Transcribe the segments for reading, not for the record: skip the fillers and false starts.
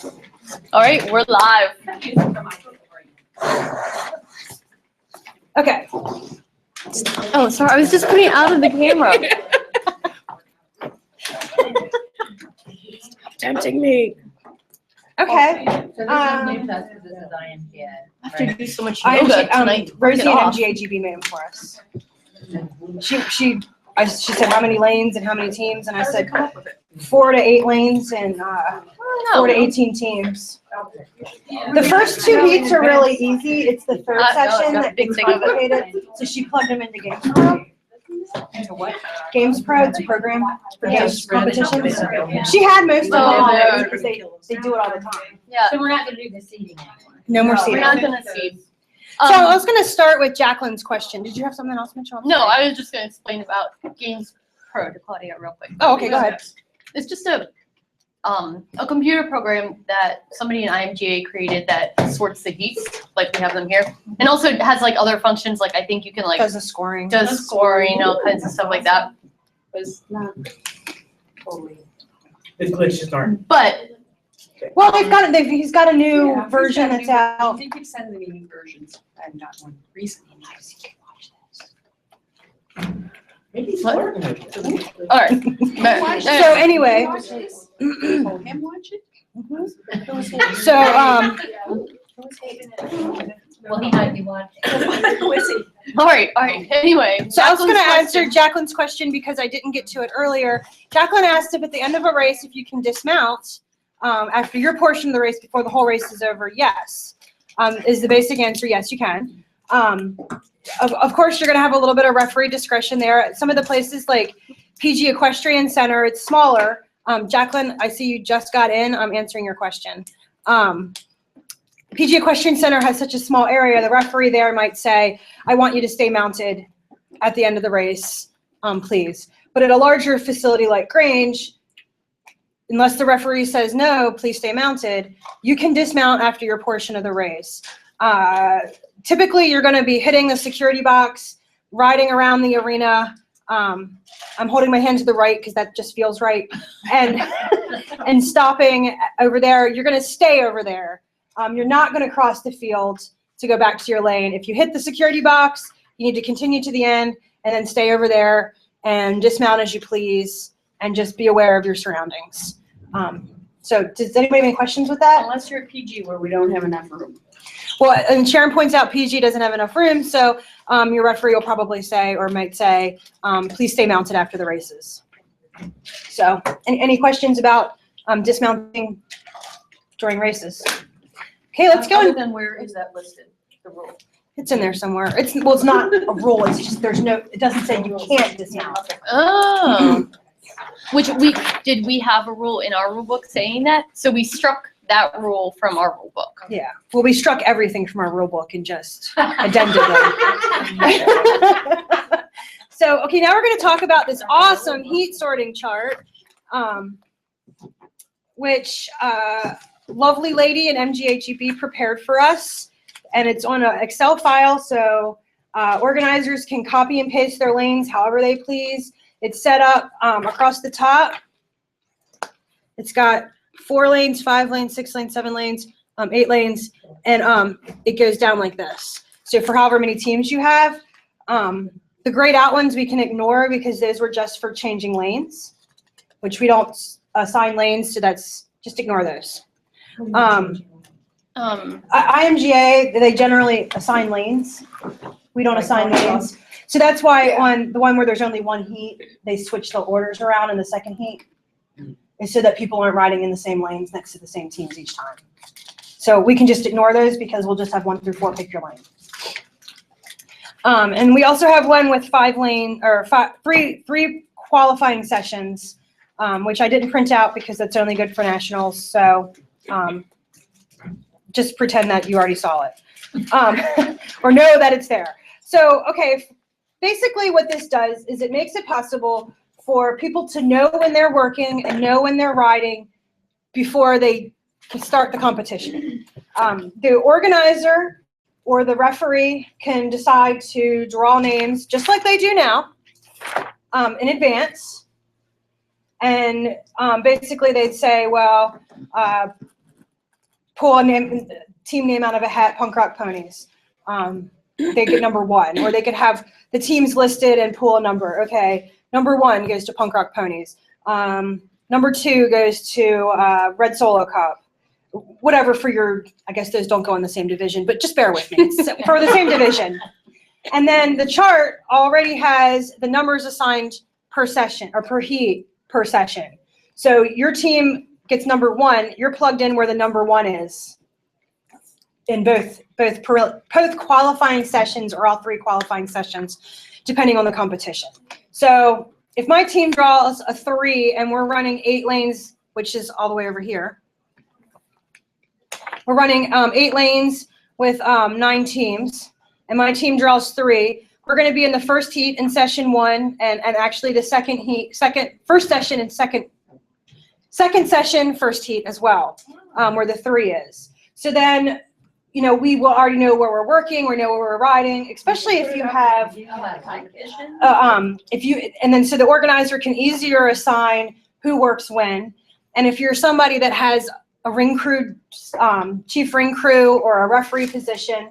All right, we're live. Okay. Oh, sorry, I was just putting it out of the camera. Stop tempting me. Okay. So this is new to us because this is IMGA. I have to do so much yoga tonight. Rosie Get and off. MGAA made them for us. She said how many lanes and how many teams, and I said 4 to 8 lanes and 4 to 18 teams. The first 2 heats are really easy. It's the third section that gets complicated. So she plugged them into Games Pro. Into what? Games Pro, it's a program for games competitions. She had most of them on because they do it all the time. Yeah, So we're not gonna do the seating anymore. No more we're seating. not gonna see. So I was going to start with Jacqueline's question. Did you have something else, Mitchell? No, I was just gonna explain about Games Pro to Claudia real quick. Oh, okay, go ahead. It's just a computer program that somebody in IMGA created that sorts the heats, like we have them here, and also it has like other functions, like I think you can like Does the scoring. does scoring, all kinds of stuff like that. It's glitches aren't. But Well, he's got a new version that's out. They keep sending me new versions. I haven't gotten one recently. Maybe he's flirting with you. all right. So anyway, Watch this? Oh, him watch it? so Well, he might be watching. All right. Anyway, So I was going to Jacqueline's answer Jacqueline's question because I didn't get to it earlier. Jacqueline asked if at the end of a race, if you can dismount after your portion of the race before the whole race is over. Yes. Is the basic answer. Yes, you can. Of course, you're going to have a little bit of referee discretion there. Some of the places like PG Equestrian Center, it's smaller. Jacqueline, I see you just got in. I'm answering your question. PG Equestrian Center has such a small area. The referee there might say, I want you to stay mounted at the end of the race, please. But at a larger facility like Grange, unless the referee says, no, please stay mounted, you can dismount after your portion of the race. Typically, you're going to be hitting the security box, riding around the arena. I'm holding my hand to the right because that just feels right. And stopping over there. You're going to stay over there. You're not going to cross the field to go back to your lane. If you hit the security box, you need to continue to the end and then stay over there and dismount as you please and just be aware of your surroundings. So does anybody have any questions with that? Unless you're at PG where we don't have enough room. Well, and Sharon points out PG doesn't have enough room, so your referee will probably say or might say, please stay mounted after the races. So any questions about dismounting during races? Okay, let's go. Other than where is that listed? The rule. It's in there somewhere. It's not a rule. It's just it doesn't say you can't dismount. Oh. Which we have a rule in our rule book saying that? So we struck that rule from our rule book. Yeah. Well, we struck everything from our rule book and just addended them. So, okay, now we're going to talk about this awesome heat sorting chart, which lovely lady in MGAA prepared for us. And it's on an Excel file, so organizers can copy and paste their lanes however they please. It's set up across the top. It's got 4 lanes, 5 lanes, 6 lanes, 7 lanes, 8 lanes, and it goes down like this. So for however many teams you have, the grayed out ones we can ignore because those were just for changing lanes, which we don't assign lanes, so just ignore those. IMGA, they generally assign lanes. We don't assign lanes. So that's why on the one where there's only one heat, they switch the orders around in the second heat. It's so that people aren't riding in the same lanes next to the same teams each time. So we can just ignore those because we'll just have 1 through 4 pick your lane. And we also have one with 3 qualifying sessions, which I didn't print out because that's only good for nationals. So just pretend that you already saw it or know that it's there. So, okay, basically what this does is it makes it possible for people to know when they're working and know when they're riding before they start the competition. The organizer or the referee can decide to draw names just like they do now in advance. And basically they'd say, well, pull a team name out of a hat, Punk Rock Ponies. They get number 1, or they could have the teams listed and pull a number. Okay, number 1 goes to Punk Rock Ponies. Number 2 goes to Red Solo Cup. Whatever for your, I guess those don't go in the same division, but just bear with me. It's for the same division. And then the chart already has the numbers assigned per session or per heat per session. So your team gets number 1, you're plugged in where the number 1 is in both qualifying sessions or all 3 qualifying sessions, depending on the competition. So if my team draws a 3 and we're running 8 lanes, which is all the way over here, we're running 8 lanes with 9 teams, and my team draws 3. We're going to be in the first heat in session 1, and actually the first session and second session, first heat as well, where the 3 is. So then, you know, we will already know where we're working, we know where we're riding, especially if you have, so the organizer can easier assign who works when. And if you're somebody that has a ring crew, chief ring crew, or a referee position,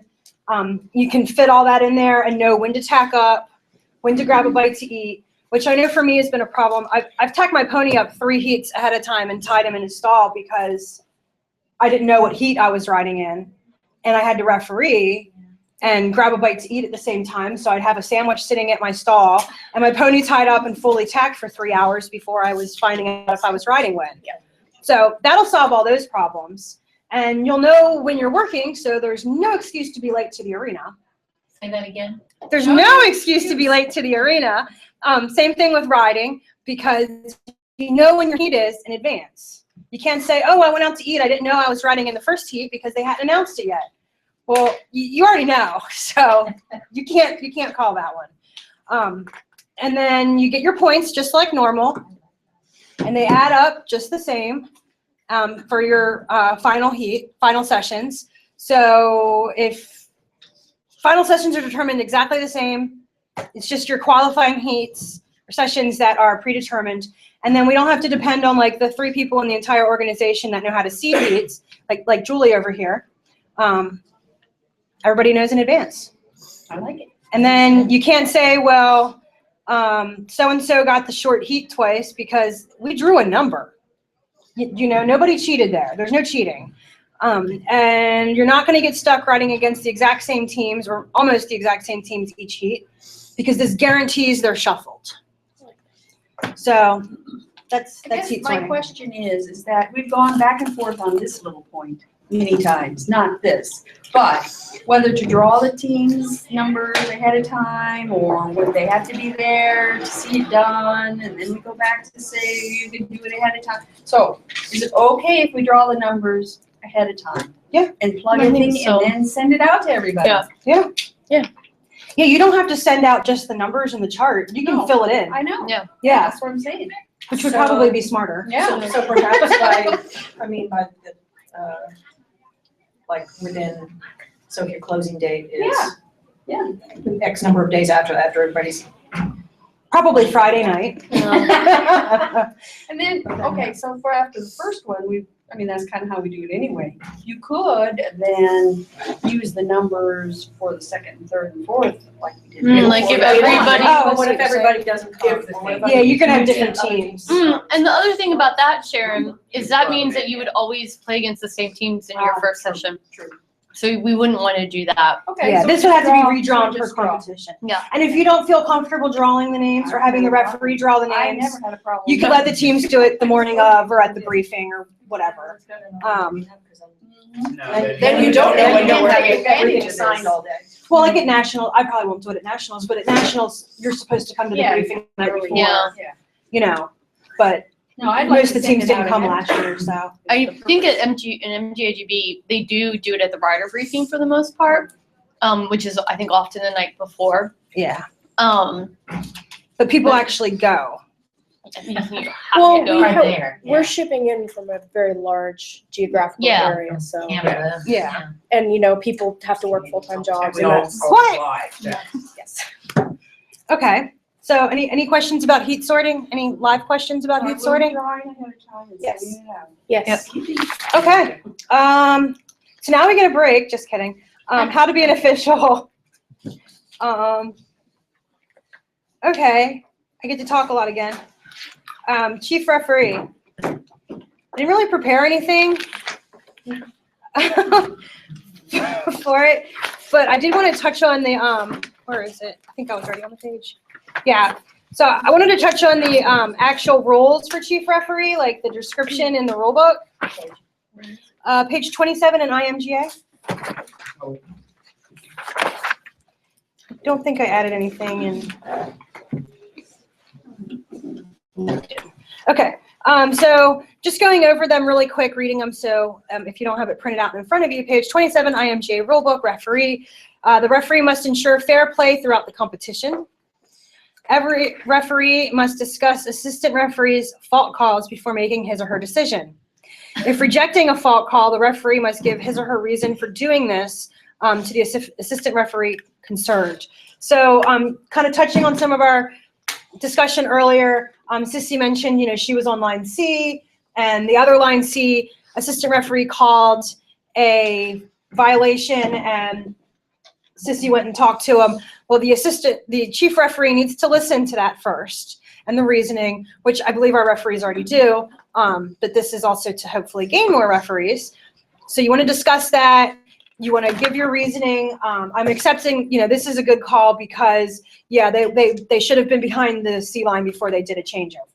you can fit all that in there and know when to tack up, when to grab a bite to eat, which I know for me has been a problem. I've tacked my pony up 3 heats ahead of time and tied him in his stall because I didn't know what heat I was riding in. And I had to referee and grab a bite to eat at the same time. So I'd have a sandwich sitting at my stall and my pony tied up and fully tacked for 3 hours before I was finding out if I was riding when. Yeah. So that'll solve all those problems. And you'll know when you're working, so there's no excuse to be late to the arena. Say that again. There's no excuse to be late to the arena. Same thing with riding, because you know when your heat is in advance. You can't say, oh, I went out to eat. I didn't know I was riding in the first heat because they hadn't announced it yet. Well, you already know, so you can't call that one. And then you get your points just like normal, and they add up just the same for your final sessions. So if final sessions are determined exactly the same, it's just your qualifying heats or sessions that are predetermined. And then we don't have to depend on like the 3 people in the entire organization that know how to seed heats, like Julie over here. Everybody knows in advance. I like it. And then you can't say, well, so-and-so got the short heat twice because we drew a number. You know, nobody cheated there. There's no cheating. And you're not going to get stuck riding against the exact same teams or almost the exact same teams each heat because this guarantees they're shuffled. So that's heat My sorting. question is that we've gone back and forth on this little point many times, not this, but whether to draw the teams' numbers ahead of time or would they have to be there to see it done, and then we go back to say you can do it ahead of time. So is it okay if we draw the numbers ahead of time? Yeah. And plug I think everything so. and then send it out to everybody? Yeah. Yeah, you don't have to send out just the numbers in the chart. You can No. fill it in. I know. Yeah. Yeah, That's what I'm saying. which would So- probably be smarter. Yeah. So perhaps by the, like within, so if your closing date is Yeah. X number of days after everybody's. Probably Friday night. And then, okay, so for after the first one, that's kind of how we do it anyway. You could then use the numbers for the second and third and fourth like we did. Like if before. everybody- Oh, What if everybody doesn't come? If the What if Yeah, you can have other different teams- teams. And the other thing about that, Sharon, is that means that you would always play against the same teams in your first True, session. True. So we wouldn't want to do that. Okay. Yeah, so this we would have to be draw- redrawn we per just draw. competition. Yeah. And if you don't feel comfortable drawing the names or having the referee draw the I names, never had a problem. you could let the teams do it the morning of or at the briefing or whatever. Then you don't know Then when you you're don't have taking advantage everything of signed this. all day. Well, like at national, I probably won't do it at nationals, but at nationals, you're supposed to come to the Yeah, briefing the night before, Yeah. you know. But No, I'd like most to of the send teams it out didn't come ahead of last time. year, so. I think at MGAGB, they do it at the rider briefing for the most part, which is, I think, often the night before. Yeah. Um, But people actually go. I mean, you have Well, to go. we Right have- there. We're shipping in from a very large geographical Yeah. area, so, Canada. Yeah. and you know, people have to work full-time jobs We and don't that's, all What? fly. yes. Okay. So any questions about heat sorting? Any live questions about heat sorting? Yes. Yep. Yes. Okay. So now we get a break. Just kidding. How to be an official. Okay. I get to talk a lot again. Chief referee. I didn't really prepare anything for it, but I did want to touch on the where is it? I think I was already on the page. Yeah. So I wanted to touch on the actual rules for chief referee, like the description in the rule book. Page 27 in IMGA. I don't think I added anything in. No, I didn't. Okay. So just going over them really quick, reading them. So if you don't have it printed out in front of you, page 27, IMGA rulebook, referee. The referee must ensure fair play throughout the competition. Every referee must discuss assistant referee's fault calls before making his or her decision. If rejecting a fault call, the referee must give his or her reason for doing this to the assistant referee concerned. So kind of touching on some of our discussion earlier, Sissy mentioned, she was on line C, and the other line C, assistant referee called a violation, and Sissy went and talked to him. Well, the chief referee needs to listen to that first, and the reasoning, which I believe our referees already do, but this is also to hopefully gain more referees. So you want to discuss that. You want to give your reasoning. I'm accepting, this is a good call because, yeah, they should have been behind the C line before they did a changeover.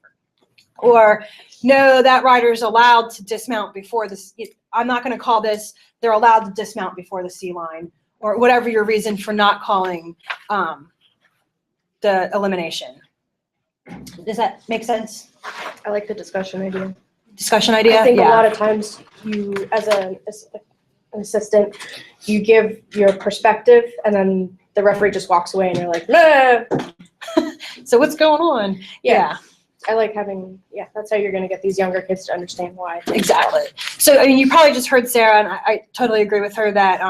Or, no, that rider's allowed to dismount before this. I'm not going to call this, they're allowed to dismount before the C line, or whatever your reason for not calling the elimination. Does that make sense? I like the discussion idea. Discussion idea? I think Yeah. a lot of times you, as an assistant, you give your perspective and then the referee just walks away and you're like, nah. So what's going on? Yeah. I like having, that's how you're going to get these younger kids to understand why. Exactly. So, you probably just heard Sarah, and I totally agree with her that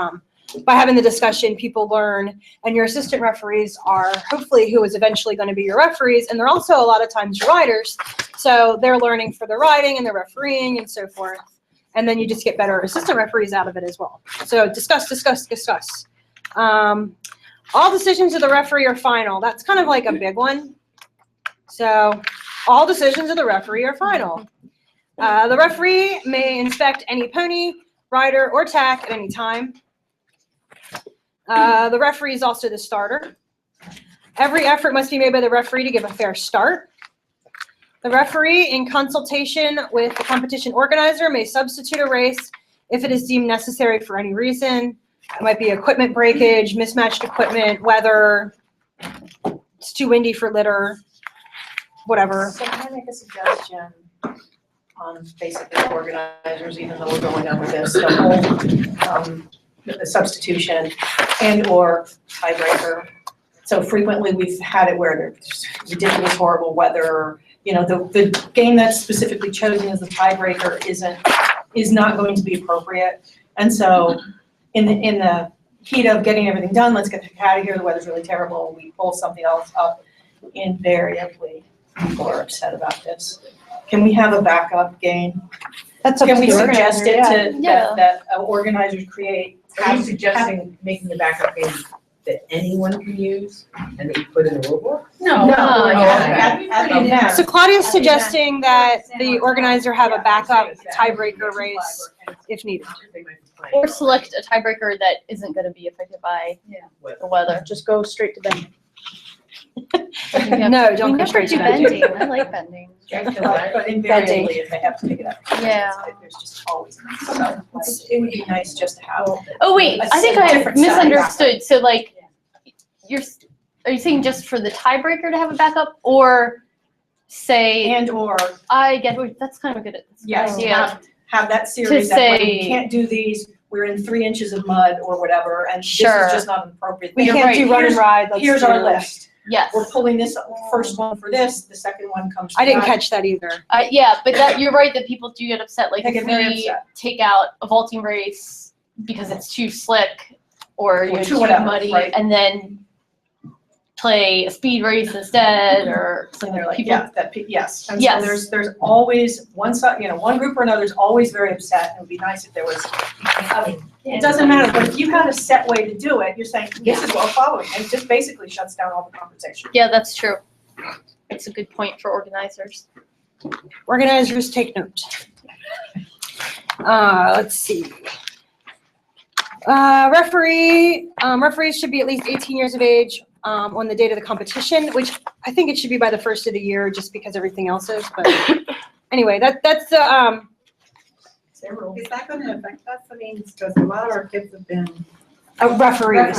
by having the discussion, people learn, and your assistant referees are hopefully who is eventually going to be your referees, and they're also a lot of times your riders. So they're learning for their riding and their refereeing and so forth. And then you just get better assistant referees out of it as well. So discuss. All decisions of the referee are final. That's kind of like a big one. So all decisions of the referee are final. The referee may inspect any pony, rider, or tack at any time. The referee is also the starter. Every effort must be made by the referee to give a fair start. The referee, in consultation with the competition organizer, may substitute a race if it is deemed necessary for any reason. It might be equipment breakage, mismatched equipment, weather, it's too windy for litter, whatever. So can I make a suggestion on basically organizers, even though we're going on with this, the whole the substitution and or tiebreaker. So frequently we've had it where there's ridiculous horrible weather. The game that's specifically chosen as the tiebreaker is not going to be appropriate. And so in the heat of getting everything done, let's get the heck out of here, the weather's really terrible, we pull something else up, invariably people are upset about this. Can we have a backup game? That's up Can to we the suggest organizer, it yeah. that organizers create? Are you suggesting making the backup game that anyone can use and that you put in the rule book? No. Yeah. So Claudia's suggesting that the organizer have a backup tiebreaker race if needed. Or select a tiebreaker that isn't going to be affected by the weather. Just go straight to them. No, don't We go never straight do to bed. bending. I like bending. But invariably, if they have to pick it up. Yeah. There's just always, so it would be nice just to have. Oh wait, I think I different set of misunderstood. So like, are you saying just for the tiebreaker to have a backup, or say And or, I get that's kind of a good yes, idea. have that series that when we say- can't do these, we're in 3 inches of mud or whatever, and this Sure. is just not an appropriate We thing. can't do run and ride. let's Here's do our it. list. Yes. We're pulling this first one for this, the second one comes for I didn't that. catch that either. Yeah, but you're right that people do get upset. Like They if get very we upset. take out a vaulting race because it's too slick or Or too too whatever, muddy, right. and then play a speed race instead or And something they're like, people. yeah, yes. And so Yes. there's always one side, one group or another is always very upset. It would be nice if there was, it doesn't matter, but if you had a set way to do it, you're saying, this is what we're following, and it just basically shuts down all the conversation. Yeah, that's true. That's a good point for organizers. Organizers take note. Let's see. Referees should be at least 18 years of age on the date of the competition, which I think it should be by the first of the year, just because everything else is. But anyway, that's the Is that gonna affect us? I mean, because a lot of our kids have been. referees.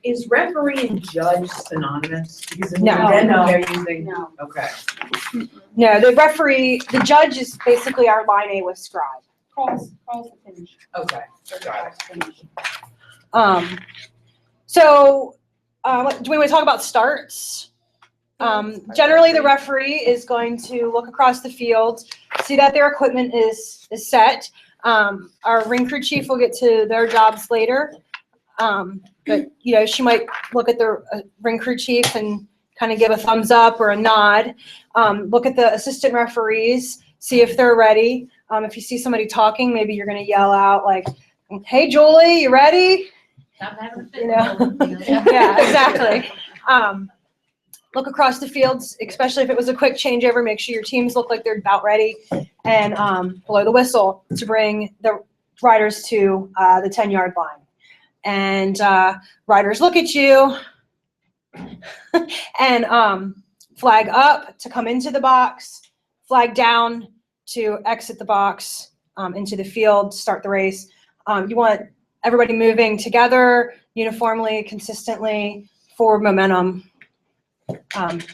Is referee and judge synonymous? Because No. then No. they're using, No. okay. No, the judge is basically our line A with scribe. Calls the finish. Okay, got it. Finish. Do we want to talk about starts? Generally, the referee is going to look across the field, see that their equipment is set. Our ring crew chief will get to their jobs later. But, she might look at the ring crew chief and kind of give a thumbs up or a nod. Look at the assistant referees, see if they're ready. If you see somebody talking, maybe you're going to yell out like, "Hey, Julie, you ready?" Stop having a fit. You know? Yeah, exactly. Look across the fields, especially if it was a quick changeover, make sure your teams look like they're about ready, and blow the whistle to bring the riders to the 10-yard line. And riders look at you and flag up to come into the box, flag down to exit the box into the field, start the race. You want everybody moving together, uniformly, consistently, forward momentum,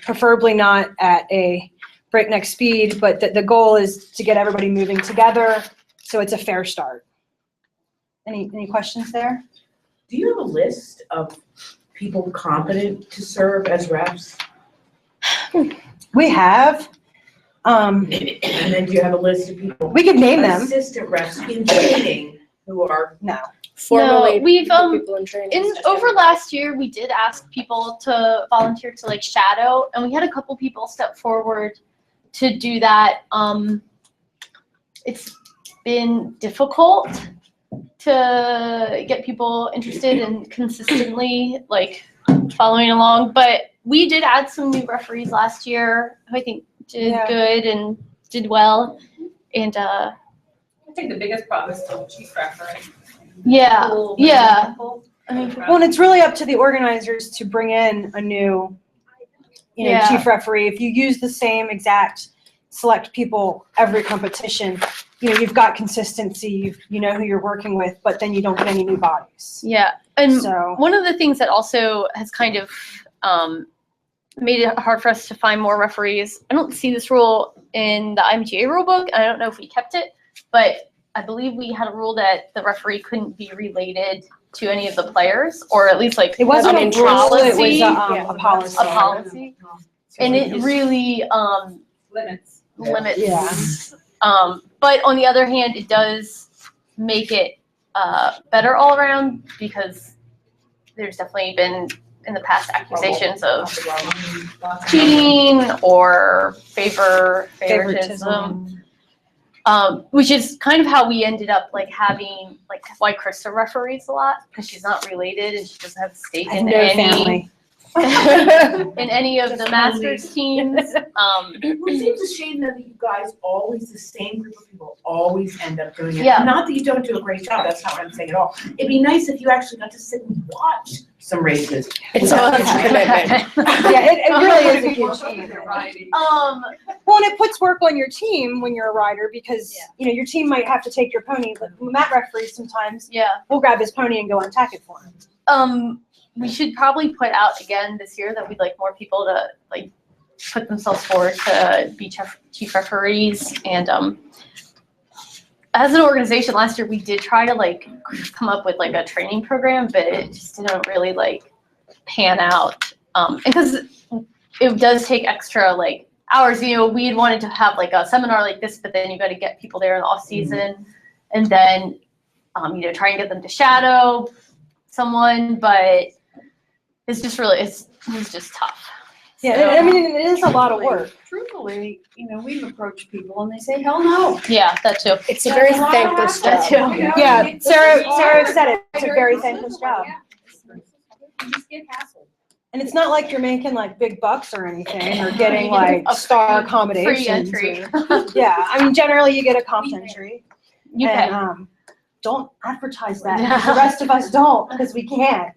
preferably not at a breakneck speed, but the goal is to get everybody moving together so it's a fair start. Any questions there? Do you have a list of people competent to serve as refs? We have. And then do you have a list of people? We could name them. Assistant refs in training who are, No. Formally, we've, people in training. Over last year, we did ask people to volunteer to like shadow, and we had a couple people step forward to do that. It's been difficult to get people interested and consistently like following along, but we did add some new referees last year who I think did good and did well, and I think the biggest problem is still chief referee. yeah. Well, and it's really up to the organizers to bring in a new, Yeah. chief referee. If you use the same exact select people every competition, you've got consistency, you know who you're working with, but then you don't get any new bodies. Yeah, and So, one of the things that also has kind of made it hard for us to find more referees. I don't see this rule in the MGA rule book. I don't know if we kept it, but I believe we had a rule that the referee couldn't be related to any of the players, or at least like it wasn't a a rule, it was policy. a policy. A policy, and it really Limits. limits. Yeah. But on the other hand, it does make it better all around, because there's definitely been in the past accusations of cheating or favoritism. Which is kind of how we ended up like having like why Krista referees a lot, because she's not related and she doesn't have a stake in No family. in any of the Masters teams. it seems a shame that you guys always, the same group of people always end up doing it. Yeah. Not that you don't do a great job, that's not what I'm saying at all. It'd be nice if you actually got to sit and watch some races. It's a huge commitment. Yeah, it really is a huge team. Um, Well, and it puts work on your team when you're a rider, because your team might have to take your pony. Like Matt referees sometimes, yeah. we'll grab his pony and go untack it for him. We should probably put out again this year that we'd like more people to like put themselves forward to be chief referees. And as an organization last year, we did try to like come up with like a training program, but it just didn't really like pan out. Because it does take extra like hours. We had wanted to have like a seminar like this, but then you got to get people there in the off season, and then try and get them to shadow someone, but it's just really, it's just tough. Yeah, I mean, it is a lot of work. Truthfully, we've approached people and they say, hell no. Yeah, that too. It's a very thankless That job. too. Yeah, Sarah said it, it's a very thankless job. You just get hassled. And it's not like you're making like big bucks or anything, or getting like A star free accommodations. entry. Yeah, I mean, generally you get a comp entry. You pay. And, don't advertise that, because the rest of us don't, because we can't.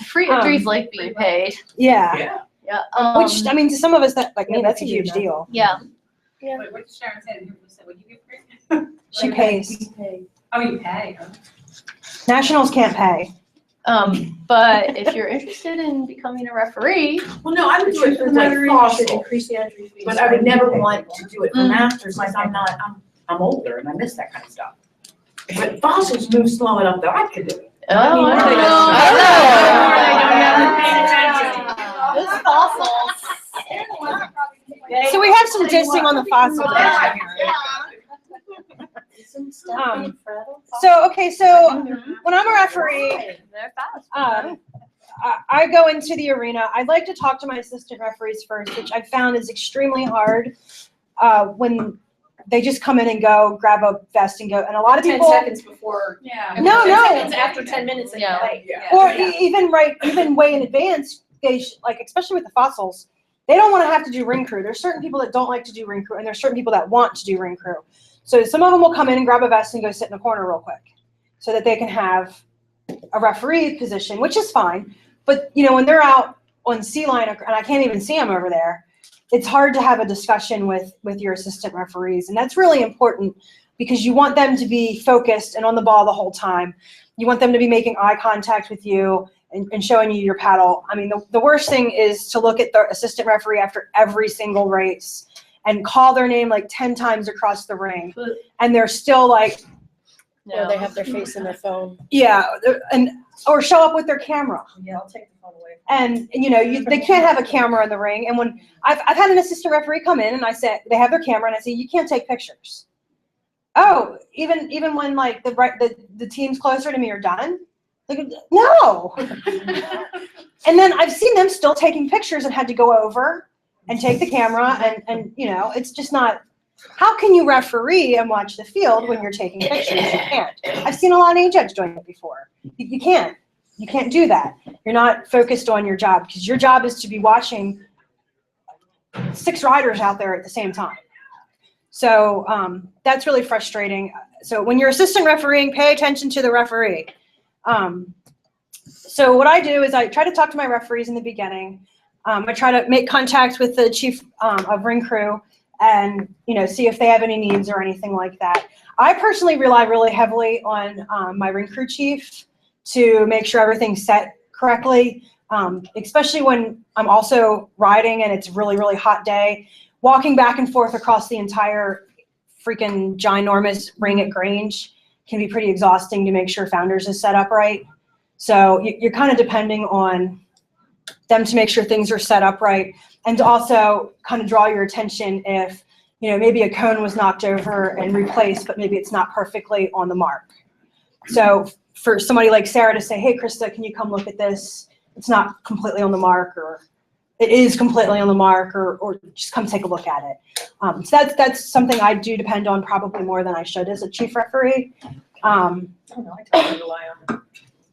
Free entries like being paid. Yeah, Yeah. which, I mean, to some of us, that, like me, that's a huge deal. Yeah. Wait, what did Sharon say? Would you get free? She pays. Oh, you pay, huh? Nationals can't pay. But if you're interested in becoming a referee, Well, no, I would do it for like fossil, Increase the entry fees. but I would never want to do it for Mm. masters, like I'm older and I miss that kind of stuff. But fossils move slow enough that I could do it. I don't know. Those fossils. So we have some dissing on the fossil division here. So when I'm a referee, They're fast. I go into the arena. I'd like to talk to my assistant referees first, which I've found is extremely hard when they just come in and go, grab a vest and go. And a lot of 10 people, seconds before. Yeah. No, 10 no. seconds after 10 minutes and Yeah. play. or even way in advance, like especially with the fossils, they don't want to have to do ring crew. There's certain people that don't like to do ring crew, and there's certain people that want to do ring crew. So some of them will come in and grab a vest and go sit in a corner real quick, so that they can have a referee position, which is fine. But when they're out on C line, and I can't even see them over there, it's hard to have a discussion with your assistant referees, and that's really important because you want them to be focused and on the ball the whole time. You want them to be making eye contact with you and showing you your paddle. I mean, the worst thing is to look at the assistant referee after every single race and call their name like 10 times across the ring, and they're still like, Or they have their face in their phone. yeah, or show up with their camera. Yeah, I'll take the phone away. And they can't have a camera in the ring. And when I've had an assistant referee come in and I said they have their camera and I say you can't take pictures. Oh, even when like the teams closer to me are done, like no. And then I've seen them still taking pictures and had to go over and take the camera and it's just not. How can you referee and watch the field when you're taking pictures? You can't. I've seen a lot of A-judge doing it before. You can't. You can't do that. You're not focused on your job because your job is to be watching 6 riders out there at the same time. So that's really frustrating. So when you're assistant refereeing, pay attention to the referee. So what I do is I try to talk to my referees in the beginning. I try to make contact with the chief of ring crew and see if they have any needs or anything like that. I personally rely really heavily on my ring crew chief to make sure everything's set correctly, especially when I'm also riding and it's really, really hot day. Walking back and forth across the entire freaking ginormous ring at Grange can be pretty exhausting to make sure Founders is set up right. So you're kind of depending on them to make sure things are set up right, and to also kind of draw your attention if maybe a cone was knocked over and replaced, but maybe it's not perfectly on the mark. So for somebody like Sarah to say, hey, Krista, can you come look at this? It's not completely on the mark, or it is completely on the mark, or just come take a look at it. So that's something I do depend on probably more than I should as a chief referee. I totally rely on it.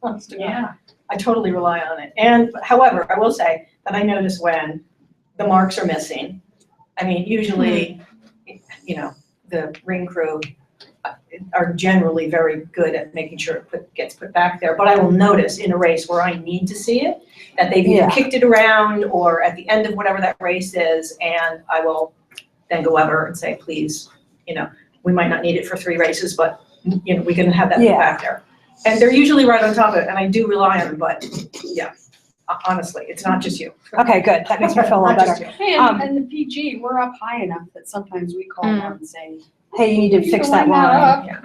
Honest to God. I totally rely on it. And however, I will say that I notice when the marks are missing. I mean, usually, the ring crew are generally very good at making sure it gets put back there. But I will notice in a race where I need to see it, that they've either kicked it around or at the end of whatever that race is, and I will then go over and say, please, we might not need it for 3 races, but we can have that back there. And they're usually right on top of it, and I do rely on them, but honestly, it's not just you. Okay, good. That makes me feel a lot Not just better. you. And the PG, we're up high enough that sometimes we call them and say, Hey, you need to fix that line.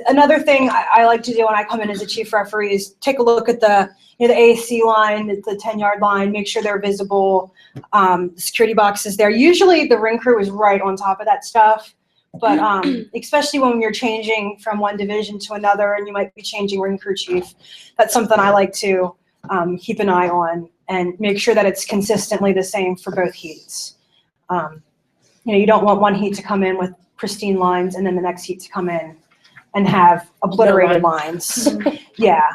Another thing I like to do when I come in as a chief referee is take a look at the AAC line, the 10-yard line, make sure they're visible. The security box is there. Usually the ring crew is right on top of that stuff, but especially when you're changing from one division to another and you might be changing ring crew chief, that's something I like to keep an eye on and make sure that it's consistently the same for both heats. You don't want one heat to come in with pristine lines and then the next heat to come in and have obliterated lines. Yeah.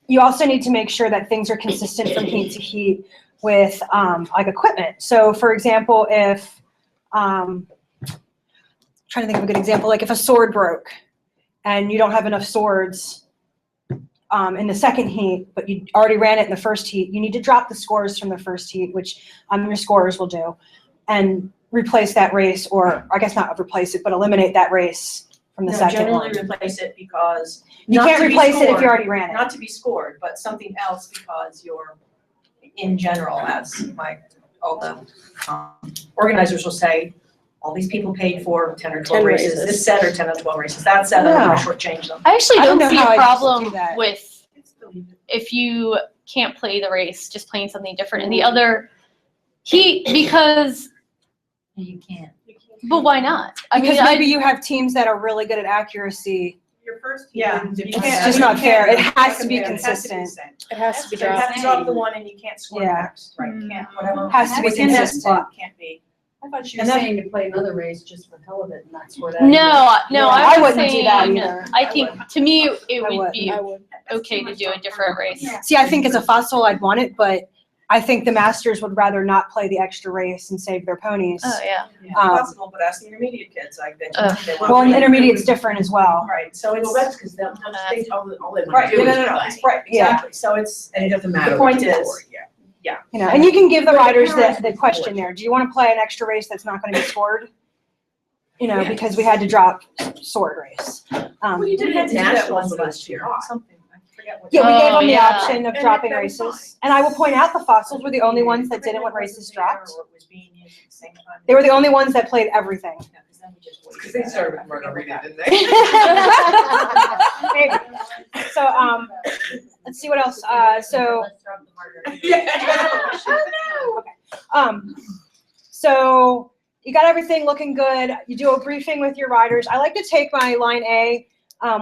You also need to make sure that things are consistent from heat to heat with like equipment. So for example, if, trying to think of a good example, like if a sword broke and you don't have enough swords in the second heat, but you already ran it in the first heat, you need to drop the scores from the first heat, which your scorers will do, and replace that race, or I guess not replace it, but eliminate that race from the second Generally one. replace it because. You not can't to be replace it if you scored, already ran it. Not to be scored, but something else because you're, in general, as all the organizers will say, all these people paid for 10 or 12 10 races. races. This set or 10 or 12 races. That set, I'm gonna shortchange them. I actually I don't don't know see how a I used to problem do that. with if you can't play the race, just playing something different in the other heat, because, You can't. but why not? I Because mean, maybe you have teams that are really good at accuracy. Your first. Yeah. You It's can't- just you not fair. can't- It has to be it has to be consistent. the same. It has to be So you dropped. have to drop the one and you can't score Yeah. next, right? Can't, whatever. Has to be within that consistent. spot Can't be. I thought you were And that- saying to play another race just for hell of it, and that's what I. no, Yeah, I I was wouldn't do saying, that either. I think, to me, it I would wouldn't. be I would. okay to do a different race. See, I think as a fossil, I'd want it, but I think the masters would rather not play the extra race and save their ponies. Oh, yeah. Possible, but ask the intermediate kids, I bet. Ugh. they Well, want and to. intermediate's different as well. Right, so it's. Well, that's because they all they want Right, to do is no, play. it's right, Yeah. exactly. So it's, And it doesn't matter. the what point you is, score, yeah. And you can give the But the riders parents the would question support. there. Do you want to play an extra race that's not going to be scored? Yes. Because we had to drop sword race. Well, you did We had it to do that nationals once last year. Something, I forget what. Yeah, we gave Oh, them the yeah. option of And dropping that was races. And I will point out the fossils were the only ones that didn't want races dropped. Or it was being used at the same time. They were the only ones that played everything. Yeah, 'cause then we just waited. Because they started with margarita, didn't they? Maybe. So, let's see what else. So, so you got everything looking good. You do a briefing with your riders. I like to take my line A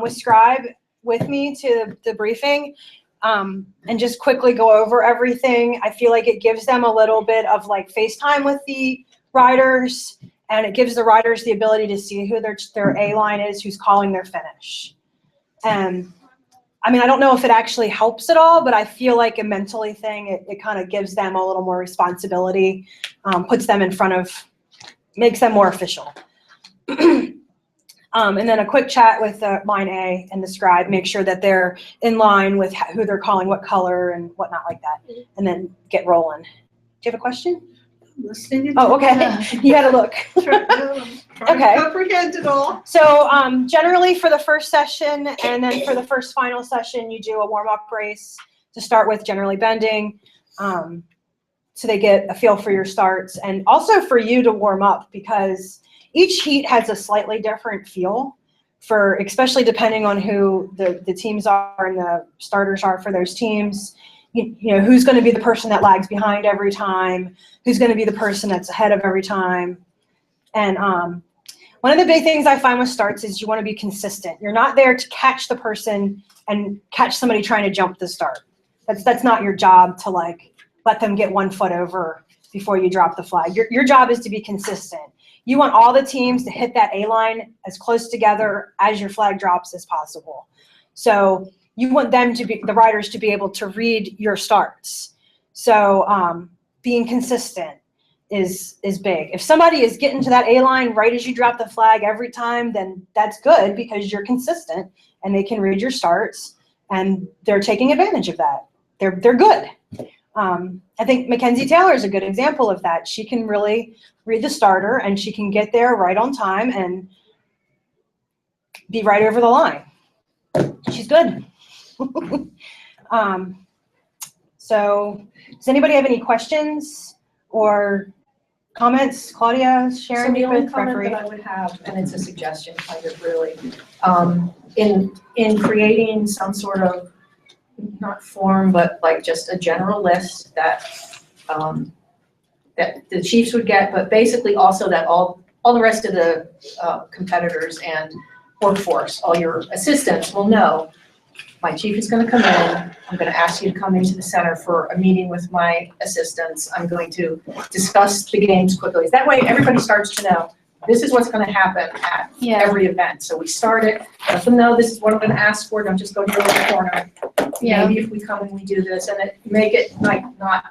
with Scribe with me to the briefing and just quickly go over everything. I feel like it gives them a little bit of like FaceTime with the riders, and it gives the riders the ability to see who their A line is, who's calling their finish. And I mean, I don't know if it actually helps at all, but I feel like a mentally thing, it kind of gives them a little more responsibility, puts them in front of, makes them more official. And then a quick chat with the line A and the scribe, make sure that they're in line with who they're calling, what color and whatnot like that, and then get rolling. Do you have a question? Listening. Oh, okay. You had to look. Okay. Okay. Comprehend it all. So generally for the first session and then for the first final session, you do a warm-up race to start with, generally bending, so they get a feel for your starts, and also for you to warm up, because each heat has a slightly different feel, for especially depending on who the teams are and the starters are for those teams. You know, who's going to be the person that lags behind every time, who's going to be the person that's ahead of every time. And one of the big things I find with starts is you want to be consistent. You're not there to catch the person and catch somebody trying to jump the start. That's not your job, to like let them get 1 foot over before you drop the flag. Your job is to be consistent. You want all the teams to hit that A line as close together as your flag drops as possible. So you want them to be, the riders to be able to read your starts. So being consistent is big. If somebody is getting to that A line right as you drop the flag every time, then that's good, because you're consistent and they can read your starts and they're taking advantage of that. They're good. I think Mackenzie Taylor is a good example of that. She can really read the starter and she can get there right on time and be right over the line. She's good. So does anybody have any questions or comments? Claudia, Sharon, So the you only both comment referee. that I would have, and it's a suggestion kind of really, in creating some sort of, not form, but like just a general list that, that the chiefs would get, but basically also that all the rest of the competitors and workforce, all your assistants will know my chief is gonna come in, I'm gonna ask you to come into the center for a meeting with my assistants. I'm going to discuss the games quickly. That way, everybody starts to know, this is what's gonna happen at every event. So we start it, let them know this is what I'm gonna ask for, don't just go to the corner. Yeah. Maybe if we come and we do this, and make it like not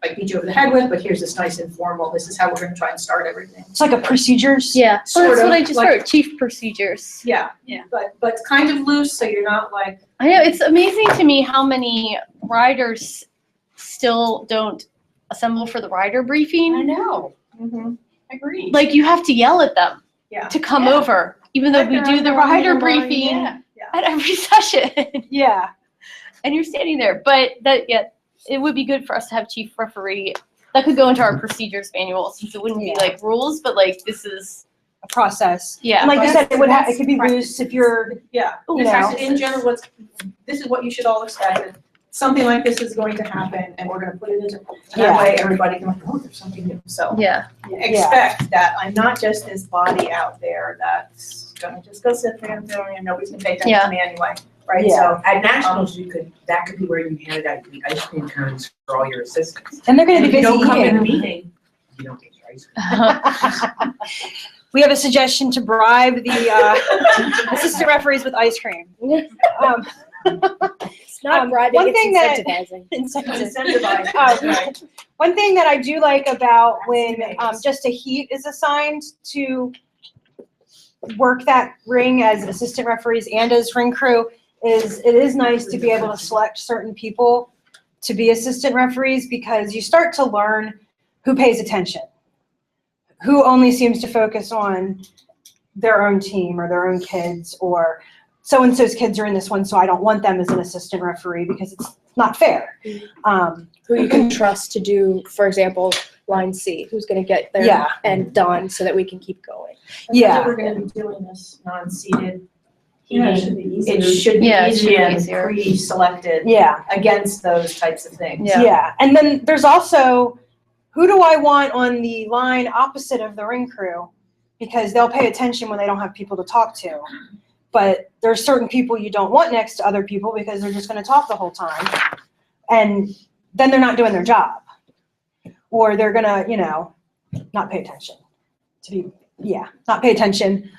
like beat you over the head with, but here's this nice informal, this is how we're gonna try and start everything. It's like a procedures. Yeah, well, that's Sort what of, I just like- heard, chief procedures. Yeah. Yeah. But kind of loose, so you're not like, I know, it's amazing to me how many riders still don't assemble for the rider I briefing. know, mhm. agreed. Like, you have to yell at them Yeah. to come Yeah. over, even though Like we they're do on the their own rider little line, briefing Yeah. at every session. Yeah. And you're standing there, but it would be good for us to have chief referee. That could go into our procedures manual, since it wouldn't be Yeah. like rules, but like this is, A process. yeah. And like you said, it would it could be Practice. loose if you're, Yeah, You this know. is in general, this is what you should all expect. Something like this is going to happen, and we're gonna put it into, and Yeah. that way everybody can, like, oh, there's something new. So Yeah. expect that I'm not just this body out there that's gonna just go sit there and nobody's gonna pay attention to me anyway, right? Yeah. So, At nationals, that could be where you handed out the ice cream cones for all your assistants. and they're gonna And be if you busy don't come in the eating. meeting, you don't get your ice cream. We have a suggestion to bribe the assistant referees with ice cream. Um, It's not bribing, one it's thing that- incentivizing. Incentives. incentivize, right? One thing that I do like about when just a heat is assigned to work that ring as assistant referees and as ring crew is it is nice to be able to select certain people to be assistant referees, because you start to learn who pays attention, who only seems to focus on their own team or their own kids, or so-and-so's kids are in this one, so I don't want them as an assistant referee because it's not fair. Who you can trust to do, for example, line C, who's gonna get there Yeah. and done so that we can keep going. Yeah. We're gonna be doing this non-seated. Yeah, it should be easier. It should be Yeah, it should be easier and easier. pre-selected Yeah. against those types of things. Yeah. Yeah, and then there's also, who do I want on the line opposite of the ring crew? Because they'll pay attention when they don't have people to talk to. But there's certain people you don't want next to other people because they're just gonna talk the whole time. And then they're not doing their job. Or they're gonna, not pay attention. Not pay attention.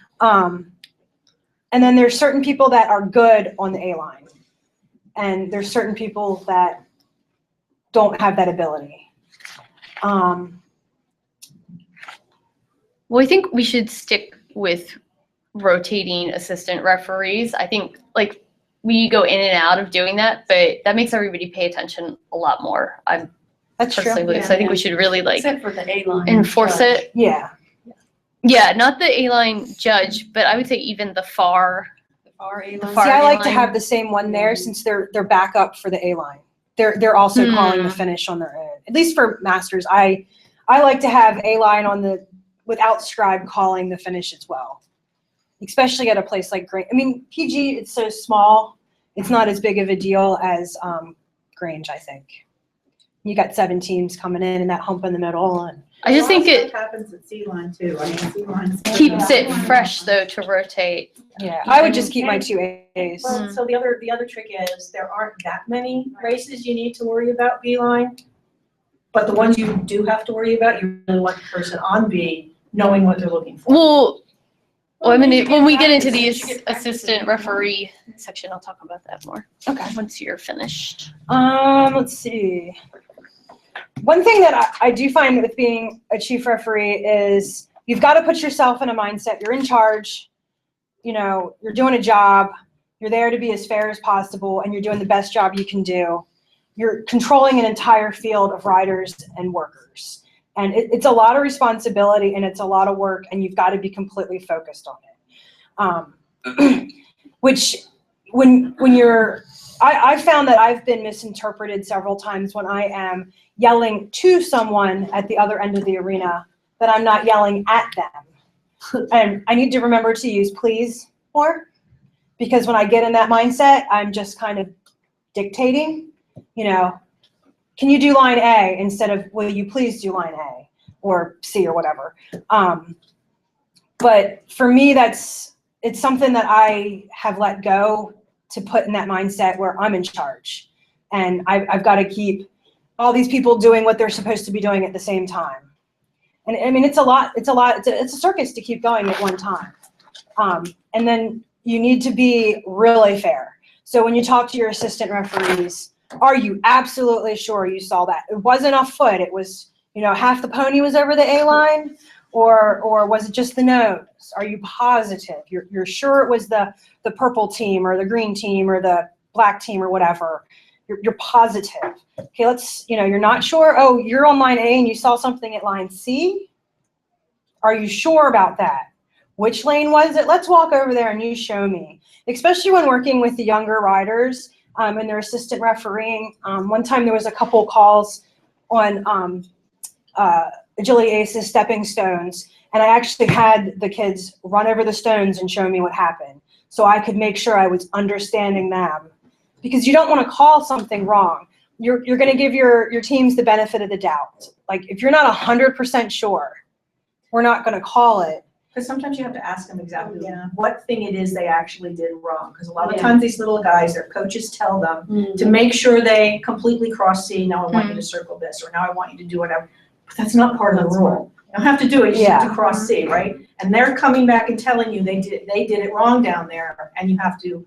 And then there's certain people that are good on the A line. And there's certain people that don't have that ability. Well, I think we should stick with rotating assistant referees. I think like we go in and out of doing that, but that makes everybody pay attention a lot more. I That's true. personally believe. So I think we should really like Except for the A-line. enforce judge. it. Yeah. Yeah, not the A-line judge, but I would say even the far. The far A-line. Far See, I like to A-line. have the same one there since they're backup for the A line. They're also calling the Hmm. finish on their own. At least for masters, I like to have A line on the without scribe calling the finish as well. Especially at a place like Grange. I mean, PG, it's so small. It's not as big of a deal as Grange, I think. You got 7 teams coming in and that hump in the middle, and I just think it Happens at C line too, I mean, C line's. keeps it fresh though to rotate. yeah, I would just keep my 2 A's. Well, so the other trick is there aren't that many races you need to worry about B line. But the ones you do have to worry about, you really want the person on B knowing what they're looking for. Well, I mean, you should when we get get into practice. the You should get practice assistant in referee section, I'll talk about that more Okay. once you're finished. Let's see. One thing that I do find with being a chief referee is you've got to put yourself in a mindset. You're in charge, you're doing a job, you're there to be as fair as possible, and you're doing the best job you can do. You're controlling an entire field of riders and workers. And it's a lot of responsibility and it's a lot of work, and you've got to be completely focused on it. Which when you're, I've found that I've been misinterpreted several times when I am yelling to someone at the other end of the arena that I'm not yelling at them. And I need to remember to use please more, because when I get in that mindset, I'm just kind of dictating, can you do line A instead of will you please do line A or C or whatever. But for me, it's something that I have let go to put in that mindset where I'm in charge. And I've got to keep all these people doing what they're supposed to be doing at the same time. And I mean, it's a circus to keep going at one time. And then you need to be really fair. So when you talk to your assistant referees, are you absolutely sure you saw that? It wasn't a foot, it was, half the pony was over the A line, or was it just the nose? Are you positive? You're sure it was the purple team or the green team or the black team or whatever. You're positive. Okay, you're not sure. Oh, you're on line A and you saw something at line C. Are you sure about that? Which lane was it? Let's walk over there and you show me. Especially when working with the younger riders and their assistant refereeing. One time there was a couple calls on Agility Aces stepping stones, and I actually had the kids run over the stones and show me what happened, so I could make sure I was understanding them. Because you don't want to call something wrong. You're going to give your teams the benefit of the doubt. Like, if you're not 100% sure, we're not going to call it. Because sometimes you have to ask them exactly what thing it is they actually did wrong. Because a lot of Yeah. times these little guys, their coaches tell them to make sure they completely cross C. Now I want you to circle this, or now I want you to do whatever. But that's not part of the rule. You don't have to do it. You just have to cross C, right? And they're coming back and telling you they did it wrong down there, and you have to.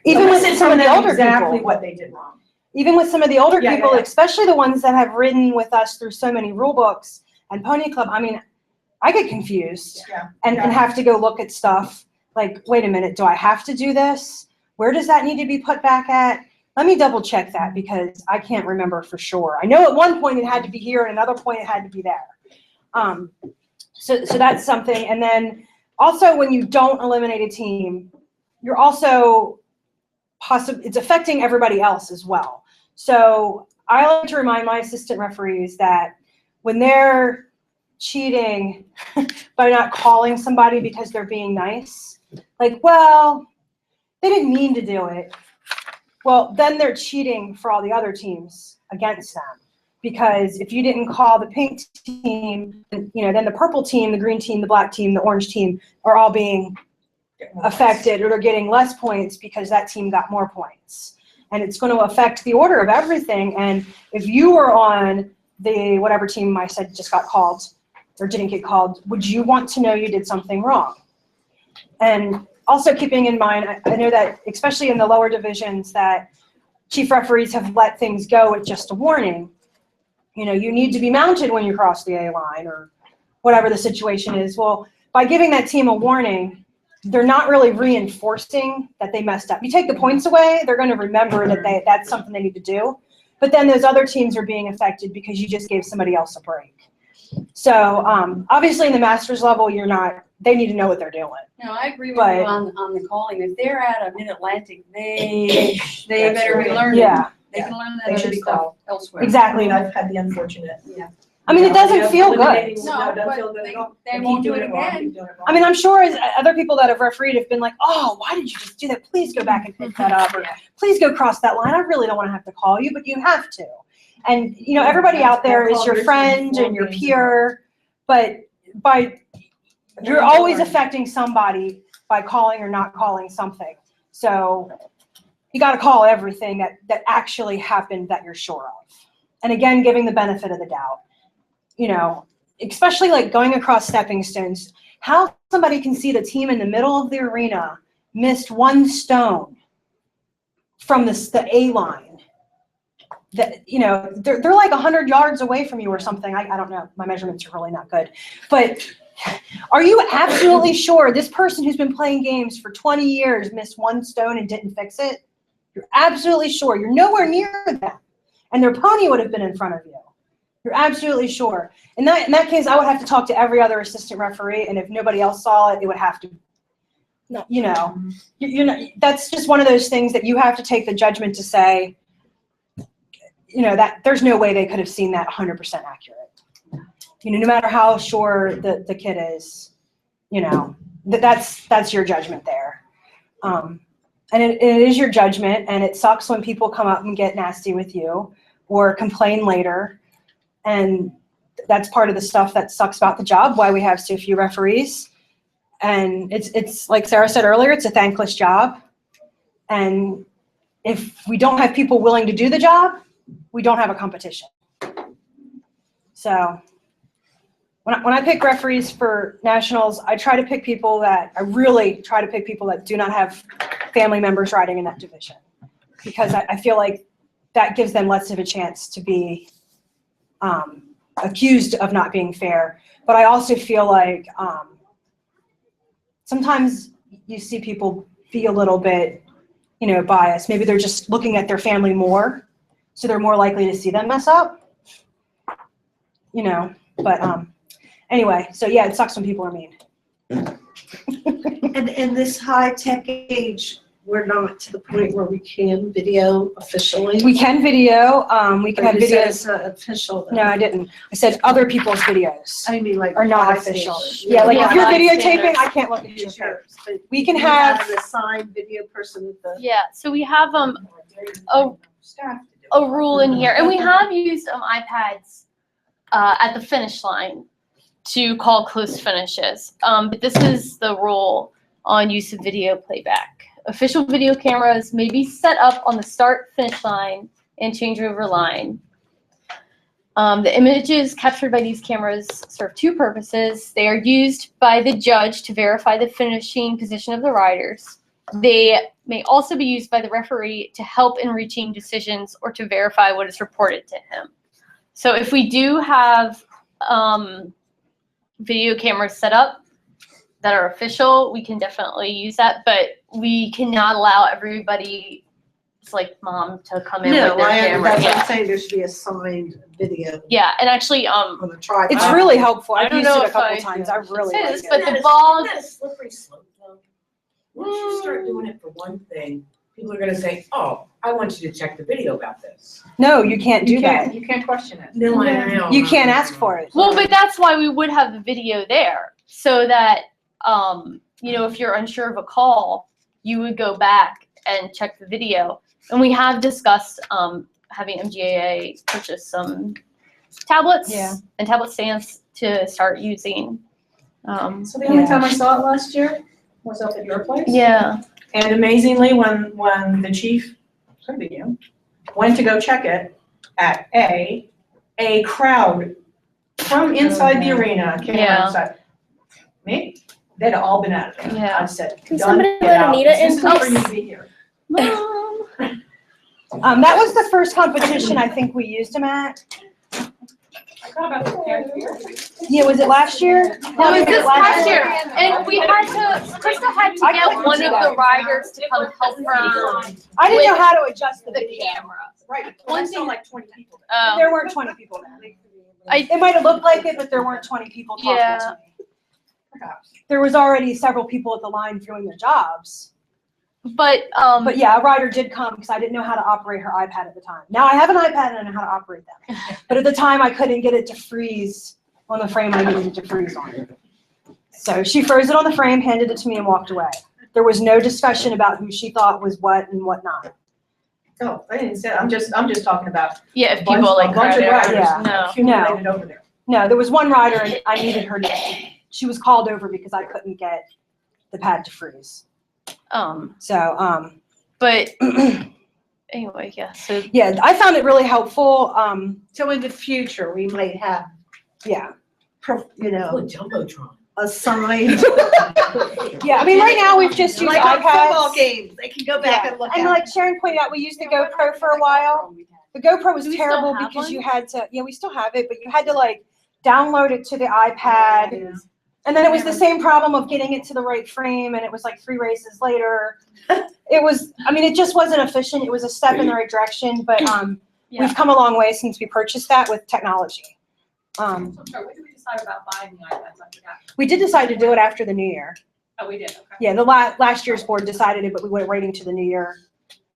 Even with some of the older exactly people. what they did wrong. Even with some of the older Yeah, people, yeah. especially the ones that have ridden with us through so many rule books and Pony Club, I mean, I get confused and have to go look at stuff like, wait a minute, do I have to do this? Where does that need to be put back at? Let me double check that because I can't remember for sure. I know at one point it had to be here and another point it had to be there. So that's something. And then also when you don't eliminate a team, you're also it's affecting everybody else as well. So I like to remind my assistant referees that when they're cheating by not calling somebody because they're being nice, like, well, they didn't mean to do it. Well, then they're cheating for all the other teams against them. Because if you didn't call the pink team, then the purple team, the green team, the black team, the orange team are all being affected, or they're getting less points because that team got more points. And it's going to affect the order of everything. And if you were on the whatever team I said just got called or didn't get called, would you want to know you did something wrong? And also keeping in mind, I know that especially in the lower divisions that chief referees have let things go with just a warning. You need to be mounted when you cross the A line or whatever the situation is. Well, by giving that team a warning, they're not really reinforcing that they messed up. You take the points away, they're going to remember that that's something they need to do. But then those other teams are being affected because you just gave somebody else a break. So obviously in the master's level, they need to know what they're doing. No, I agree with you on the calling. If they're at a Mid-Atlantic, they better be learning. Yeah. They can learn They that should other be stuff called. elsewhere. Exactly. I've had the unfortunate. I mean, it doesn't feel good. No, it doesn't but feel good at all. they keep won't do doing it wrong, again. keep doing it wrong. I mean, I'm sure as other people that have refereed have been like, oh, why did you just do that? Please go back and pick that up. Or please go cross that line. I really don't want to have to call you, but you have to. And, everybody out there is your friend and your peer, but you're always affecting somebody by calling or not calling something. So you got to call everything that actually happened that you're sure of. And again, giving the benefit of the doubt, especially like going across stepping stones, how somebody can see the team in the middle of the arena missed one stone from the A line. That, they're like 100 yards away from you or something. I don't know. My measurements are really not good. But are you absolutely sure this person who's been playing games for 20 years missed one stone and didn't fix it? You're absolutely sure. You're nowhere near them. And their pony would have been in front of you. You're absolutely sure. In that case, I would have to talk to every other assistant referee, and if nobody else saw it, it would have to, that's just one of those things that you have to take the judgment to say, that there's no way they could have seen that 100% accurate. No matter how sure the kid is, that's your judgment there. And it is your judgment, and it sucks when people come up and get nasty with you or complain later. And that's part of the stuff that sucks about the job, why we have so few referees. And it's like Sarah said earlier, it's a thankless job. And if we don't have people willing to do the job, we don't have a competition. So when I pick referees for nationals, I really try to pick people that do not have family members riding in that division, because I feel like that gives them less of a chance to be accused of not being fair. But I also feel like sometimes you see people be a little bit, biased. Maybe they're just looking at their family more, so they're more likely to see them mess up. But anyway, so yeah, it sucks when people are mean. And in this high-tech age, we're not to the point where we can video officially. We can video. We can have But you said videos. it's not official. though. No, I didn't. I said other people's videos I mean, like. are not bystander. official. Yeah, like if you're Yeah, videotaping, bystanders. I can't look at It's your yours, but We can you have, an assigned video person at the. Yeah, so we have Staff to do a it. rule in here, and we have used iPads at the finish line to call close finishes. But this is the rule on use of video playback. Official video cameras may be set up on the start-finish line and changeover line. The images captured by these cameras serve two purposes. They are used by the judge to verify the finishing position of the riders. They may also be used by the referee to help in reaching decisions or to verify what is reported to him. So if we do have video cameras set up that are official, we can definitely use that, but we cannot allow everybody, it's like mom, to come in with their camera. That's what Yeah. I'm saying, there should be assigned video Yeah, and actually, on the tripod. it's really helpful. I I've don't used know it a if couple I- times. I really It like is, it. but Isn't the that ball- isn't that a slippery slope, though? Once you start doing it for one thing, people are gonna say, oh, I want you to check the video about this. No, you can't do that. You can't question it. No, I know. You can't ask for it. well, but that's why we would have the video there, so that, if you're unsure of a call, you would go back and check the video. And we have discussed having MGAA purchase some tablets Yeah. and tablet stands to start using. So the only time I saw it last year was up at your place. Yeah. And amazingly, when the chief, could be you, went to go check it at a crowd from inside the arena came Yeah. outside. Me? They'd all been out of there. Yeah. I said, Can "Done, somebody get let out. Anita in, This is not for please?" you to be here." Mom. That was the first competition I think we used him at. I thought about the Yeah, was it last year? That was this past year, and we had to, Krista had to get one of the riders to come help her I didn't know how to adjust the the video. camera. Right, One I saw thing- like 20 people. There weren't 20 people there. I- It might have looked like it, but there weren't 20 people talking Yeah. to me. There was already several people at the line doing their jobs. But, But yeah, a rider did come because I didn't know how to operate her iPad at the time. Now I have an iPad and I know how to operate them. But at the time I couldn't get it to freeze on the frame I needed it to freeze on. So she froze it on the frame, handed it to me and walked away. There was no discussion about who she thought was what and what not. Oh, I didn't say, I'm just talking about yeah, if bunch- people like a bunch of crowd riders out. No. accumulated over there. No, there was one rider and I needed her to, she was called over because I couldn't get the pad to freeze. So, But anyway, yeah, so yeah, I found it really helpful. So in the future, we might have, Yeah. Oh, Jumbotron. assigned. Yeah, I mean, right now we've just used Like on football iPads. games, they can go back and look And at. like Sharon pointed out, we used the GoPro for a while. The GoPro was Do we still terrible have because one? you had to, yeah, we still have it, but you had to like download it to the iPad. And then it was the same problem of getting it to the right frame and it was like 3 races later. It was, I mean, it just wasn't efficient. It was a step in the right direction, but yeah. we've come a long way since we purchased that with technology. I'm sorry, when did we decide about buying the iPads? I forgot. We did decide to do it after the new year. Oh, we did, okay. Yeah, the last year's board decided it, but we went waiting to the new year.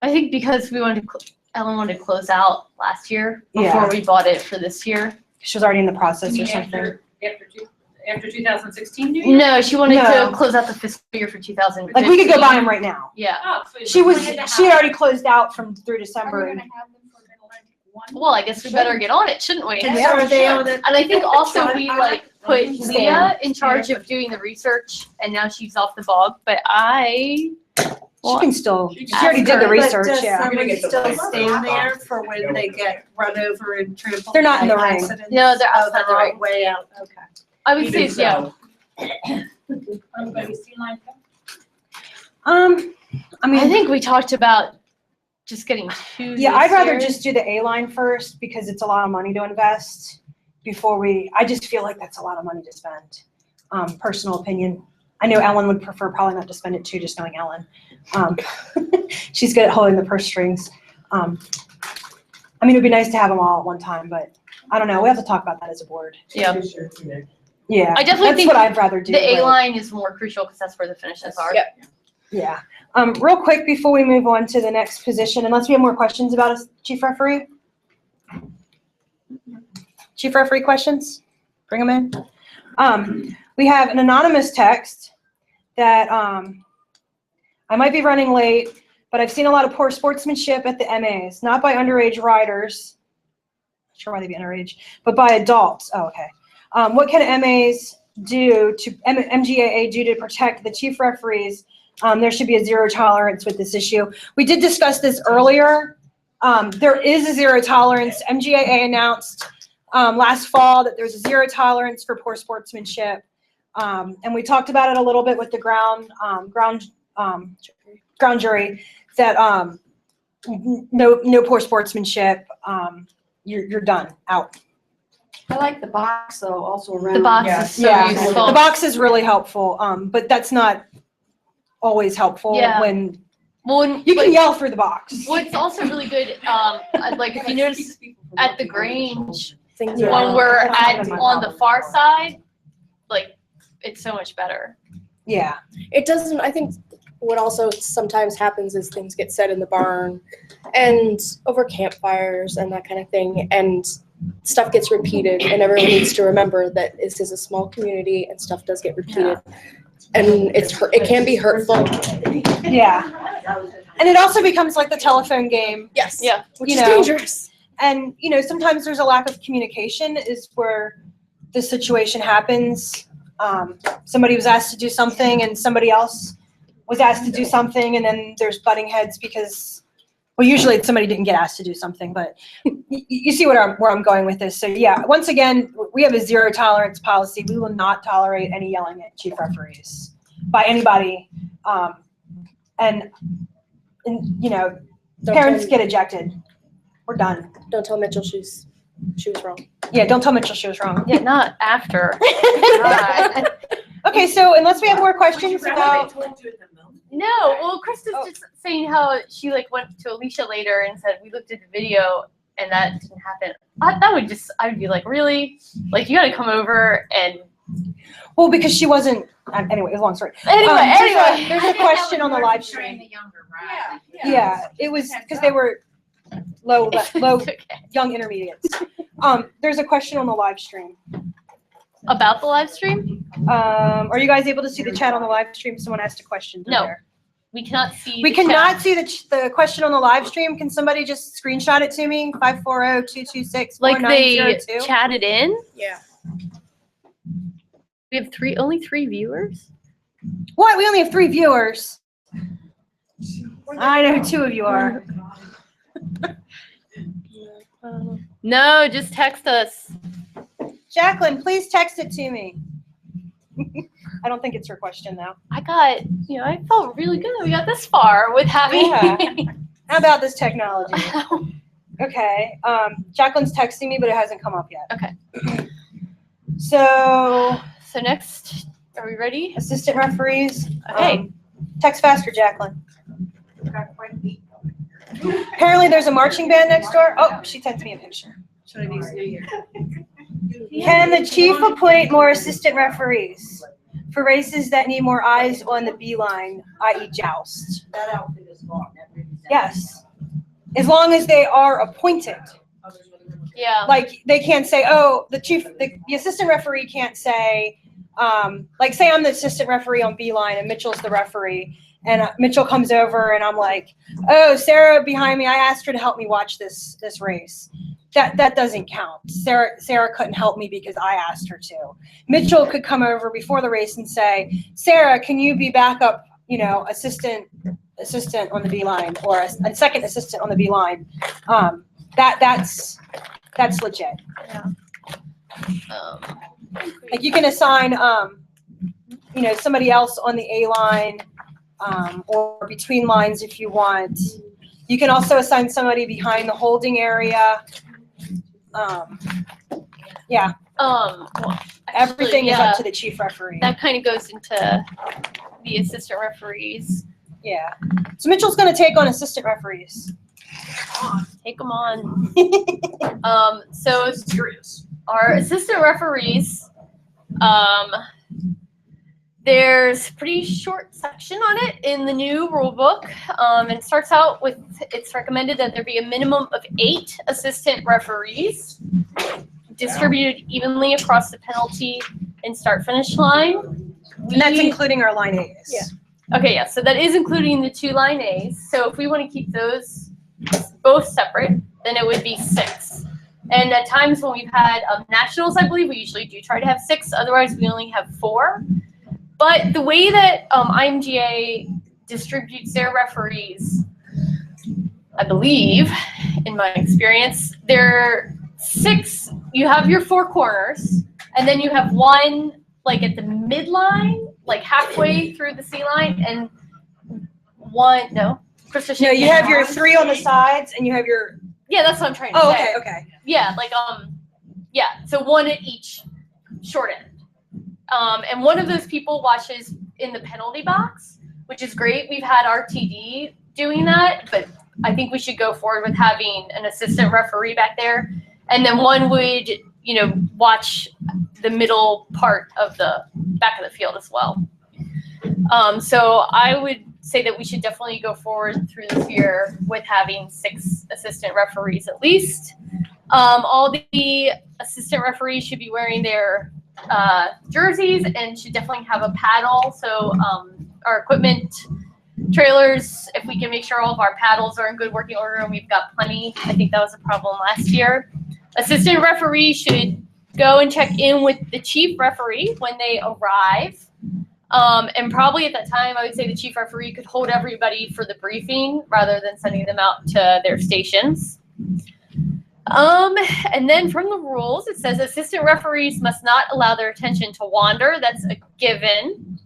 I think because we wanted to, Ellen wanted to close out last year before Yeah. we bought it for this year. She was already in the process You or mean something. After 2016, do you? No, she wanted No. to close out the fiscal year for 2015. Like we could go buy them right now. Yeah. Oh, so She was, planned to have- she had already closed out through Are we December. gonna have them for middle like one? Well, I guess we better get on it, shouldn't we? And Yeah, so we are they should. on it? And I think also we like put Stand. Leah in charge of doing the research and now she's off the bog, but I She can still, She she can- already did the But research, does yeah. somebody get the still place. stand there for when they get run over and trampled? They're not in the by ring. accidents? No, they're Oh, outside the all ring. way out, okay. I would say, Even yeah. so, Anybody see line? I I mean, think we talked about just getting two. yeah, I'd this rather year. just do the A line first because it's a lot of money to invest before I just feel like that's a lot of money to spend. Personal opinion. I know Ellen would prefer probably not to spend it too, just knowing Ellen. She's good at holding the purse strings. I mean, it'd be nice to have them all at one time, but I don't know. We have to talk about that as a board. Yeah. Yeah, I definitely that's think what I'd rather do. The A but- line is more crucial because that's where the finishes are. Yep. Yeah. Real quick before we move on to the next position, unless we have more questions about us, Chief Referee? Chief Referee questions? Bring them in. We have an anonymous text that I might be running late, but I've seen a lot of poor sportsmanship at the MAs, not by underage riders. Not sure why they'd be underage, but by adults. Oh, okay. What can MAs do to MGAA do to protect the chief referees? There should be a zero tolerance with this issue. We did discuss this earlier. There is a zero tolerance. MGAA announced last fall that there's a zero tolerance for poor sportsmanship. And we talked about it a little bit with the ground jury that no poor sportsmanship. You're done, out. I like the box though, also around. The box Yeah. is so Yeah, useful. the box is really helpful, but that's not always helpful Yeah. when Well, when, you can but yell through the box. what's also really good, like if you notice at the Grange, Things Yeah. when we're That's on the far side, like it's so much better. Yeah, It doesn't, I think what also sometimes happens is things get said in the barn and over campfires and that kind of thing, and stuff gets repeated, and everyone needs to remember that this is a small community and stuff does get repeated. And it can be hurtful. yeah. And it also becomes like the telephone game. Yes. Yeah. Which You is know. dangerous. And, sometimes there's a lack of communication is where the situation happens. Somebody was asked to do something and somebody else was asked to do something, and then there's butting heads because, well, usually somebody didn't get asked to do something, but you see where I'm going with this. So yeah, once again, we have a zero tolerance policy. We will not tolerate any yelling at chief referees by anybody. And parents get ejected. We're done. Don't tell Mitchell she was wrong. Yeah, don't tell Mitchell she was wrong. Yeah, not after. Okay, so unless we have more questions about, No, well, Krista's just saying how she like went to Alicia later and said we looked at the video and that didn't happen. I would be like, really? Like you got to come over and well, because she wasn't, anyway, it's a long story. anyway. There's a question on the live stream. The younger, right? Yeah, it was because they were low, Okay. young intermediates. There's a question on the live stream. About the live stream, Are you guys able to see the chat on the live stream? Someone asked a question. No. There. we cannot see. We the cannot chat. see the question on the live stream. Can somebody just screenshot it to me? 540-226-4902. Like they chatted in. Yeah. We have only three viewers. What? We only have 3 viewers. I know who 2 of you are. No, just text us. Jacqueline, please text it to me. I don't think it's her question though. I felt really good that we got this far with having. Yeah. How about this technology? Okay. Jacqueline's texting me, but it hasn't come up yet. Okay. So, So next, are we ready? assistant referees. Okay. Text faster, Jacqueline. Apparently, there's a marching band next door. Oh, she sent me a picture. Can the chief appoint more assistant referees for races that need more eyes on the B line, i.e. joust? That outfit is gone. Yes. As long as they are appointed. Yeah. Like, they can't say, oh, the assistant referee can't say, like, say I'm the assistant referee on B line and Mitchell's the referee, and Mitchell comes over and I'm like, oh, Sarah behind me, I asked her to help me watch this race. That doesn't count. Sarah couldn't help me because I asked her to. Mitchell could come over before the race and say, Sarah, can you be backup, assistant assistant on the B line or a second assistant on the B line, that's legit. Like you can assign, somebody else on the A line, or between lines if you want. You can also assign somebody behind the holding area. Yeah, Well, everything actually, is yeah, up to the chief referee. that kind of goes into the assistant referees. Yeah. So Mitchell's gonna take on assistant referees. Take them on. So Serious. our assistant referees, there's a pretty short section on it in the new rule book. It starts out with, it's recommended that there be a minimum of 8 assistant referees distributed evenly across the penalty and start-finish line. And that's including our line A's. Yeah. Okay, yeah, so that is including the 2 line A's. So if we want to keep those both separate, then it would be 6. And at times when we've had nationals, I believe we usually do try to have 6. Otherwise, we only have 4. But the way that IMGA distributes their referees, I believe, in my experience, they're 6. You have your 4 corners, and then you have 1 like at the midline, like halfway through the C line, and 1. No, Krista. No, you have your 3 on the sides, and you have your. Yeah, that's what I'm trying to Oh, say. okay. Yeah, like yeah. So 1 at each short end. And one of those people watches in the penalty box, which is great. We've had RTD doing that, but I think we should go forward with having an assistant referee back there. And then 1 would, watch the middle part of the back of the field as well. So I would say that we should definitely go forward through this year with having 6 assistant referees at least. All the assistant referees should be wearing their jerseys and should definitely have a paddle. So our equipment trailers, if we can make sure all of our paddles are in good working order, and we've got plenty. I think that was a problem last year. Assistant referee should go and check in with the chief referee when they arrive. And probably at that time, I would say the chief referee could hold everybody for the briefing rather than sending them out to their stations. And then from the rules, it says assistant referees must not allow their attention to wander. That's a given.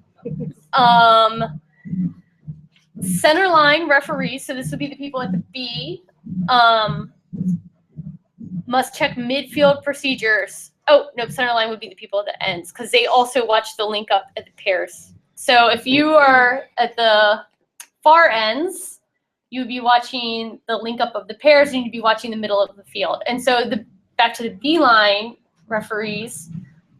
Center line referees, so this would be the people at the B, must check midfield procedures. Oh, no, center line would be the people at the ends because they also watch the link up at the pairs. So if you are at the far ends, you'd be watching the link up of the pairs and you'd be watching the middle of the field. And so back to the B line referees,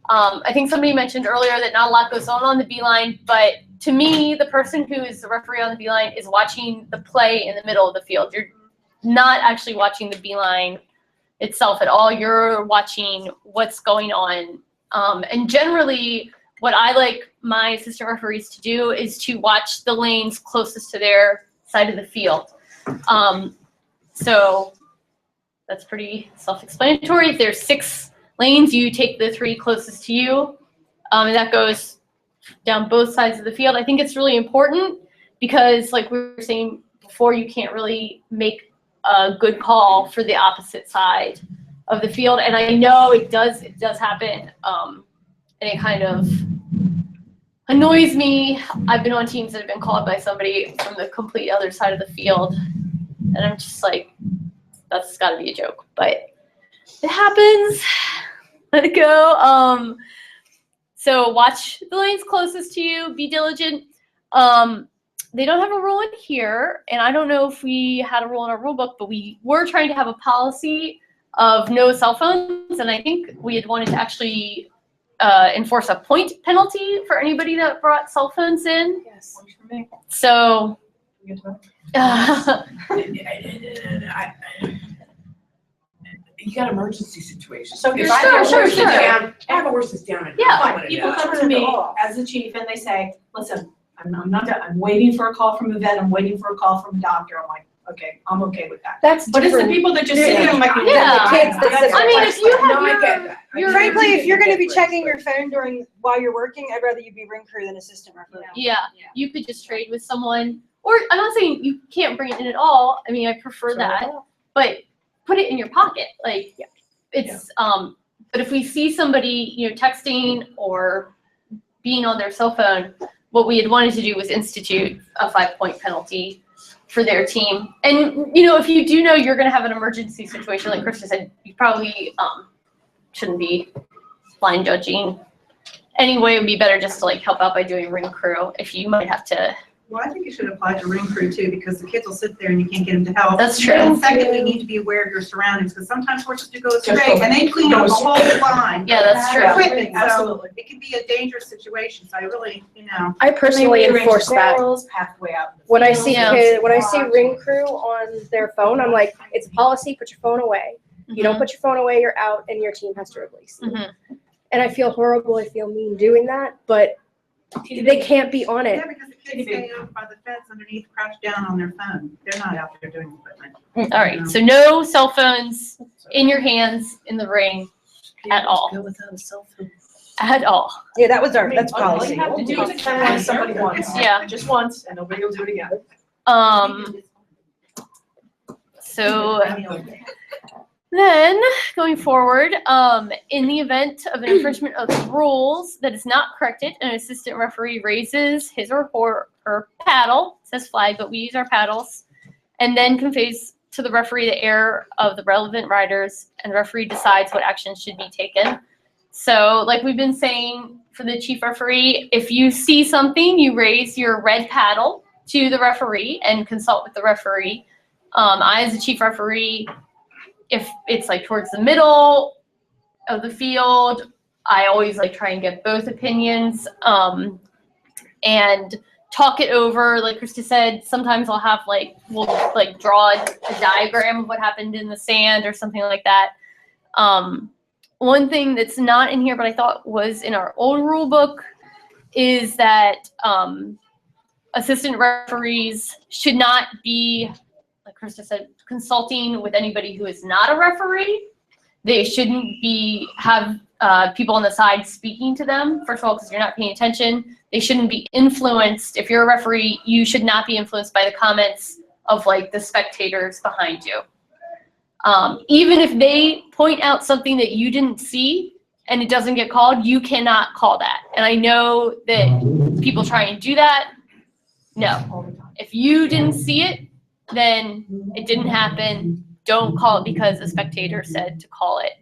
I think somebody mentioned earlier that not a lot goes on the B line, but to me, the person who is the referee on the B line is watching the play in the middle of the field. You're not actually watching the B line itself at all. You're watching what's going on. And generally, what I like my assistant referees to do is to watch the lanes closest to their side of the field. So that's pretty self-explanatory. If there's 6 lanes, you take the 3 closest to you. And that goes down both sides of the field. I think it's really important because, like we were saying before, you can't really make a good call for the opposite side of the field. And I know it does happen. And it kind of annoys me. I've been on teams that have been called by somebody from the complete other side of the field. And I'm just like, that's got to be a joke. But it happens. Let it go. So watch the lanes closest to you. Be diligent. They don't have a rule in here, and I don't know if we had a rule in our rule book, but we were trying to have a policy of no cell phones, and I think we had wanted to actually enforce a point penalty for anybody that brought cell phones in. Yes. So. You got emergency situations. So If I have a Sure, horse sure. down, I have a horse that's down. Yeah. I'm gonna People die. come to me as the chief and they say, listen, I'm not done. I'm waiting for a call from a vet. I'm waiting for a call from a doctor. I'm like, okay, I'm okay with that. That's But it's the different. people that just sit there and like, Yeah. The kids that sit I mean, if you have No, I your- get that. your- Frankly, if you're going to be checking your phone while you're working, I'd rather you be ring crew than assistant referee. Yeah, you could just trade with someone, or I'm not saying you can't bring it in at all. I mean, I prefer that, but put it in your pocket. Like, it's, but if we see somebody, texting or being on their cell phone, what we had wanted to do was institute a 5-point penalty for their team. And, if you do know you're going to have an emergency situation, like Krista said, you probably shouldn't be line judging. Anyway, it would be better just to help out by doing ring crew if you might have to. Well, I think it should apply to ring crew too, because the kids will sit there and you can't get them to help. That's true. And secondly, you need to be aware of your surroundings, because sometimes horses do go astray and they clean up the whole line. Yeah, that's true. Equipment, so Absolutely. it can be a dangerous situation, so I really, I personally enforce that. Halfway out. When I see Yeah. when I see ring crew on their phone, I'm like, it's a policy, put your phone away. You don't put your phone away, you're out, and your team has to replace you. And I feel horrible, I feel mean doing that, but they can't be on it. yeah, because the kids stay over by the fence underneath, crouched down on their phone. They're not out there doing equipment. All right, so no cell phones in your hands in the ring at all. Go without a cell phone. At all. Yeah, that's All policy. you have to do is turn on somebody once. Yeah. Just once, and nobody will do it again. So then, going forward, in the event of an infringement of the rules that is not corrected, an assistant referee raises his or her paddle, it says flag, but we use our paddles, and then conveys to the referee the error of the relevant riders, and the referee decides what action should be taken. So, like we've been saying for the chief referee, if you see something, you raise your red paddle to the referee and consult with the referee. I, as a chief referee, if it's towards the middle of the field, I always try and get both opinions and talk it over. Like Krista said, sometimes I'll have we'll draw a diagram of what happened in the sand or something like that. One thing that's not in here, but I thought was in our old rule book, is that assistant referees should not be, like Krista said, consulting with anybody who is not a referee. They shouldn't have people on the side speaking to them, first of all, because you're not paying attention. They shouldn't be influenced. If you're a referee, you should not be influenced by the comments of the spectators behind you. Even if they point out something that you didn't see and it doesn't get called, you cannot call that. And I know that people try and do that. No. If you didn't see it, then it didn't happen. Don't call it because a spectator said to call it.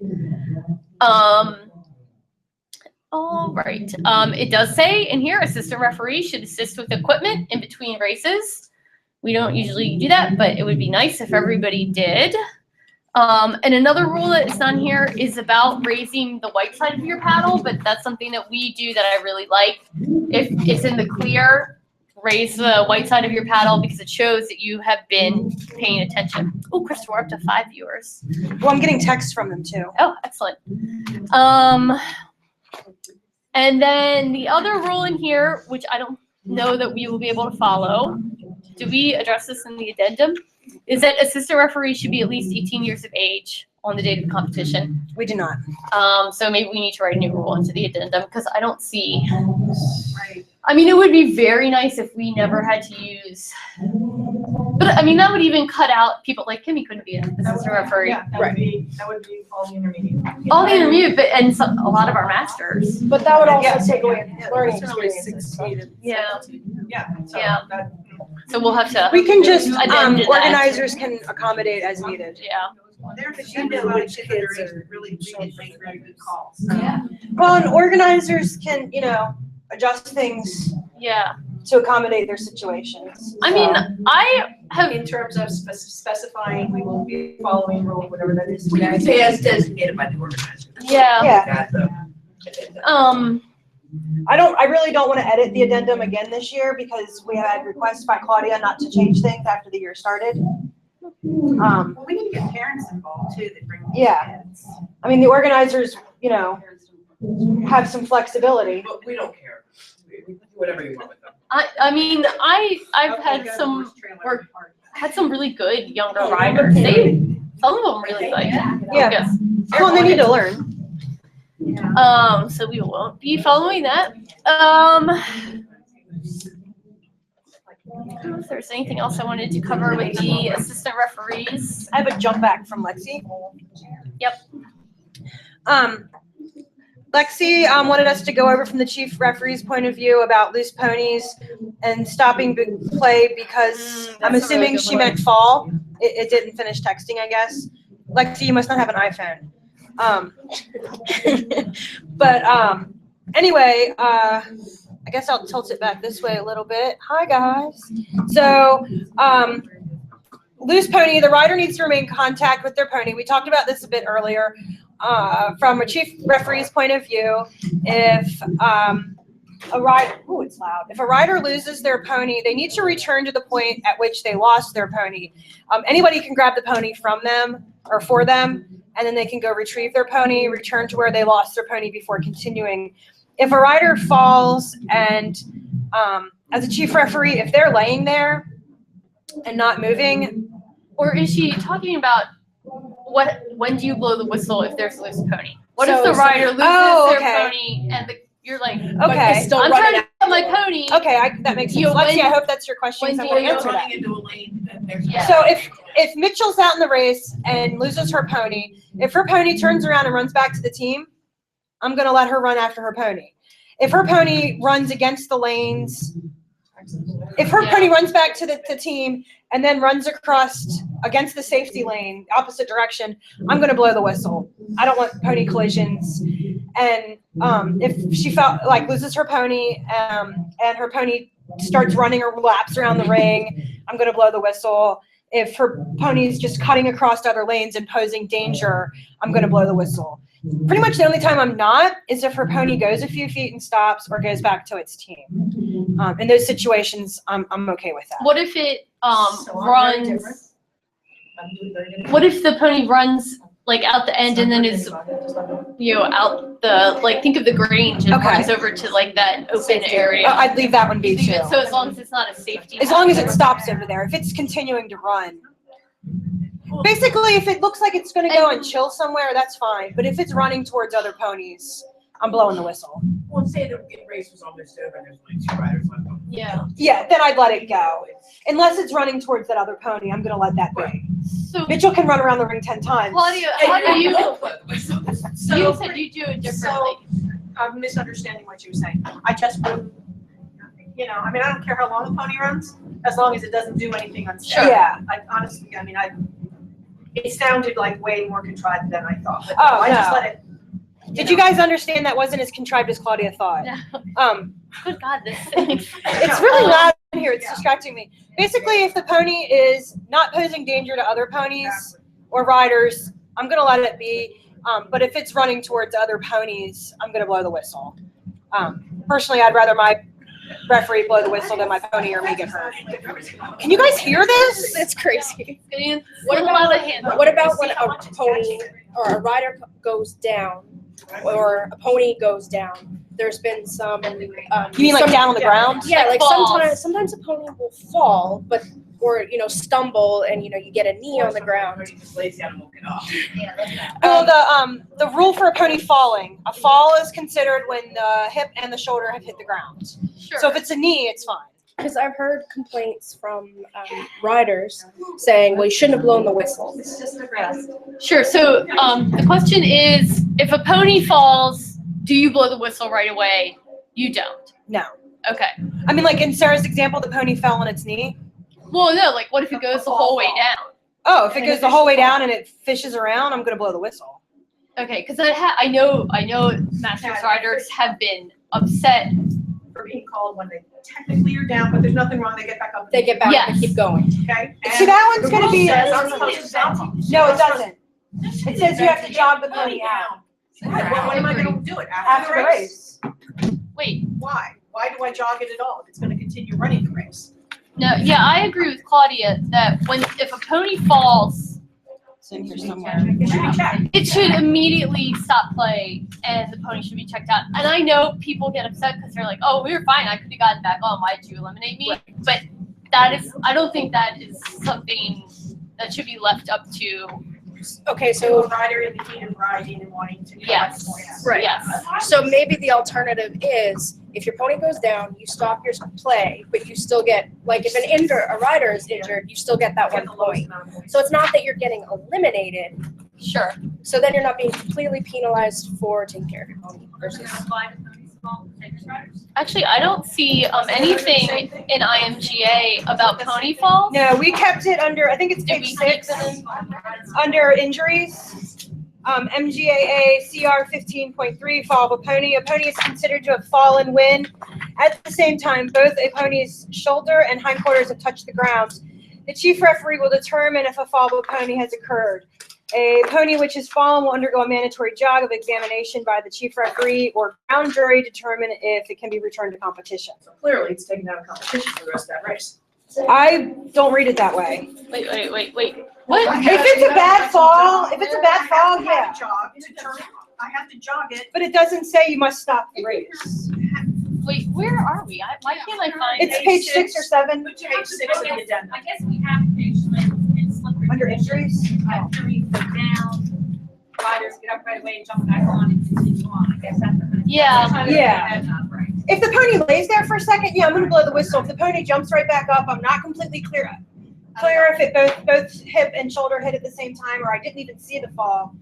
All right. It does say in here, assistant referee should assist with equipment in between races. We don't usually do that, but it would be nice if everybody did. And another rule that is on here is about raising the white side of your paddle, but that's something that we do that I really like. If it's in the clear, raise the white side of your paddle because it shows that you have been paying attention. Oh, Krista, we're up to 5 viewers. Well, I'm getting texts from them too. Oh, excellent. And then the other rule in here, which I don't know that we will be able to follow, do we address this in the addendum? Is that assistant referees should be at least 18 years of age on the date of the competition. We do not. So maybe we need to write a new rule into the addendum because I don't see. Right. I mean, it would be very nice if we never had to use. But I mean, that would even cut out people like Kimmy couldn't be an assistant referee. Yeah, that would be all the intermediate. All the intermediate, but and a lot of our masters. But that would also Yeah. take away learning It's really experiences. Yeah. Yeah. So Yeah. that- So we'll have to. We can just, Addendum that. organizers can accommodate as needed. Yeah. There's a lot of kids underage really make really good calls. So. Yeah. Well, and organizers can, adjust things Yeah. to accommodate their situations. I mean, I have. In terms of specifying, we will be following rule, whatever that is. We can say as designated by the organizer. Yeah. Yeah. That, I really don't want to edit the addendum again this year because we had requests by Claudia not to change things after the year started. Well, we need to get parents involved too, that bring Yeah. kids. I mean, the organizers, have some flexibility. But we don't care. We do whatever you want with them. I mean, I've had some really good younger riders. Some of them really like Yeah. focus. Well, they need to learn. So we won't be following that. don't know if there's anything else I wanted to cover with the assistant referees. I have a jump back from Lexi. Yep. Lexi wanted us to go over from the chief referee's point of view about loose ponies and stopping play because I'm That's a really assuming good she one. meant fall. It didn't finish texting, I guess. Lexi, you must not have an iPhone. Anyway, I guess I'll tilt it back this way a little bit. Hi, guys. So, loose pony, the rider needs to remain in contact with their pony. We talked about this a bit earlier. From a chief referee's point of view, if if a rider loses their pony, they need to return to the point at which they lost their pony. Anybody can grab the pony from them or for them, and then they can go retrieve their pony, return to where they lost their pony before continuing. If a rider falls and, as a chief referee, if they're laying there and not moving, Or is she talking about when do you blow the whistle if there's a loose pony? What if So the is rider loses Oh, their okay. pony and you're like, okay, Still I'm running trying to get my pony. okay, that makes sense. You- Lexi, when- I hope that's your question. when So I'm do gonna you answer that. Running into a lane and there's. Yeah. So if Mitchell's out in the race and loses her pony, if her pony turns around and runs back to the team, I'm gonna let her run after her pony. If her pony runs against the lanes, if her Yeah. pony runs back to the team and then runs across against the safety lane, opposite direction, I'm gonna blow the whistle. I don't want pony collisions. And if she loses her pony and her pony starts running or laps around the ring, I'm gonna blow the whistle. If her pony's just cutting across other lanes and posing danger, I'm gonna blow the whistle. Pretty much the only time I'm not is if her pony goes a few feet and stops or goes back to its team. In those situations, I'm okay with that. What if it So I'm very different. runs? I'm doing very different. What if the pony runs like out the end and then is out the think of the Grange and Okay. runs over to like that open area? I'd leave that one be too. So as long as it's not a safety. As long as it stops over there. If it's continuing to run. Basically, if it looks like it's gonna go and chill somewhere, that's fine. But if it's running towards other ponies, I'm blowing the whistle. Well, say the race was almost over and there's only 2 riders left. Yeah. Yeah, then I'd let it go. Unless it's running towards that other pony, I'm gonna let that be. So Mitchell can run around the ring 10 times. Claudia, how do you? So- You said you do it differently. I'm misunderstanding what you were saying. I just wouldn't, I mean, I don't care how long the pony runs, as long as it doesn't do anything unsafe. Sure. Yeah. I honestly, it sounded like way more contrived than I thought. But Oh, I just no. let it. Did you guys understand that wasn't as contrived as Claudia thought? No. Good God, this thing. It's really loud in here. It's distracting me. Basically, if the pony is not posing danger to other ponies or riders, I'm gonna let it be. But if it's running towards other ponies, I'm gonna blow the whistle. Personally, I'd rather my referee blow the whistle than my pony or me get hurt. Can you guys hear this? It's crazy. What about a hand? What about when a pony or a rider goes down or a pony goes down? There's been some. You mean like down on the ground? Yeah, Like like falls. sometimes a pony will fall, or stumble and you get a knee on the ground. Just lays down and won't get off. Well, the rule for a pony falling, a fall is considered when the hip and the shoulder have hit the ground. Sure. So if it's a knee, it's fine. Because I've heard complaints from riders saying, well, you shouldn't have blown the whistle. It's just a rest. Sure. So the question is, if a pony falls, do you blow the whistle right away? You don't. No. Okay. I mean, like in Sarah's example, the pony fell on its knee. Well, no. Like, what if it goes the whole way down? Oh, if it goes the whole way down and it fishes around, I'm gonna blow the whistle. Okay, because I know Masters riders have been upset. For being called when they technically are down, but there's nothing wrong, they get back up. They get back Yes. and keep going. Okay? See, that one's The gonna rule be. says I'm supposed to stop them. No, it doesn't. It says you have to jog the pony out Right, well, when am I gonna do it? after the race. Wait. Why? Why do I jog it at all if it's gonna continue running the race? No. Yeah, I agree with Claudia that if a pony falls, It's in here somewhere. It should be checked. it should immediately stop play and the pony should be checked out. And I know people get upset because they're like, "Oh, we were fine. I could have gotten back on. Why'd you eliminate me?" But I don't think that is something that should be left up to. Okay, So a so rider in the heat of riding and wanting to. Yes. Right. Yes. so maybe the alternative is if your pony goes down, you stop your play, but you still get, like, if a rider is injured, you still get that Get one the lowest point. amount of points. So it's not that you're getting eliminated, Sure. so then you're not being completely penalized for taking care of your pony versus. Apply to pony small takers riders. Actually, I don't see anything in IMGA about pony falls. No, we kept it under, I think it's Did page we keep 6, it in? under injuries. MGAA CR 15.3, fall of a pony. A pony is considered to have fallen when, at the same time, both a pony's shoulder and hindquarters have touched the ground. The chief referee will determine if a fall of a pony has occurred. A pony which has fallen will undergo a mandatory jog of examination by the chief referee or ground jury to determine if it can be returned to competition. So clearly, it's taken out of competition for the rest of that race. I don't read it that way. Wait. What? If it's a bad fall, yeah. I have to jog it. But it doesn't say you must stop the race. Wait, where are we? Why can't I find It's it? page 6 or 7 But you Page have to 6 of the I guess- addendum. I guess we have page it's slippery. under injuries. After we go down, riders get up right away and jump back on and continue on. I guess that's. Yeah. Yeah. Right. If the pony lays there for a second, yeah, I'm gonna blow the whistle. If the pony jumps right back up, I'm not completely clear if it both hip and shoulder hit at the same time, or I didn't even see the fall,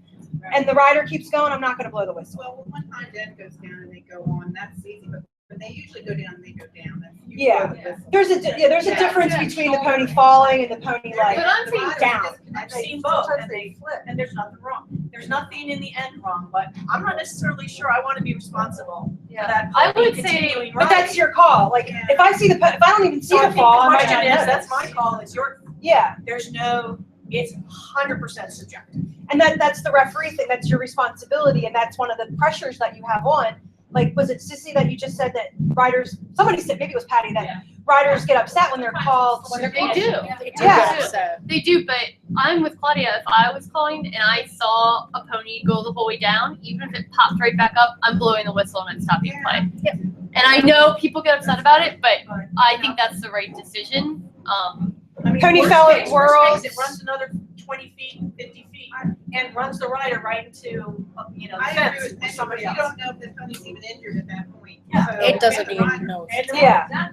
and the rider keeps going, I'm not gonna blow the whistle. Well, when hind end goes down and they go on, that's easy, but when they usually go down, they go down. That's usually Yeah. the whistle. There's a difference between the pony falling and the pony like But I'm saying down. I've seen both, and they flip, and there's nothing wrong. There's nothing in the end wrong, but I'm not necessarily sure I want to be responsible for that. I pony would say- continuing But that's riding. your call. Like if I see if I don't even see So I the think fall, I the might question not is, notice. that's my call, it's your, Yeah, there's no, it's 100% subjective. and that's the referee thing. That's your responsibility, and that's one of the pressures that you have on. Like, was it Sissy that you just said that riders? Somebody said, maybe it was Patty, that riders get upset when they're called. They do. Yeah. They do, but I'm with Claudia. If I was calling and I saw a pony go the whole way down, even if it popped right back up, I'm blowing the whistle and I'm stopping play. Yep. And I know people get upset about it, but I think that's the right decision. I mean, Pony worst fell at case, Worlds. It runs another 20 feet, 50 feet, and runs the rider right into, the I agree fence with with Nick, somebody but else. you don't know if the pony's even injured at that point. Yeah. So It doesn't if the even rider- know. And Yeah.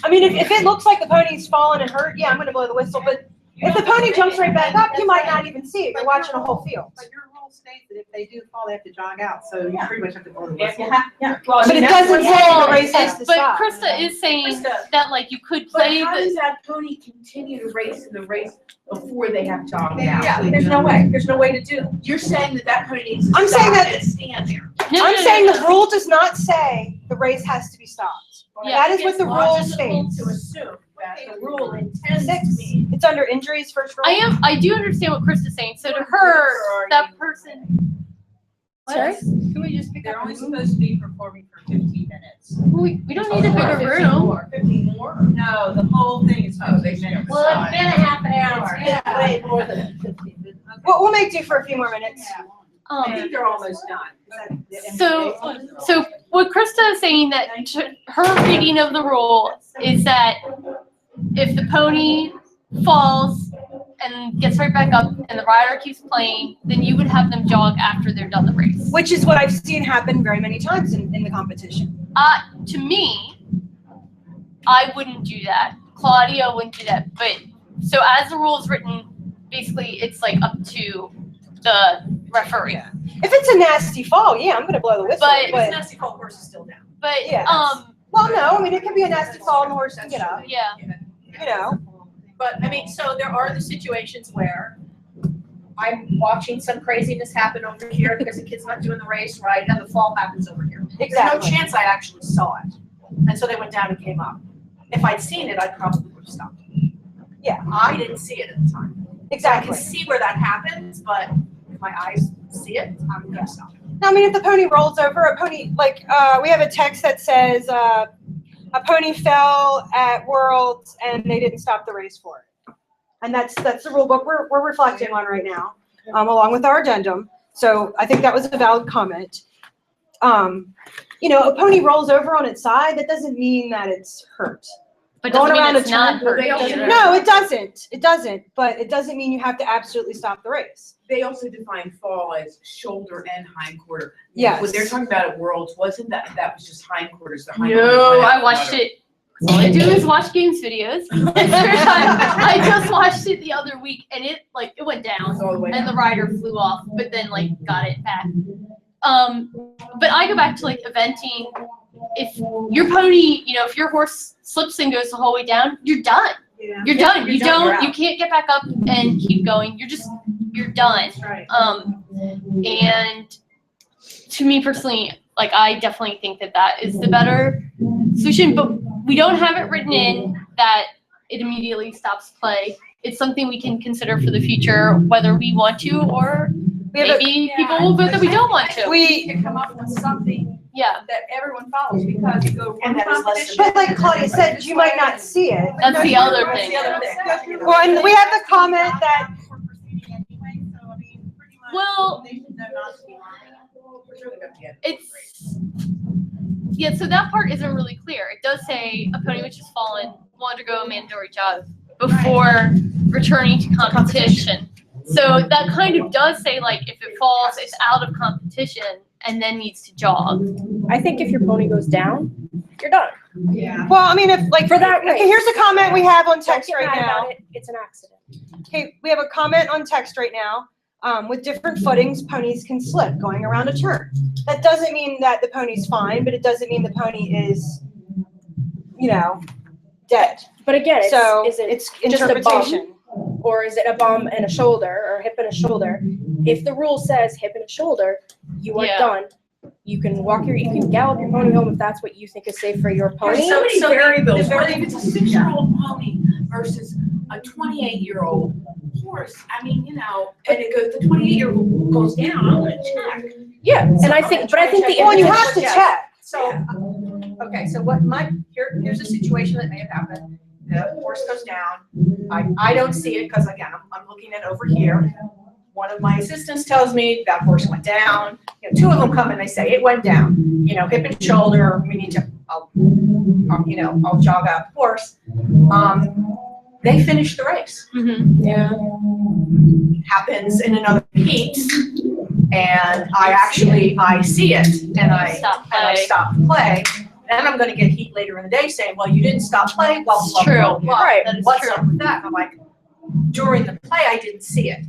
I mean, if it looks like the pony's fallen and hurt, yeah, I'm gonna blow the whistle. But if the pony jumps right back up, you might not even see it. You're watching a whole field. But your rule states that if they do fall, they have to jog out, so you pretty much have to blow the If whistle. you have, yeah. Well, I But mean, it that's doesn't what- say the race has to But stop. Krista is saying Krista, that like you could But play how the does that pony continue to race in the race before they have jogged out? Yeah, there's no way, there's no way to do. You're saying that pony needs to I'm stop saying that- and stand there. No, I'm no, no, saying no, the no. rule does not say the race has to be stopped. Yeah. That is what the rule Logical states. to assume that the rule intends to 6. mean. It's under injuries first rule. I do understand what Krista's saying. So to her, that person. Sorry? Can we just pick They're up? only supposed to be performing for 15 minutes. We don't need a bigger room. 15 more? No, the whole thing is 15 minutes. Well, it's been a half an hour. Yeah. Way more than 15 minutes. We'll make do for a few more minutes. I think they're almost done. So what Krista is saying that her reading of the rule is that if the pony falls and gets right back up and the rider keeps playing, then you would have them jog after they're done the race. Which is what I've seen happen very many times in the competition. To me, I wouldn't do that. Claudia wouldn't do that. But so as the rule is written, basically it's like up to the referee. If it's a nasty fall, yeah, I'm gonna blow the whistle. But- If it's nasty fall, horse is still down. But Yeah. Well, no, I mean, it could be a nasty fall and the horse can get up, yeah. you know. But, I mean, so there are the situations where I'm watching some craziness happen over here because the kid's not doing the race right, and the fall happens over here. There's no Exactly. chance I actually saw it. And so they went down and came up. If I'd seen it, I probably would have stopped. Yeah. I didn't see it at the time. I can Exactly. see where that happens, but if my eyes see it, I'm gonna stop. Now, I mean, if the pony rolls over, a pony, like, we have a text that says, a pony fell at Worlds and they didn't stop the race for it. And that's the rule book we're reflecting on right now, along with our addendum. So I think that was a valid comment. A pony rolls over on its side, that doesn't mean that it's hurt. But going doesn't around mean a it's not turn, well, they hurting also- either. No, it doesn't. It doesn't. But it doesn't mean you have to absolutely stop the race. They also define fall as shoulder and hindquarter. Yes. What they're talking about at Worlds, wasn't that was just hindquarters, the hindquarters No, went out I the watched rudder. it. All I do is watch games videos. I just watched it the other week, and it went down, It's all the way and the down. rider flew off, but then got it back. But I go back to eventing. If your pony, if your horse slips and goes the whole way down, you're done. Yeah. You're done. You're You done, you're don't. You out. can't get back up and keep going. You're done. That's right. And to me personally, I definitely think that is the better solution, but we don't have it written in that it immediately stops play. It's something we can consider for the future, whether we want to, or We have a, maybe people will vote that we don't want to. We can come up with something Yeah, that everyone follows, because you go And from that is less competition. but like Claudia said, you might not see it. that's the other That's thing. the other thing. Well, and we have the comment that We're proceeding anyway, so I mean, pretty much. Well, They should know not to be lying. It's really about the end. It's, yeah, so that part isn't really clear. It does say a pony which has fallen will undergo a mandatory jog before returning to competition. So that kind of does say if it falls, it's out of competition and then needs to jog. I think if your pony goes down, you're done. Yeah. well, I mean, if For that okay, race. here's a comment we have on Don't text get right mad now. about it. It's an accident. Okay, we have a comment on text right now. With different footings, ponies can slip going around a turn. That doesn't mean that the pony's fine, but it doesn't mean the pony is, dead. But again, So is it it's just a bum? interpretation. Or is it a bum and a shoulder, or a hip and a shoulder? If the rule says hip and a shoulder, you are Yeah. done. You can you can gallop your pony home if that's what you think is safe for your There's pony. so many So variables, the whether it's a 6-year-old pony versus a 28-year-old horse, I mean, and it goes, the 28-year-old goes down, I'm gonna check. Yeah, and I think the Well, and you have to Yeah. check. So, okay, so here's a situation that may have happened. The horse goes down. I don't see it because again, I'm looking at over here. One of my assistants tells me that horse went down. Two of them come and they say it went down. Hip and shoulder, we need to, I'll jog out the horse. They finish the race. Mm-hmm. Yeah. Happens in another heat. And I see it and I stop play. Then I'm gonna get heat later in the day saying, well, you didn't stop play, blah, It's blah, true. blah, blah. Right. That is What's true. up with that? And I'm like, during the play, I didn't see it.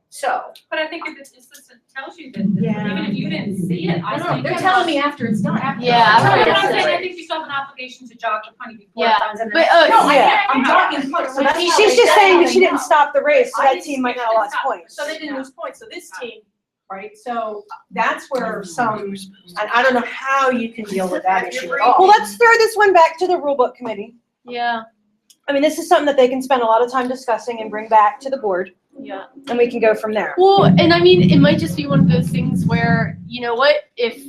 So, But I think if the assistant tells you that, even if you didn't see it, I think. they're telling me after it's done. Yeah, So, I but would I'm saying, say- I think you still have an obligation to jog the pony before Yeah, it runs. but, oh, No, I Yeah. get it. I'm jogging, so that's how She's they- just that's saying how that they she didn't know. stop the race, so I that didn't team might not see have it. lost points. So they didn't lose points, so this team, right, so that's where and I don't know how you can deal with that issue at all. Well, let's throw this one back to the rule book committee. Yeah, I mean, this is something that they can spend a lot of time discussing and bring back to the board, yeah. and we can go from there. Well, and I mean, it might just be one of those things where, you know what, if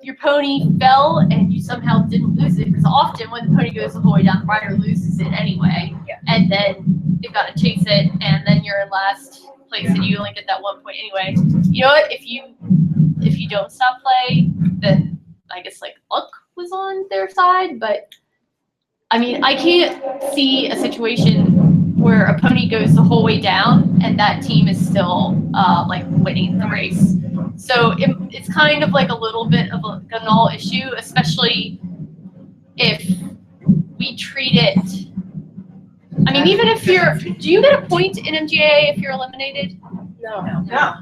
your pony fell and you somehow didn't lose it, because often when the pony goes the whole way down, the rider loses it anyway. Yeah. And then they've got to chase it, and then you're in last place, and you only get that 1 point anyway. You know what, if you don't stop play, then I guess luck was on their side, but I mean, I can't see a situation where a pony goes the whole way down and that team is still winning the race. So it's kind of a little bit of a null issue, especially if we treat it. I mean, even if do you get a point in MGAA if you're eliminated? No. No,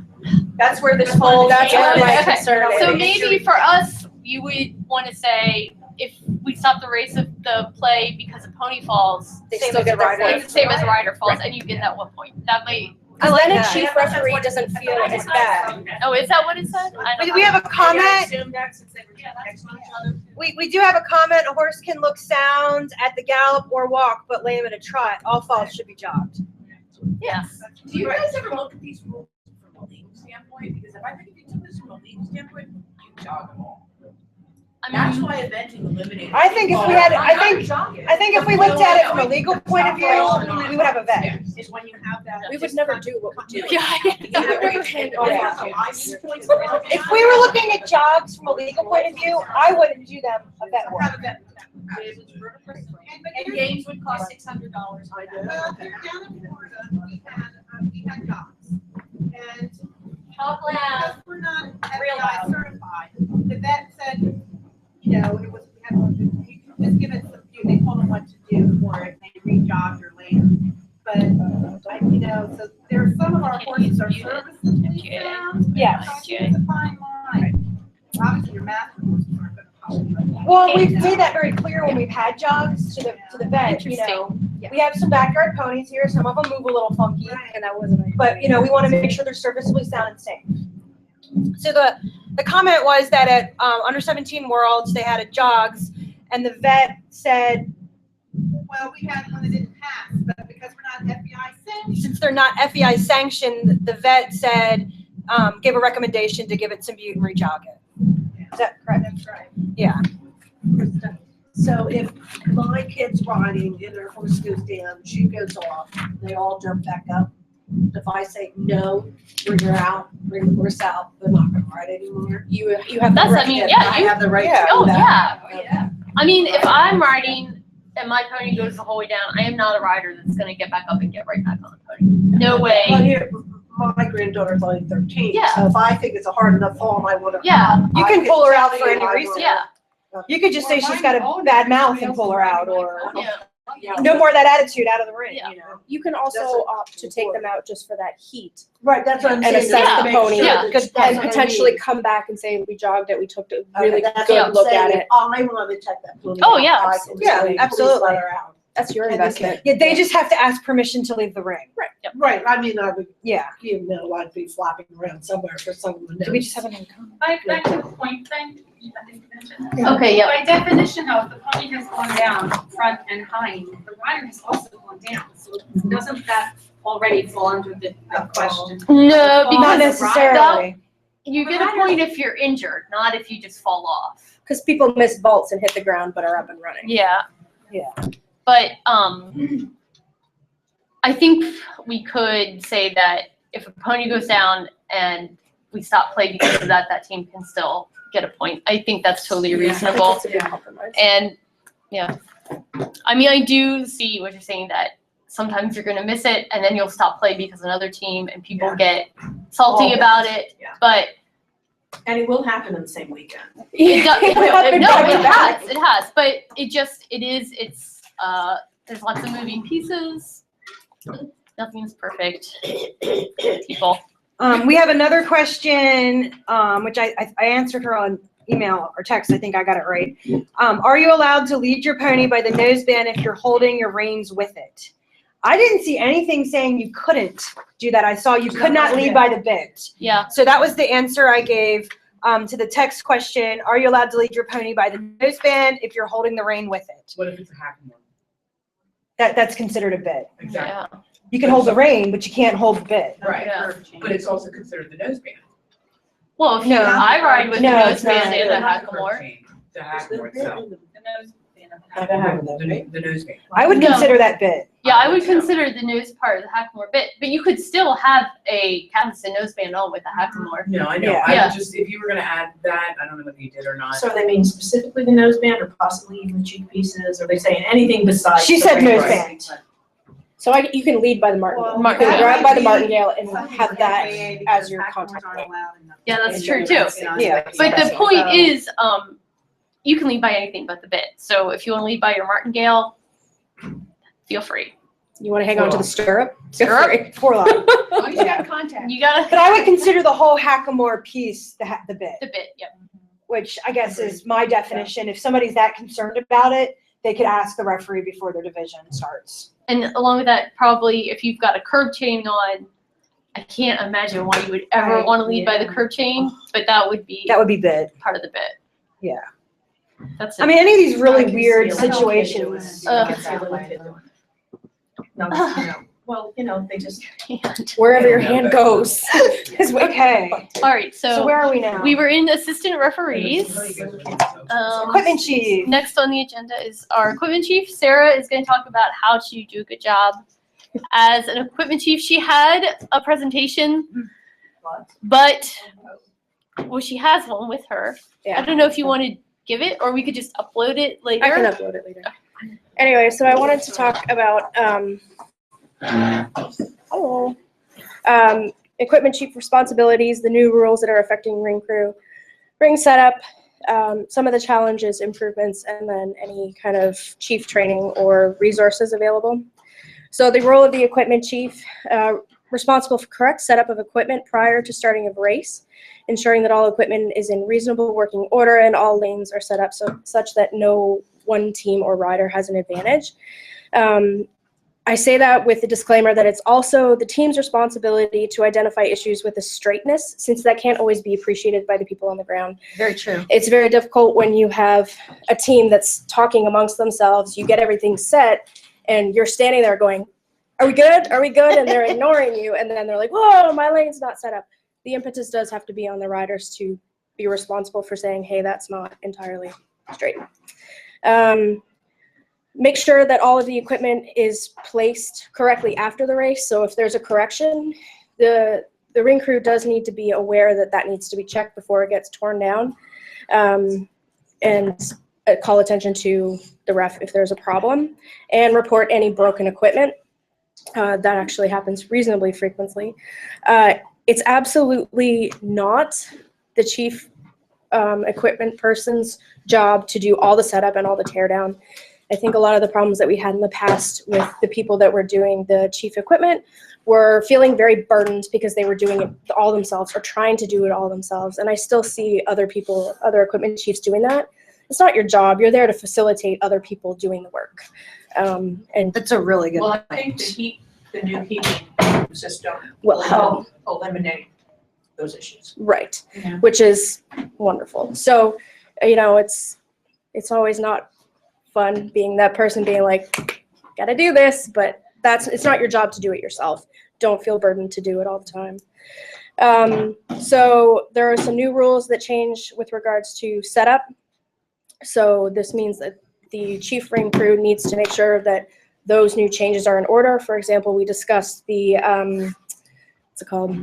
that's where this whole. That's where my Okay. concern is. So maybe for us, you would want to say if we stop the race of the play because a pony falls, They Same still as get the their rider. point. it's the same as a rider falls, and you get that 1 point. That might. I like Then a that. chief referee doesn't feel as bad. Oh, is that what it said? I don't We have a I comment. assume that since they were next to each other. We do have a comment. A horse can look sound at the gallop or walk, but lame at a trot. All falls should be jogged. Yes. Do you guys ever look at these rules from a legal standpoint? Because if you took this from a legal standpoint, you jog them all. That's why eventing eliminated. I think if we had, I think if we looked at it from a legal point of view, we would have a vet. Is when you have that. We would never do what we do. If we were looking at jobs from a legal point of view, I wouldn't do them a vet work. And games would cost $600. Well, here down in Florida, we had jobs. And because we're not FBI certified, the vet said, you know, it was, you can just give it some, they told them what to do for it, they re-jogged her later. But, you know, so there are some of our horses are services lead sounds. Yes. It's a fine line. Obviously, your master horses aren't gonna probably. Well, we've made that very clear when we've had jogs to the vet, you know. We have some backyard ponies here, some of them move a little funky, And that wasn't. but, you know, we want to make sure they're serviceably sound and safe. So the comment was that at Under 17 Worlds, they had a jogs, and the vet said, Well, we had one that didn't pass, but because we're not FBI sanctioned. since they're not FEI sanctioned, the vet said, gave a recommendation to give it some butte and re-jog it. Is that correct? That's right. Yeah. So if my kid's riding and their horse goes down, shoe goes off, they all jump back up. If I say, no, bring her out, bring the horse out, they're not gonna ride anymore. You have the That's, right. I mean, I yeah, you, have the right yeah. to do oh, that. yeah. I mean, if I'm riding and my pony goes the whole way down, I am not a rider that's gonna get back up and get right back on the pony. No Well, way. here, my granddaughter's only 13, Yeah. so if I think it's a hard enough fall and I wanna. Yeah. You can pull her out for any I reason. will. Yeah, You could just say she's got a bad mouth and pull her out, or yeah. no more of that attitude out of the ring, Yeah. you know? You can also That's what- opt to take them out just for that heat Right, that's what I'm and saying. assess Yeah. the pony, Yeah. Good That's and what I potentially mean. come back and say, we jogged it, we took a Okay, really that's what good I'm look saying. at If it. I want to check that pony. Oh, out, yeah. I can Yeah, say, please absolutely. let her out. That's your And investment. Yeah, they just have to ask permission to leave the ring. Right, I mean, I would, Yeah. you know, I'd be flopping around somewhere for someone to. Do we just have another comment? Back to the point thing, I think you mentioned. Okay, yeah. By definition, though, if the pony has gone down front and hind, the rider has also gone down. So doesn't that already fall under the question? No, Not because necessarily. you get a point if you're injured, not if you just fall off. Because people miss vaults and hit the ground but are up and running. Yeah. Yeah. But I think we could say that if a pony goes down and we stop play because of that, that team can still get a point. I think that's totally reasonable. That's a good compromise. And yeah, I mean, I do see what you're saying, that sometimes you're gonna miss it and then you'll stop play because another team and people get salty Always. about it. Yeah. But And it will happen in the same weekend. it does, happened no, back to it back. has, but it's there's lots of moving pieces. Nothing's perfect, people. We have another question, which I answered her on email or text. I think I got it right. Are you allowed to lead your pony by the noseband if you're holding your reins with it? I didn't see anything saying you couldn't do that. I saw you could not lead by the bit. Yeah. So that was the answer I gave to the text question. Are you allowed to lead your pony by the noseband if you're holding the rein with it? What if it's a hack one? That's considered a bit. Exactly. Yeah. You can hold the rein, but you can't hold the bit. Right, Yeah. but it's also considered the noseband. Well, if No. I ride with No, the it's not. noseband and a Not the hackamore. curb chain, the hackmore itself. The The noseband. I would No. consider that bit. Yeah, I would consider the nose part of the hackamore bit, but you could still have a capstan noseband on with a hackamore. No, I know, Yeah. I Yeah. would just, if you were gonna add that, I don't know whether you did or not. So they mean specifically the noseband or possibly even the cheek pieces? Are they saying anything besides? She the said ring? noseband. So you can lead by the martingale. Well, You can yeah. grab by the martingale and Something have like that MGAA as your because contact hackmores aren't point. allowed in the- Yeah, that's true too. Yeah. But the So- point is, you can lead by anything but the bit. So if you want to lead by your martingale, feel free. You want to hang on to the stirrup? Stirrup? Forelock. Oh, you got contact. You gotta But I would consider the whole hackamore piece the bit, the bit, yeah. which I guess is my definition. If somebody's that concerned about it, they could ask the referee before their division starts. And along with that, probably if you've got a curb chain on, I can't imagine why you would ever Right, want to lead by the curb chain, but that would be That would be bit. part of the bit. Yeah. That's it. I mean, any of these really I can weird see a little kid doing situations. it. I can see a little kid doing it. No, no. Well, you know, they just. Wherever your hand goes. Okay. All right, So so where are we now? we were in assistant referees. So you guys are kids, so Equipment chief. Next on the agenda is our equipment chief. Sarah is going to talk about how to do a good job as an equipment chief. She had a presentation, but well, she has one with her. Yeah. I don't know if you want to give it, or we could just upload it later. I can upload it later. Anyway, so I wanted to talk about equipment chief responsibilities, the new rules that are affecting ring crew, ring setup, some of the challenges, improvements, and then any kind of chief training or resources available. So the role of the equipment chief, responsible for correct setup of equipment prior to starting a race, ensuring that all equipment is in reasonable working order and all lanes are set up such that no one team or rider has an advantage. I say that with the disclaimer that it's also the team's responsibility to identify issues with the straightness, since that can't always be appreciated by the people on the ground. Very true. It's very difficult when you have a team that's talking amongst themselves, you get everything set, and you're standing there going, are we good? Are we good? And they're ignoring you, and then they're like, whoa, my lane's not set up. The impetus does have to be on the riders to be responsible for saying, hey, that's not entirely straight. Make sure that all of the equipment is placed correctly after the race. So if there's a correction, the ring crew does need to be aware that that needs to be checked before it gets torn down, and call attention to the ref if there's a problem, and report any broken equipment. That actually happens reasonably frequently. It's absolutely not the chief equipment person's job to do all the setup and all the teardown. I think a lot of the problems that we had in the past with the people that were doing the chief equipment were feeling very burdened because they were doing it all themselves or trying to do it all themselves. And I still see other people, other equipment chiefs doing that. It's not your job. You're there to facilitate other people doing the work. And That's a really good Well, I point. think the new heating system will will help. help eliminate those issues. Right, Yeah. which is wonderful. So, you know, it's always not fun being that person being like, gotta do this, but it's not your job to do it yourself. Don't feel burdened to do it all the time. So there are some new rules that change with regards to setup. So this means that the chief ring crew needs to make sure that those new changes are in order. For example, we discussed the, what's it called?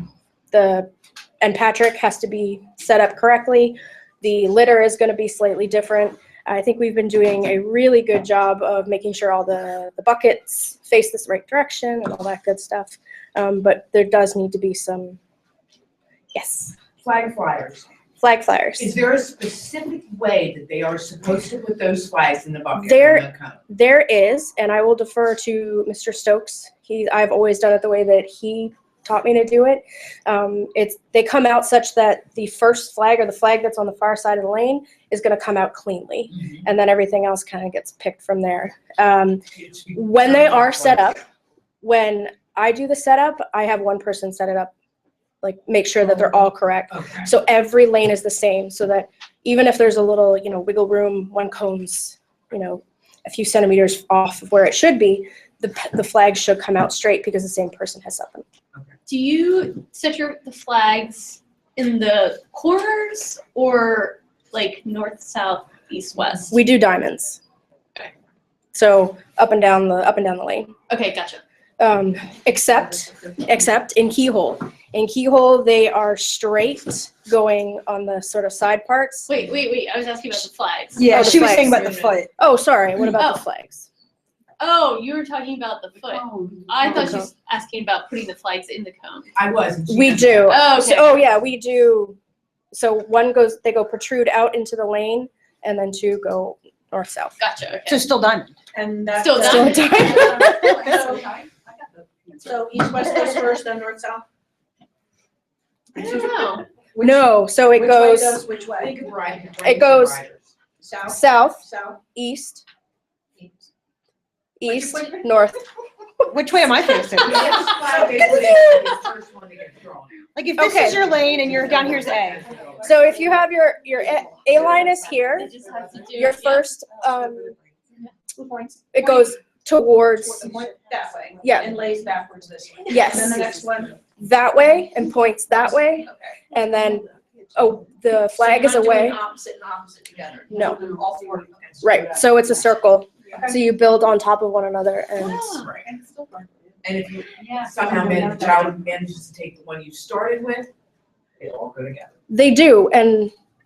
And Patrick has to be set up correctly. The litter is going to be slightly different. I think we've been doing a really good job of making sure all the buckets face the right direction and all that good stuff. But there does need to be some, yes, Flag flyers. flag flyers. Is there a specific way that they are supposed to put those flags in the bucket? There- in the cone? There is, and I will defer to Mr. Stokes. I've always done it the way that he taught me to do it. They come out such that the first flag, or the flag that's on the far side of the lane, is going to come out cleanly, and then everything else kind of gets picked from there. When they are set up, when I do the setup, I have one person set it up, like make sure that they're all correct. Okay. So every lane is the same, so that even if there's a little, wiggle room, one cone's, a few centimeters off of where it should be, the flag should come out straight because the same person has set them. Do you set the flags in the corners or like north, south, east, west? We do diamonds. Okay. So up and down the lane. Okay, gotcha. Except in keyhole. In keyhole, they are straight going on the sort of side parts. Wait. I was asking about the flags. Yeah, Oh, the she was flags. saying about the foot. Oh, sorry. What about Oh. the flags? Oh, you were talking about the foot. I thought she cone. was asking about putting the flags in the cone. I was. and she We asked do. Oh, okay. So, yeah, we do. So they go protrude out into the lane, and then two go north south. Gotcha. Okay. So still diamond. And that. Still Still done. diamond. So east, west goes first, then north, south? I don't know. No, so it Which way goes which way? They could ride. It goes- South? south, South? east, East. east, Which way? north. Which way am I facing? Yes, flag is the first one to get thrown. Like if this Okay. is your lane and you're down here's A. So if you have your A line is here, It just has to do. your yeah. first, Who points? it goes towards, Point that way. Yeah. And lays backwards this way. yes, And then the next one? that way and points that way. Okay. And then Oh, the flag is So you're not away. doing opposite and opposite together? No. All four, okay. Right, so it's a circle. So you build on top of one another and And if you somehow the child manages to take the one you started with, they all go together. they do,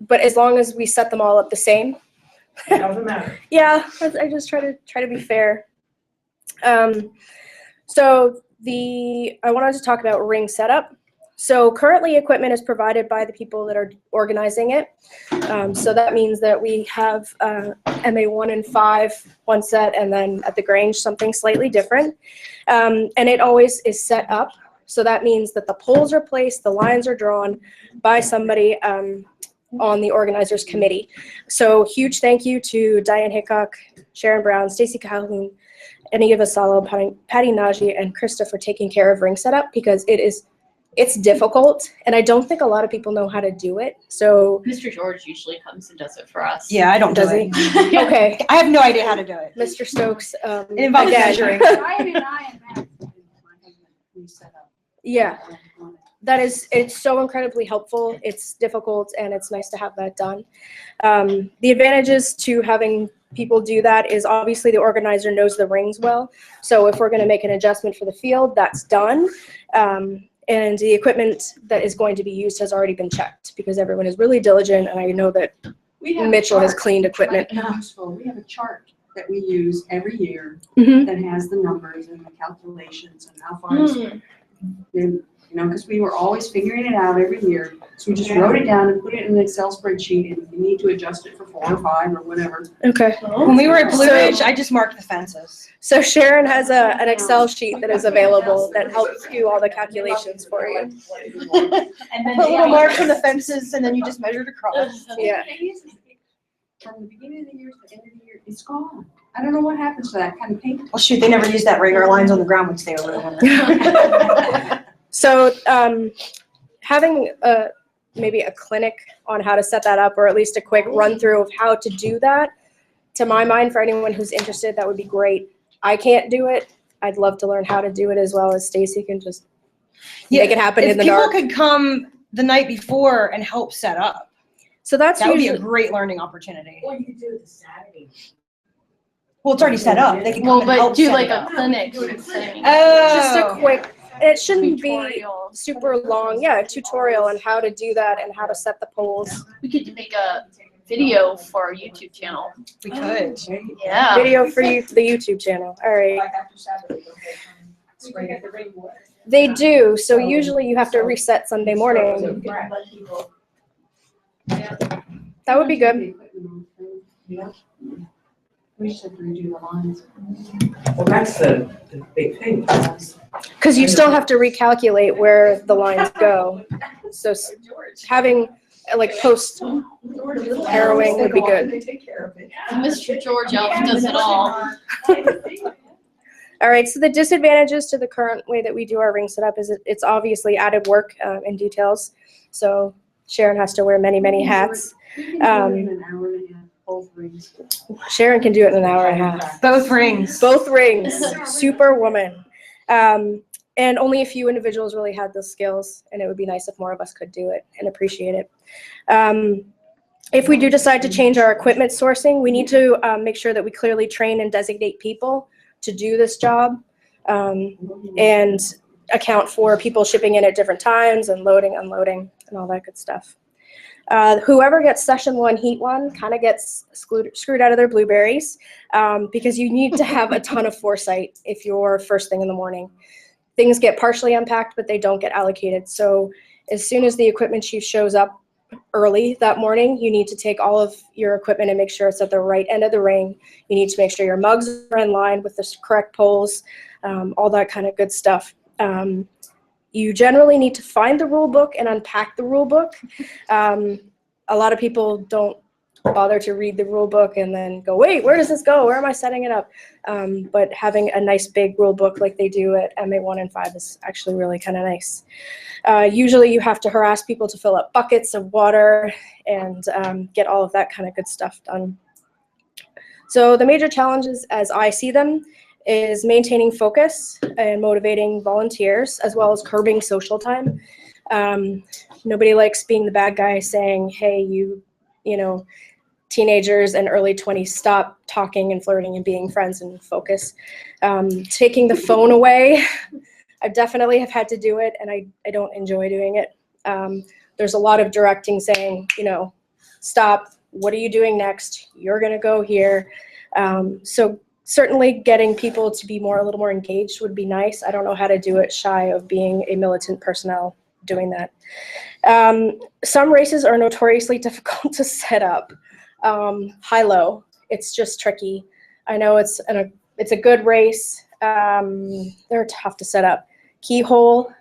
but as long as we set them all up the same. It doesn't matter. Yeah, I just try to be fair. So I wanted to talk about ring setup. So currently equipment is provided by the people that are organizing it. So that means that we have MA 1 and 5, one set, and then at the Grange, something slightly different. And it always is set up. So that means that the poles are placed, the lines are drawn by somebody on the organizers committee. So huge thank you to Diane Hickok, Sharon Brown, Stacy Calhoun, Anita Vassallo, Patty Najee, and Krista for taking care of ring setup, because it's difficult, and I don't think a lot of people know how to do it. So Mr. George usually comes and does it for us. Yeah, I don't do does it. he? Okay, I have no idea how to do it. Mr. Stokes. It involves again. measuring. Yeah, it's so incredibly helpful. It's difficult, and it's nice to have that done. The advantages to having people do that is obviously the organizer knows the rings well. So if we're going to make an adjustment for the field, that's done. And the equipment that is going to be used has already been checked, because everyone is really diligent, and I know that Mitchell has cleaned equipment. We have a chart that we use every year Mhm. that has the numbers and the calculations and how far it's, because we were always figuring it out every year. So we just wrote it down and put it in an Excel spreadsheet, and if you need to adjust it for 4 or 5 or whatever. Okay. When we were at Blue Ridge, I just marked the fences. So Sharon has an Excel sheet that is available that helps do all the calculations for you. And then put little marks on the fences, and then you just measured across. Yeah. The thing is, from the beginning of the year to the end of the year, it's gone. I don't know what happens to that kind of paint. Well, shoot, they never used that ring. Our lines on the ground would stay over the So having maybe a clinic on how to set that up, or at least a quick run through of how to do that, to my mind, for anyone who's interested, that would be great. I can't do it. I'd love to learn how to do it, as well as Stacy can just make it happen in the dark. If people could come the night before and help set up, So that's that would be usually a great learning opportunity. Or you could do it the Saturday. Well, it's already set up. They can come Well, and but help do set like it a up. clinic thing. just a Oh. quick, it shouldn't be Tutorial. super long. Yeah, a tutorial on how to do that and how to set the poles. We could make a video for our YouTube channel. We could. Yeah. Video for you, the YouTube channel. All right. Like after Saturday, okay. They do. So usually you have to reset Sunday morning. That would be good. Yeah. We should redo the lines. Well, that's the big thing. Because you still have to recalculate where the lines go. So having like post harrowing would be good. They take care of it. Mr. George Elf does it all. All right, so the disadvantages to the current way that we do our ring setup is it's obviously added work and details. So Sharon has to wear many, many hats. We can do it in an hour and a half, both rings. Sharon can do it in an hour and a half. Both rings. Both rings, superwoman. And only a few individuals really had those skills, and it would be nice if more of us could do it and appreciate it. If we do decide to change our equipment sourcing, we need to make sure that we clearly train and designate people to do this job, and account for people shipping in at different times and loading, unloading, and all that good stuff. Whoever gets session 1, heat 1 kind of gets screwed out of their blueberries, because you need to have a ton of foresight if you're first thing in the morning. Things get partially unpacked, but they don't get allocated. So as soon as the equipment chief shows up early that morning, you need to take all of your equipment and make sure it's at the right end of the ring. You need to make sure your mugs are in line with the correct poles, all that kind of good stuff. You generally need to find the rule book and unpack the rule book. A lot of people don't bother to read the rule book and then go, wait, where does this go? Where am I setting it up? But having a nice big rule book like they do at MA 1 and 5 is actually really kind of nice. Usually you have to harass people to fill up buckets of water and get all of that kind of good stuff done. So the major challenges as I see them is maintaining focus and motivating volunteers, as well as curbing social time. Nobody likes being the bad guy saying, hey, you know, teenagers and early 20s, stop talking and flirting and being friends and focus. Taking the phone away, I definitely have had to do it, and I don't enjoy doing it. There's a lot of directing saying, you know, stop, what are you doing next? You're gonna go here. So certainly getting people to be a little more engaged would be nice. I don't know how to do it shy of being a militant personnel doing that. Some races are notoriously difficult to set up. High-low, it's just tricky. I know it's a good race. They're tough to set up. Keyhole,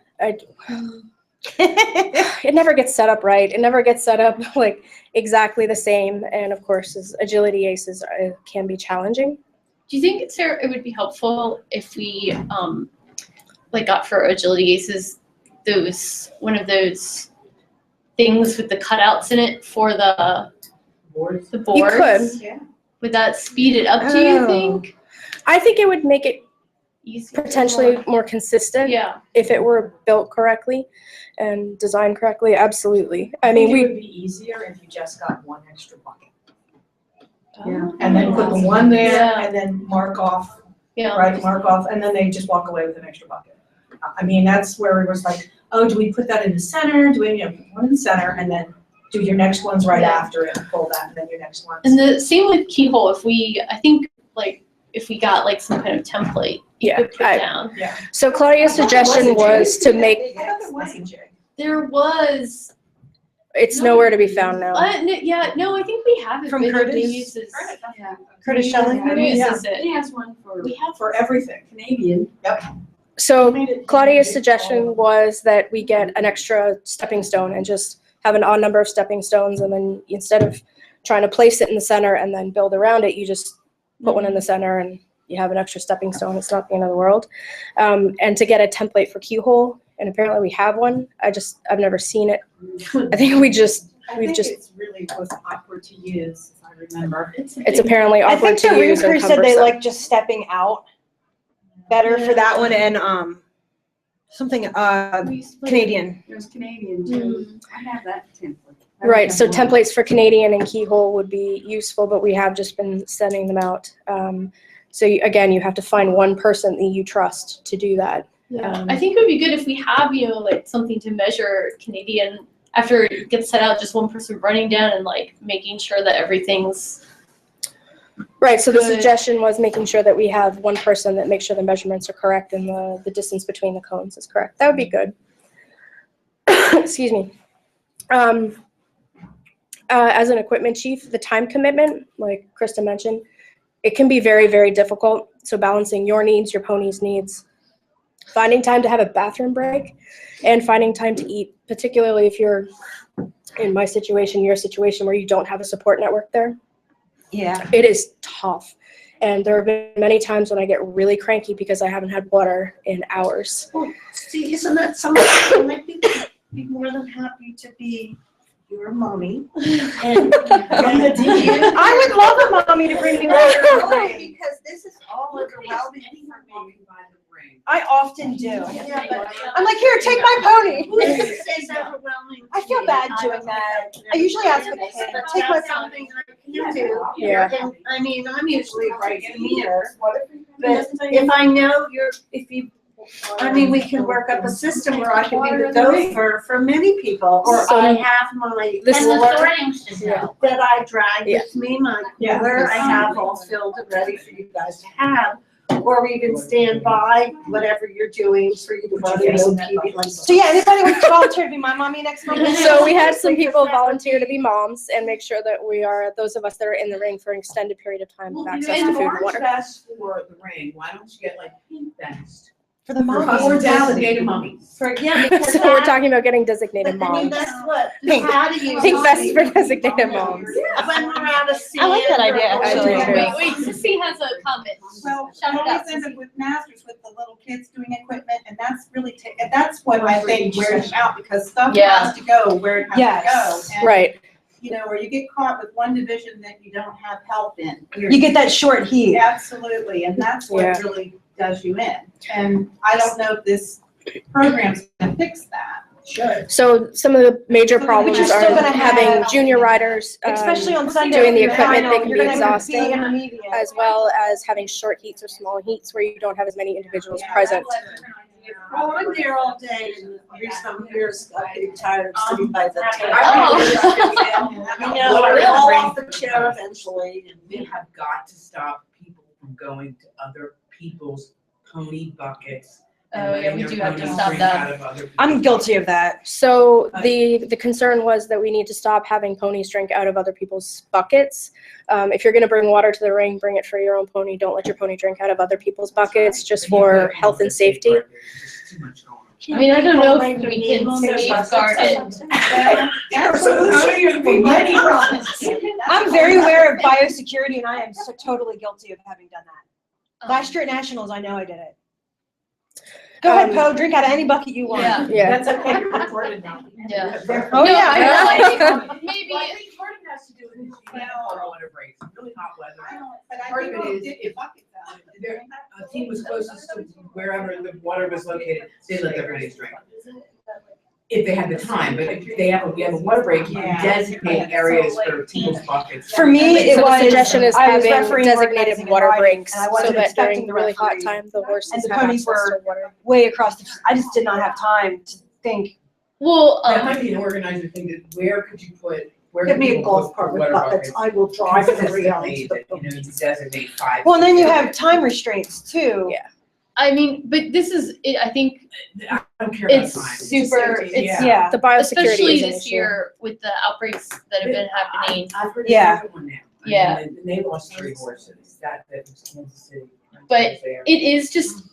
it never gets set up right. It never gets set up like exactly the same. And of course, as agility aces can be challenging. Do you think, Sarah, it would be helpful if we like got for agility aces one of those things with the cutouts in it for the boards? You could. Yeah. Would that speed it up, do you think? I think it would make it Easier. potentially more consistent Yeah. if it were built correctly and designed correctly. Absolutely. I It mean, would be easier if you just got one extra bucket. Yeah. And then put the one there Yeah. and then mark off, Yeah. right, mark off, and then they just walk away with an extra bucket. I mean, that's where it was like, oh, do we put that in the center? Do we, put one in the center and then do your next ones right Yeah. after it, pull that, and then your next ones. And the same with keyhole. If we got like some kind of template, you Yeah, could put down. Yeah. So Claudia's suggestion was to make, I thought there was a jig. There was. it's nowhere to be found now. No, I think we have it. From but Curtis? nobody uses. Yeah. Curtis Shelley? Uses it. He has one for We have. For everything. Canadian. So Claudia's suggestion was that we get an extra stepping stone and just have an odd number of stepping stones, and then instead of trying to place it in the center and then build around it, you just put one in the center and you have an extra stepping stone. It's not the end of the world. And to get a template for keyhole, and apparently we have one. I've never seen it. I think it's really was awkward to use, if I remember. it's apparently I awkward think the to ring use or crew said they cumbersome. like just stepping out better for that one, and something Canadian. There's Canadian too. I have that template. I Right, don't so have one. templates for Canadian and keyhole would be useful, but we have just been sending them out. So again, you have to find one person that you trust to do that. Yeah. I think it would be good if we have, like something to measure Canadian after it gets set out, just one person running down and like making sure that everything's. Right, so the Good. suggestion was making sure that we have one person that makes sure the measurements are correct and the distance between the cones is correct. That would be good. Excuse me. As an equipment chief, the time commitment, like Krista mentioned, it can be very, very difficult. So balancing your needs, your pony's needs, finding time to have a bathroom break, and finding time to eat, particularly if you're in my situation, your situation, where you don't have a support network there. Yeah. It is tough. And there have been many times when I get really cranky because I haven't had water in hours. See, isn't that something that might be more than happy to be your mommy? And I would love a mommy to bring me water. because this is all overwhelming for me. I often do. Yeah, but I'm like, here, take my pony. this is overwhelming. I feel bad doing that. I usually ask the kid, take my That's something I can do. Yeah. And, I mean, I'm usually right here, but if I know we can work up a system where I can be the gopher for many people, or So I have my this is cooler Yeah. that I drag Yeah. with me, my cooler I have all filled and ready for you guys to have. Or even stand by, whatever you're doing, for you to run a little TV like. So yeah, anybody wants to volunteer to be my mommy next month? So we had some people volunteer to be moms and make sure that we are, those of us that are in the ring for an extended period of time, have access to food and water. Vest for the ring, why don't you get like pink vest? For the mom. Or designated mummies. Yeah, because So we're that, talking about getting designated but I mean, moms. that's what, Pink. how do you? Pink vests for designated moms. When we're out of seeing. I like that idea, actually. Wait, Sissy has a comment. Well, Shout we it out, always end Sissy. up with masters with the little kids doing equipment, and that's really, that's what I think wears out, because stuff Yeah. has to go where it has Yes. to go. And, Right. or you get caught with one division that you don't have help in. You get that short heat. Absolutely, and that's what Yeah. really does you in. And I don't know if this program's gonna fix that. Sure. So some of the major problems you're are still gonna having have- junior riders, Especially on Sunday. doing the you're equipment, final, they can you're be gonna have exhausting, intermediate. as well as having short heats or small heats where you don't have as many individuals present. Well, I'm there all day and every some years I'm getting tired of sitting by the table. You know, I fall off the chair eventually. We have got to stop people from going to other people's pony buckets. and Oh, yeah, letting we their do have to ponies stop drink that. out of other I'm people's guilty of buckets. that. So the concern was that we need to stop having ponies drink out of other people's buckets. If you're gonna bring water to the ring, bring it for your own pony. Don't let your pony drink out of other people's buckets, just for health and safety. There's just too much going on. I mean, I don't know if we can safeguard it. I'm very aware of biosecurity and I am so totally guilty of having done that. Last year at Nationals, I know I did it. Go ahead, Poe, drink out of any bucket you want. Yeah. Yeah. That's okay, you're recorded now. Yeah. Oh, No, yeah, I know. like, maybe, Well, I think part of it has to do with the water breaks, really hot weather. But I Part of think it we is did if the buckets out. a team was closest to wherever the water was located, they let their ponies drink. If they had the time, but if we have a water break, you can designate areas for people's buckets. For me, it So the was, suggestion is I was having refereeing, designated organizing, and water riding, breaks and I so wasn't that expecting during the really hot referee. time, the And horses the have ponies access to were water. way across the, I just did not have time to think. well, That might be an organizer thing, that where could you put, where Give could me a people golf put cart with water buckets. buckets? I will drive it around. Consistently, that, you know, you designate 5. Well, and then you have time restraints too. Yeah. I mean, but this is, I think I don't care about it's time. super, it's, Yeah. The biosecurity especially is an this issue. year with the outbreaks that have been happening. I've heard Yeah. the one now. I Yeah. mean, and they lost 3 horses, that was Kansas City. But it is just,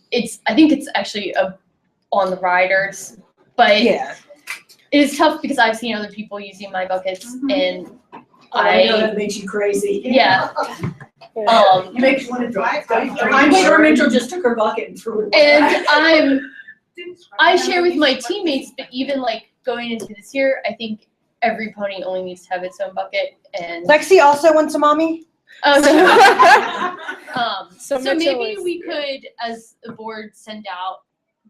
I think it's actually on the riders, but Yeah. it is tough because I've seen other people using my buckets and I know I, that makes you crazy. yeah. Yeah. It makes you wanna drive. I'm sure Mitchell just took her bucket and threw it. And I share with my teammates, but even like going into this year, I think every pony only needs to have its own bucket and. Lexi also wants a mommy? So Mitchell maybe is- we could, as the board, send out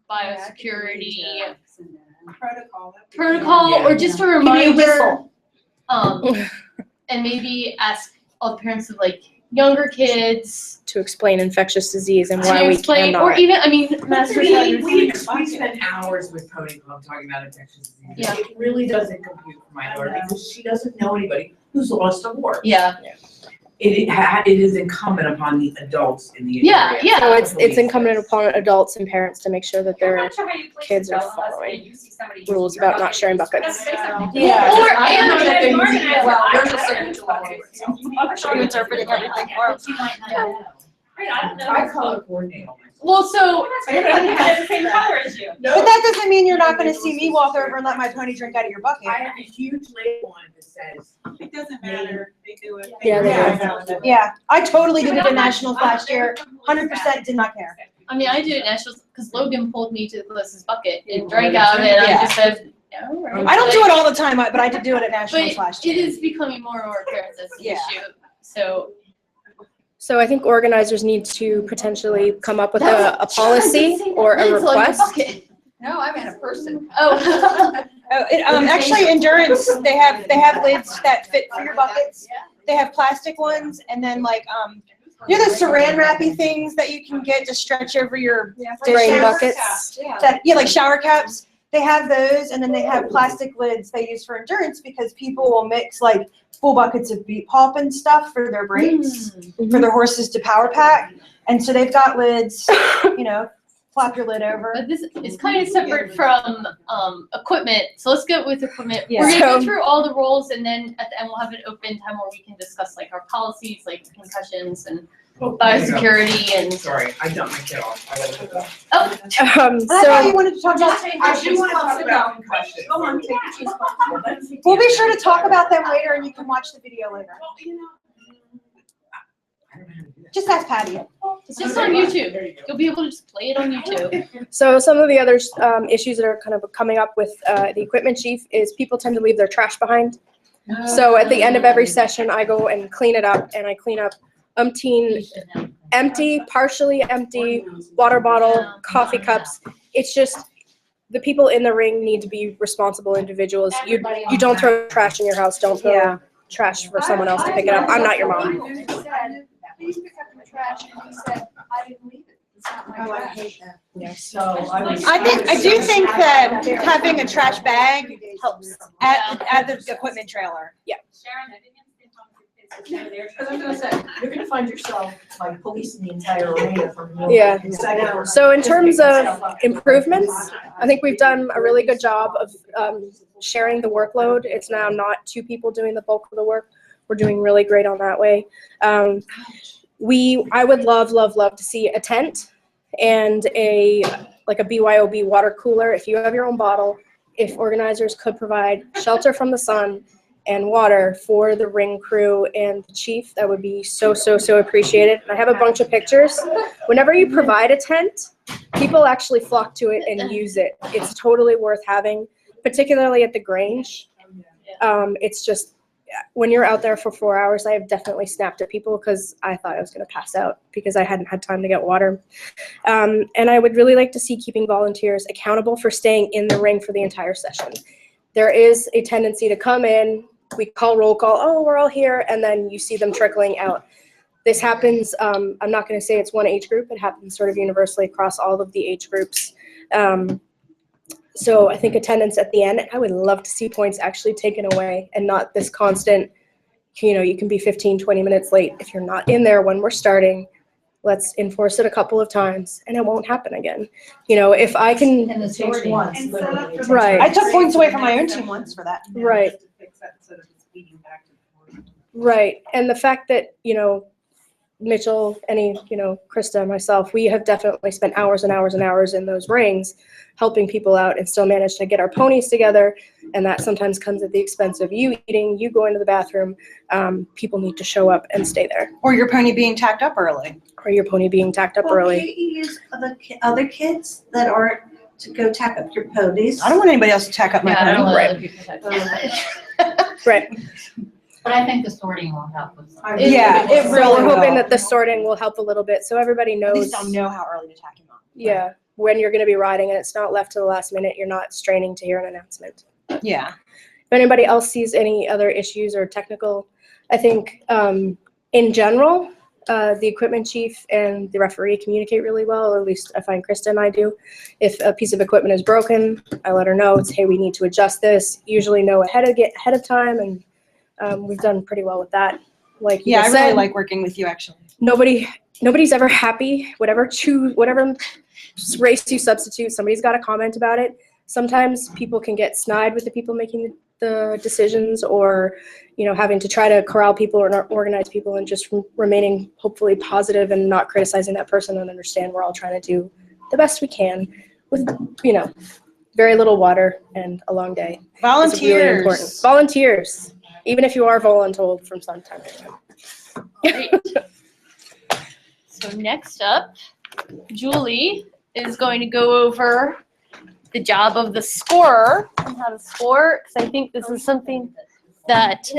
biosecurity protocol or just a Give me a reminder. whistle. And maybe ask all the parents of like younger kids To explain infectious disease and to why we explain, cannot. or even, I mean, masters. We spend hours with Pony Club talking about infectious disease. Yeah. It really doesn't compute for my daughter because she doesn't know anybody who's lost a horse. Yeah, It is incumbent upon the adults in the Yeah, area. yeah. So it's incumbent upon adults and parents to make sure that I'm their not sure how you place kids it, are though, unless following you see somebody rules using your about not bucket. sharing Let's buckets. say something. Yeah. Or, I and know that they're using, Organize well, it. they're just signature all over it, so. I'm sure you're interpreting everything for them. You might not know. Right, I don't know. I color coordinate all my. well, so, Everybody has the same color as you. But that doesn't mean you're not gonna see me walk over and let my pony drink out of your bucket. I have a huge label on it that says. It doesn't matter, they do it. Yeah, they Yeah. Yeah, I totally did it at Nationals last year, 100% did not care. I mean, I did it nationals because Logan pulled me to the closest bucket and drank out of it, and I just said, no. right. I don't do it all the time, but I did do it at But Nationals last it year. is becoming more and more apparent as an Yeah. issue, so. So I think organizers need to potentially come up with a policy or a request. No, I meant a person. Oh. Actually, endurance, they have lids that fit for your buckets. They have plastic ones, and then like, you know those saran wrappy things that you can get to stretch over your Rain dishes? buckets. Yeah, like shower caps. They have those, and then they have plastic lids they use for endurance because people will mix like full buckets of beet pulp and stuff for their breaks, for their horses to power pack. And so they've got lids, you know, flap your lid over. But this is kind of separate from equipment, so let's go with equipment. Yeah. We're gonna go So- through all the roles, and then at the end we'll have an open time where we can discuss like our policies, like concussions and biosecurity and. Sorry, I dumped my kid off. I gotta put that. Oh, I thought you So wanted to talk about. I do want to talk about concussions. Go on, take your cheese. We'll be sure to talk about them later, and you can watch the video later. Well, you know, I don't know how to do that. Just ask Patty. it's just on YouTube. You'll be able to just play it on YouTube. So some of the other issues that are kind of coming up with the equipment chief is people tend to leave their trash behind. So at the end of every session, I go and clean it up, and I clean up umpteen empty, partially empty water bottle, coffee cups. It's just, the people in the ring need to be responsible individuals. You don't throw trash in your house. Don't throw trash for someone else to pick it up. I'm not your mom. Please pick up your trash, and he said, I didn't leave it. It's not my Oh, I trash. hate that. Yes. So I do think that having a trash bag helps at the equipment trailer. Sharon, I didn't understand how many kids were there. Because I was gonna say, you're gonna find yourself like policing the entire arena from. Yeah. Second. So in terms of improvements, I think we've done a really good job of sharing the workload. It's now not 2 people doing the bulk of the work. We're doing really great on that way. I would love to see a tent and a BYOB water cooler. If you have your own bottle, if organizers could provide shelter from the sun and water for the ring crew and the chief, that would be so appreciated. I have a bunch of pictures. Whenever you provide a tent, people actually flock to it and use it. It's totally worth having, particularly at the Grange. It's just, when you're out there for 4 hours, I have definitely snapped at people because I thought I was going to pass out because I hadn't had time to get water. And I would really like to see keeping volunteers accountable for staying in the ring for the entire session. There is a tendency to come in, we call roll call, oh, we're all here, and then you see them trickling out. This happens, I'm not going to say it's one age group, it happens sort of universally across all of the age groups. So I think attendance at the end, I would love to see points actually taken away and not this constant, you can be 15, 20 minutes late. If you're not in there when we're starting, let's enforce it a couple of times and it won't happen again. If I can. And the change once, And literally. set up it the- Right. I took points away from my own team once for that. Right. Right. And the fact that, Mitchell, Krista, myself, we have definitely spent hours and hours and hours in those rings helping people out and still manage to get our ponies together. And that sometimes comes at the expense of you eating, you going to the bathroom. People need to show up and stay there. Or your pony being tacked up early. Or your pony being tacked up Well, early. can't you use other kids that aren't to go tack up your ponies? I don't want anybody else to tack up my Yeah, I don't pony. let other people touch it. Right. But I think the sorting will help with some. Yeah, it So really we're hoping will. that the sorting will help a little bit so everybody At knows. least I'll know how early to tack him up. Yeah, when you're going to be riding and it's not left to the last minute, you're not straining to hear an announcement. Yeah. If anybody else sees any other issues or technical, I think in general, the equipment chief and the referee communicate really well, or at least I find Krista and I do. If a piece of equipment is broken, I let her know, it's, hey, we need to adjust this, usually know ahead of time, and we've done pretty well with that. Like you Yeah, I just really said, like working with you, actually. nobody's ever happy. Whatever race you substitute, somebody's got a comment about it. Sometimes people can get snide with the people making the decisions, or having to try to corral people or not organize people, and just remaining hopefully positive and not criticizing that person, and understand we're all trying to do the best we can with very little water and a long day. Volunteers. It's really important. Volunteers, even if you are voluntold from some time to time. Great. So next up, Julie is going to go over the job of the scorer and how to score, because I think this is something that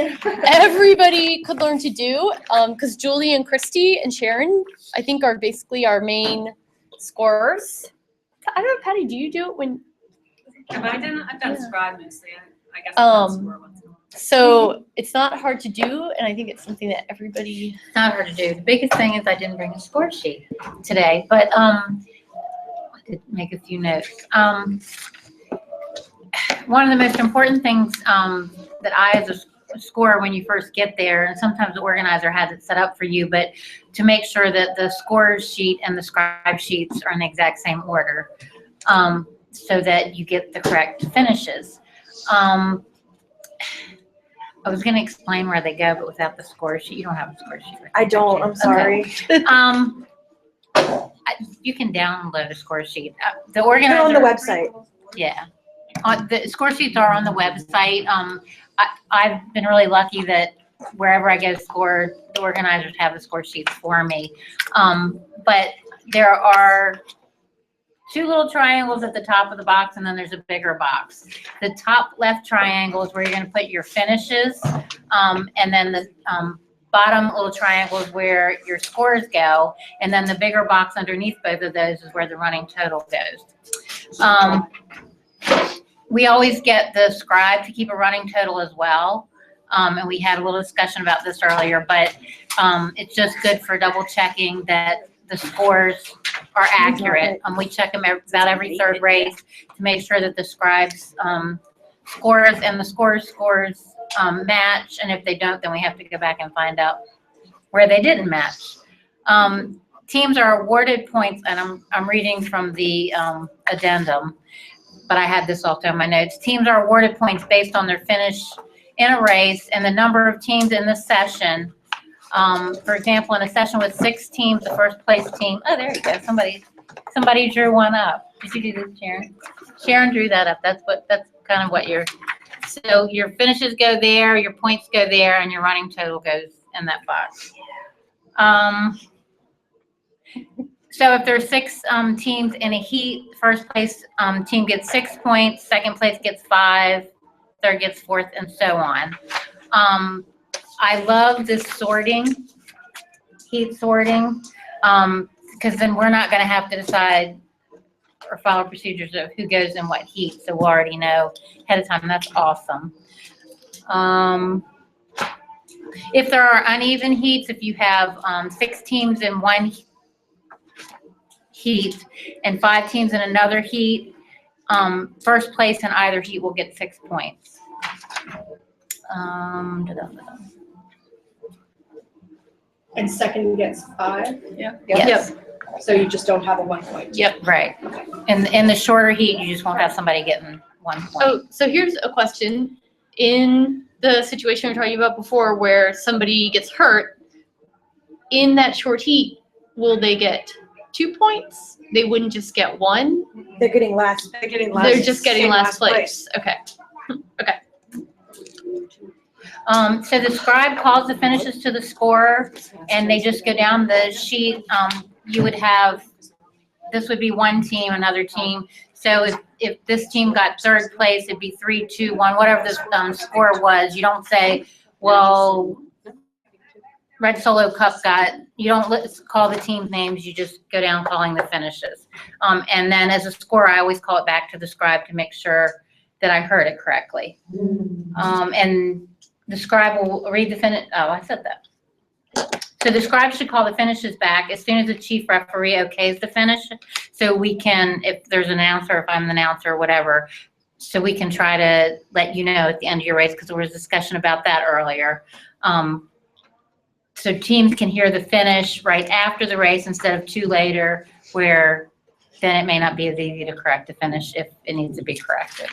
everybody could learn to do, because Julie and Christy and Sharon, I think, are basically our main scorers. I don't know, Patty, do you do it when? Have I done, I've done Yeah. scribe mostly, I guess I've done score once in a while. So it's not hard to do, and I think it's something that everybody. It's not hard to do. The biggest thing is I didn't bring a score sheet today, but I did make a few notes. One of the most important things that I, as a scorer, when you first get there, and sometimes the organizer has it set up for you, but to make sure that the score sheet and the scribe sheets are in the exact same order, so that you get the correct finishes. I was going to explain where they go, but without the score sheet, you don't have a score sheet. Right? I don't, I'm sorry. You can download a score sheet. The They're organizer. on the website. Yeah. The score sheets are on the website. I've been really lucky that wherever I go score, the organizers have the score sheets for me. But there are two little triangles at the top of the box, and then there's a bigger box. The top left triangle is where you're going to put your finishes, and then the bottom little triangle is where your scores go, and then the bigger box underneath both of those is where the running total goes. we always get the scribe to keep a running total as well. And we had a little discussion about this earlier, but it's just good for double checking that the scores are accurate. We check them about every third race to make sure that the scribes scores and the scores match. And if they don't, then we have to go back and find out where they didn't match. Teams are awarded points, and I'm reading from the addendum, but I had this also in my notes. Teams are awarded points based on their finish in a race and the number of teams in the session. For example, in a session with 6 teams, the first place team, oh, there you go. Somebody drew one up. Did you do this, Sharon? Sharon drew that up. That's kind of what so your finishes go there, your points go there, and your running total goes in that box. So if there's 6 teams in a heat, first place team gets 6 points, second place gets 5, third gets 4th, and so on. I love this heat sorting, because then we're not going to have to decide or follow procedures of who goes in what heat, so we'll already know ahead of time. That's awesome. If there are uneven heats, if you have 6 teams in one heat and 5 teams in another heat, first place in either heat will get 6 points. And second gets 5? Yep. Yes. So you just don't have a 1 point? Yep, right. And in the shorter heat, you just won't have somebody getting 1 point. Oh, so here's a question. In the situation we were talking about before where somebody gets hurt, in that short heat, will they get 2 points? They wouldn't just get 1? They're getting last. They're just getting last place. Okay. Okay. So the scribe calls the finishes to the scorer, and they just go down the sheet. You would have, this would be one team, another team. So if this team got 3rd place, it'd be 3, 2, 1, whatever the score was. You don't say, well, Red Solo Cup you don't call the team names, you just go down calling the finishes. And then as a scorer, I always call it back to the scribe to make sure that I heard it correctly. And the scribe will read the finish. Oh, I said that. So the scribe should call the finishes back as soon as the chief referee okays the finish. So we can, if there's an announcer, if I'm the announcer or whatever, so we can try to let you know at the end of your race, because there was discussion about that earlier. So teams can hear the finish right after the race instead of too later, where then it may not be as easy to correct the finish if it needs to be corrected.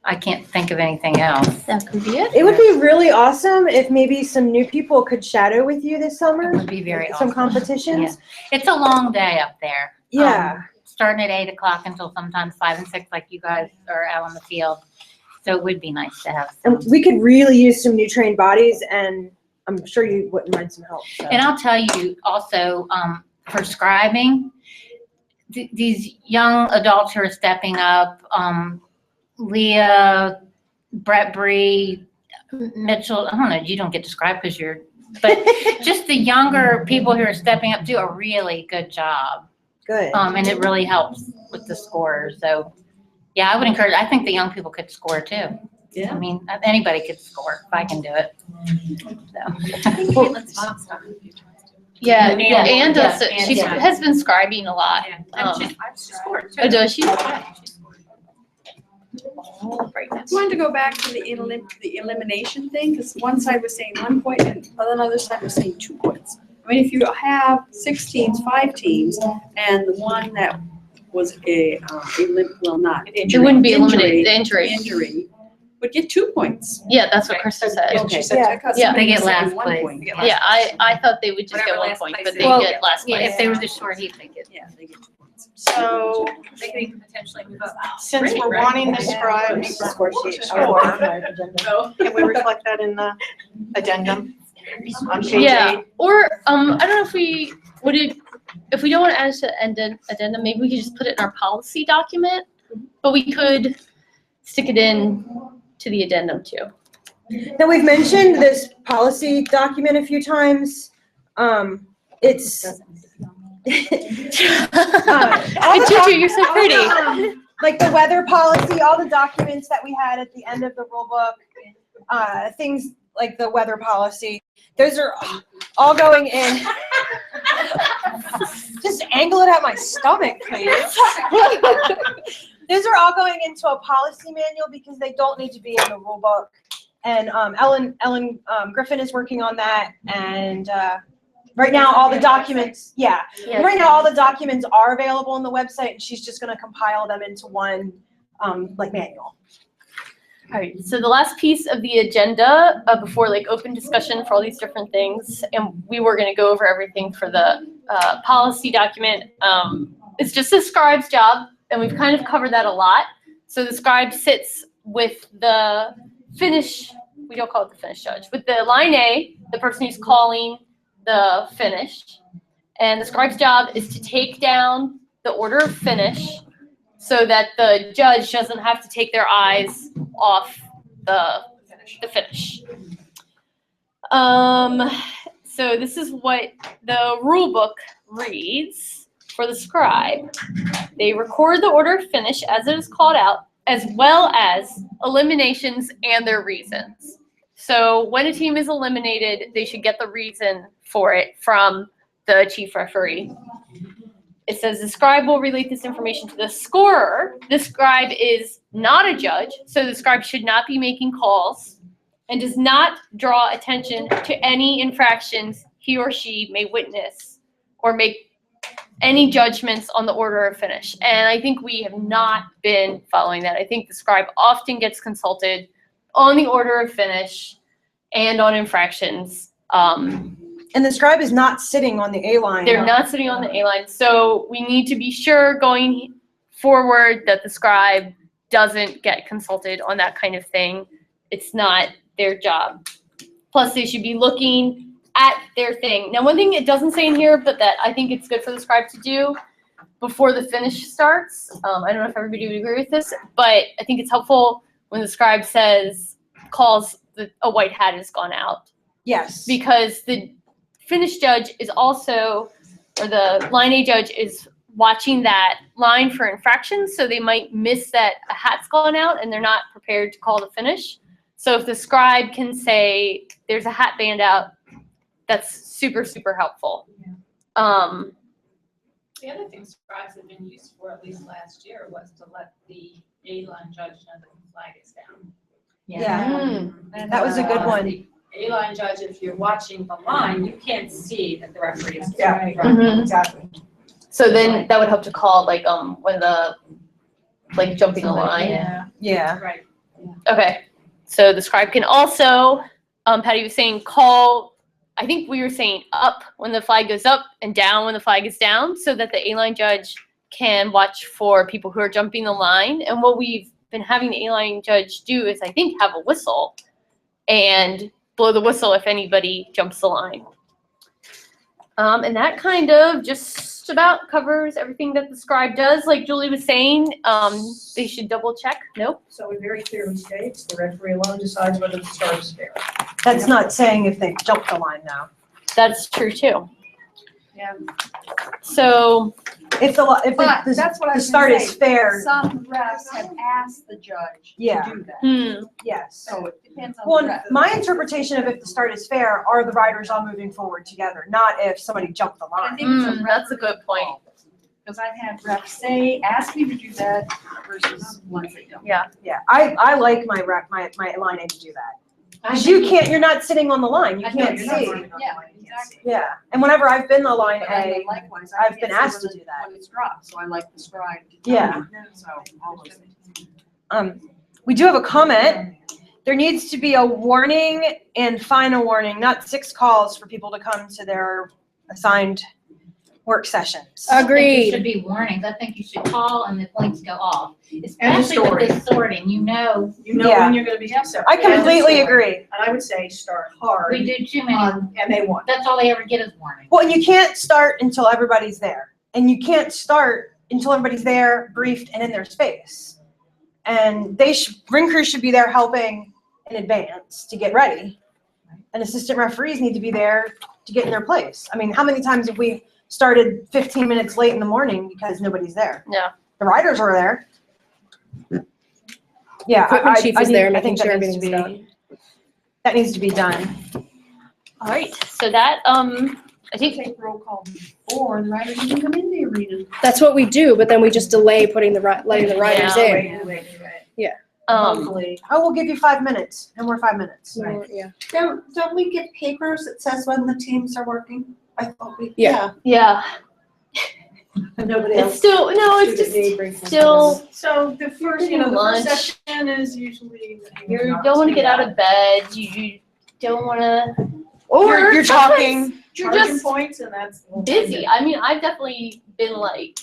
I can't think of anything else. That could be it. It would be really awesome if maybe some new people could shadow with you this summer. It would be very Some awesome. competitions. It's a long day up there. Yeah. Starting at 8 o'clock until sometimes 5 and 6, like you guys are out on the field. So it would be nice to have some. And we could really use some new trained bodies, and I'm sure you wouldn't mind some help. So. And I'll tell you also, for scribing, these young adults who are stepping up, Leah, Brett Bree, Mitchell, I don't know, you don't get to scribe because but just the younger people who are stepping up do a really good job. Good. And it really helps with the scores. So yeah, I would encourage, I think the young people could score too. Yeah. I mean, anybody could score if I can do it. So. Yeah, And- and does yeah, she and- has been scribing a lot. I've scored too. Oh, does she? I wanted to go back to the elimination thing, because one side was saying 1 point and another side was saying 2 points. I mean, if you have 6 teams, 5 teams, and the one that was it wouldn't be eliminated, the injury would get 2 points. Yeah, that's what Krista said. Okay. Yeah. They get last place. Yeah, I thought they would just get Whatever 1 last point, place but is. they Well, get last Yeah, place. if they were the short heat, they get. Yeah, they get 2 points. So, They could even potentially move up. since we're wanting the scribes to score, can we reflect that in the addendum on page 8? Yeah, or, I don't know if we, if we don't want to add it to addendum, maybe we could just put it in our policy document, but we could stick it in to the addendum too. Now, we've mentioned this policy document a few times. It's Juju, you're so pretty. Like the weather policy, all the documents that we had at the end of the rule book, things like the weather policy, those are all going in. Just angle it at my stomach, please. Those are all going into a policy manual because they don't need to be in the rule book. And Ellen Griffin is working on that, and right now all the documents, right now all the documents are available on the website, and she's just going to compile them into one like manual. All right, so the last piece of the agenda before like open discussion for all these different things, and we were going to go over everything for the policy document. It's just the scribe's job, and we've kind of covered that a lot. So the scribe sits with the finish, we don't call it the finish judge, with the line A, the person who's calling the finish, and the scribe's job is to take down the order of finish so that the judge doesn't have to take their eyes off the finish. So this is what the rule book reads for the scribe. They record the order of finish as it is called out, as well as eliminations and their reasons. So when a team is eliminated, they should get the reason for it from the chief referee. It says the scribe will relate this information to the scorer. The scribe is not a judge, so the scribe should not be making calls and does not draw attention to any infractions he or she may witness or make any judgments on the order of finish. And I think we have not been following that. I think the scribe often gets consulted on the order of finish and on infractions. And the scribe is not sitting on the A line. They're not sitting on the A line. So we need to be sure going forward that the scribe doesn't get consulted on that kind of thing. It's not their job. Plus, they should be looking at their thing. Now, one thing it doesn't say in here, but that I think it's good for the scribe to do before the finish starts. I don't know if everybody would agree with this, but I think it's helpful when the scribe calls a white hat has gone out. Yes. Because the finish judge is also, or the line A judge is watching that line for infractions, so they might miss that a hat's gone out and they're not prepared to call the finish. So if the scribe can say there's a hat band out, that's super, super helpful. The other thing scribes have been used for, at least last year, was to let the A-line judge know that the flag is down. Yeah. That was a good one. The A-line judge, if you're watching the line, you can't see that the referee is. Exactly. So then that would help to call like when the like jumping the line. Yeah. Right. Okay. So the scribe can also, Patty was saying, call, I think we were saying up when the flag goes up and down when the flag is down, so that the A-line judge can watch for people who are jumping the line. And what we've been having the A-line judge do is, I think, have a whistle and blow the whistle if anybody jumps the line. And that kind of just about covers everything that the scribe does. Like Julie was saying, they should double check. Nope. So it very clearly states the referee alone decides whether the start is fair. That's not saying if they jump the line now. That's true too. Yeah. So If But the that's what I the was start gonna is say. fair, Some refs have asked the judge Yeah. to do that. yes. So it depends on the Well, ref. my interpretation of if the start is fair are the riders all moving forward together, not if somebody jumped the I line. think it's a that's a good point. Because I've had refs ask me to do that versus ones that don't. Yeah, I like my line A to do that. Because you're not sitting on the line, you I know, can't you're not see. running on the line, exactly. Yeah, and whenever I've been the line But I know A, likewise, I I've can't been see asked to when do that. When it's dropped, so I like the scribe to tell Yeah. me. So all those things. We do have a comment. There needs to be a warning and final warning, not 6 calls for people to come to their assigned work sessions. I think there should be warnings. I think you should call and the points go off, especially with this sorting, You know Yeah. when you're gonna be successful. I completely agree. And I would say start hard We do too many, on MA1. that's all they ever get is warnings. Well, and you can't start until everybody's there. And you can't start until everybody's there, briefed, and in their space. And ring crews should be there helping in advance to get ready. And assistant referees need to be there to get in their place. I mean, how many times have we started 15 minutes late in the morning because nobody's there. Yeah. The riders were there. Yeah, Equipment chief is there, I making think sure that needs to everything's be, done. that needs to be done. All right, so that, I think, Take roll call before the riders even come in the arena. That's what we do, but then we just delay putting letting the riders Yeah, in. Hopefully. I will give you 5 minutes, and we're 5 minutes. So, yeah. Don't we get papers that says when the teams are working? I thought we, Yeah. yeah, nobody it's else. still, no, it's just still, So the first, the Lunch. first session is usually. you don't want to get out of bed, you don't want to, Or you're sometimes talking. you're Charging just points and that's. busy. I mean, I've definitely been like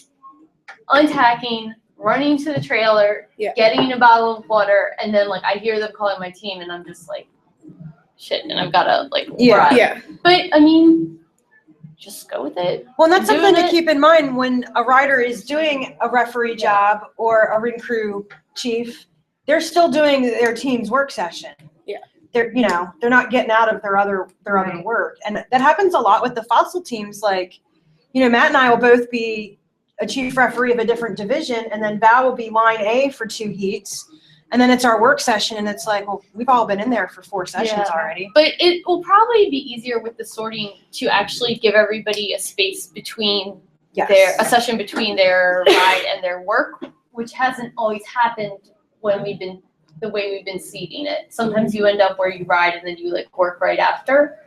unpacking, running to the trailer, Yeah. getting a bottle of water, and then like I hear them calling my team, and I'm just like, shit, and I've gotta like Yeah. run. Yeah. But I mean, just go with it. Well, and that's Doing something to it. keep in mind when a rider is doing a referee job or a ring crew chief. They're still doing their team's work session. Yeah. They're, they're not getting out of their other work, and that happens a lot with the fossil teams. Like, Matt and I will both be a chief referee of a different division, and then Val will be line A for 2 heats, and then it's our work session, and it's like, well, we've all been in there for 4 sessions Yeah. already. But it will probably be easier with the sorting to actually give everybody a space between a session between their ride and their work, which hasn't always happened when the way we've been seating it. Sometimes you end up where you ride and then you like work right after.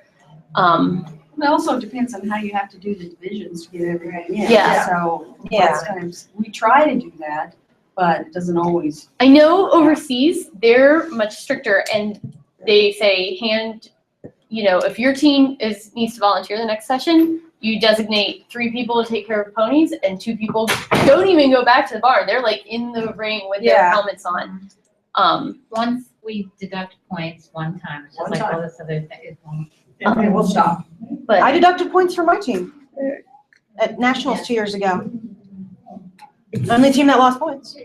It also depends on how you have to do the divisions to get everybody in. Yeah. So Yeah. lots of times, we try to do that, but it doesn't always. I know overseas, they're much stricter and they say if your team needs to volunteer the next session, you designate 3 people to take care of ponies and 2 people don't even go back to the bar. They're like in the ring with their Yeah. helmets on. Once we deduct points one time, it's just One like all time. this other thing. And we'll stop. But I deducted points for my team at nationals 2 years ago. Only team that lost points.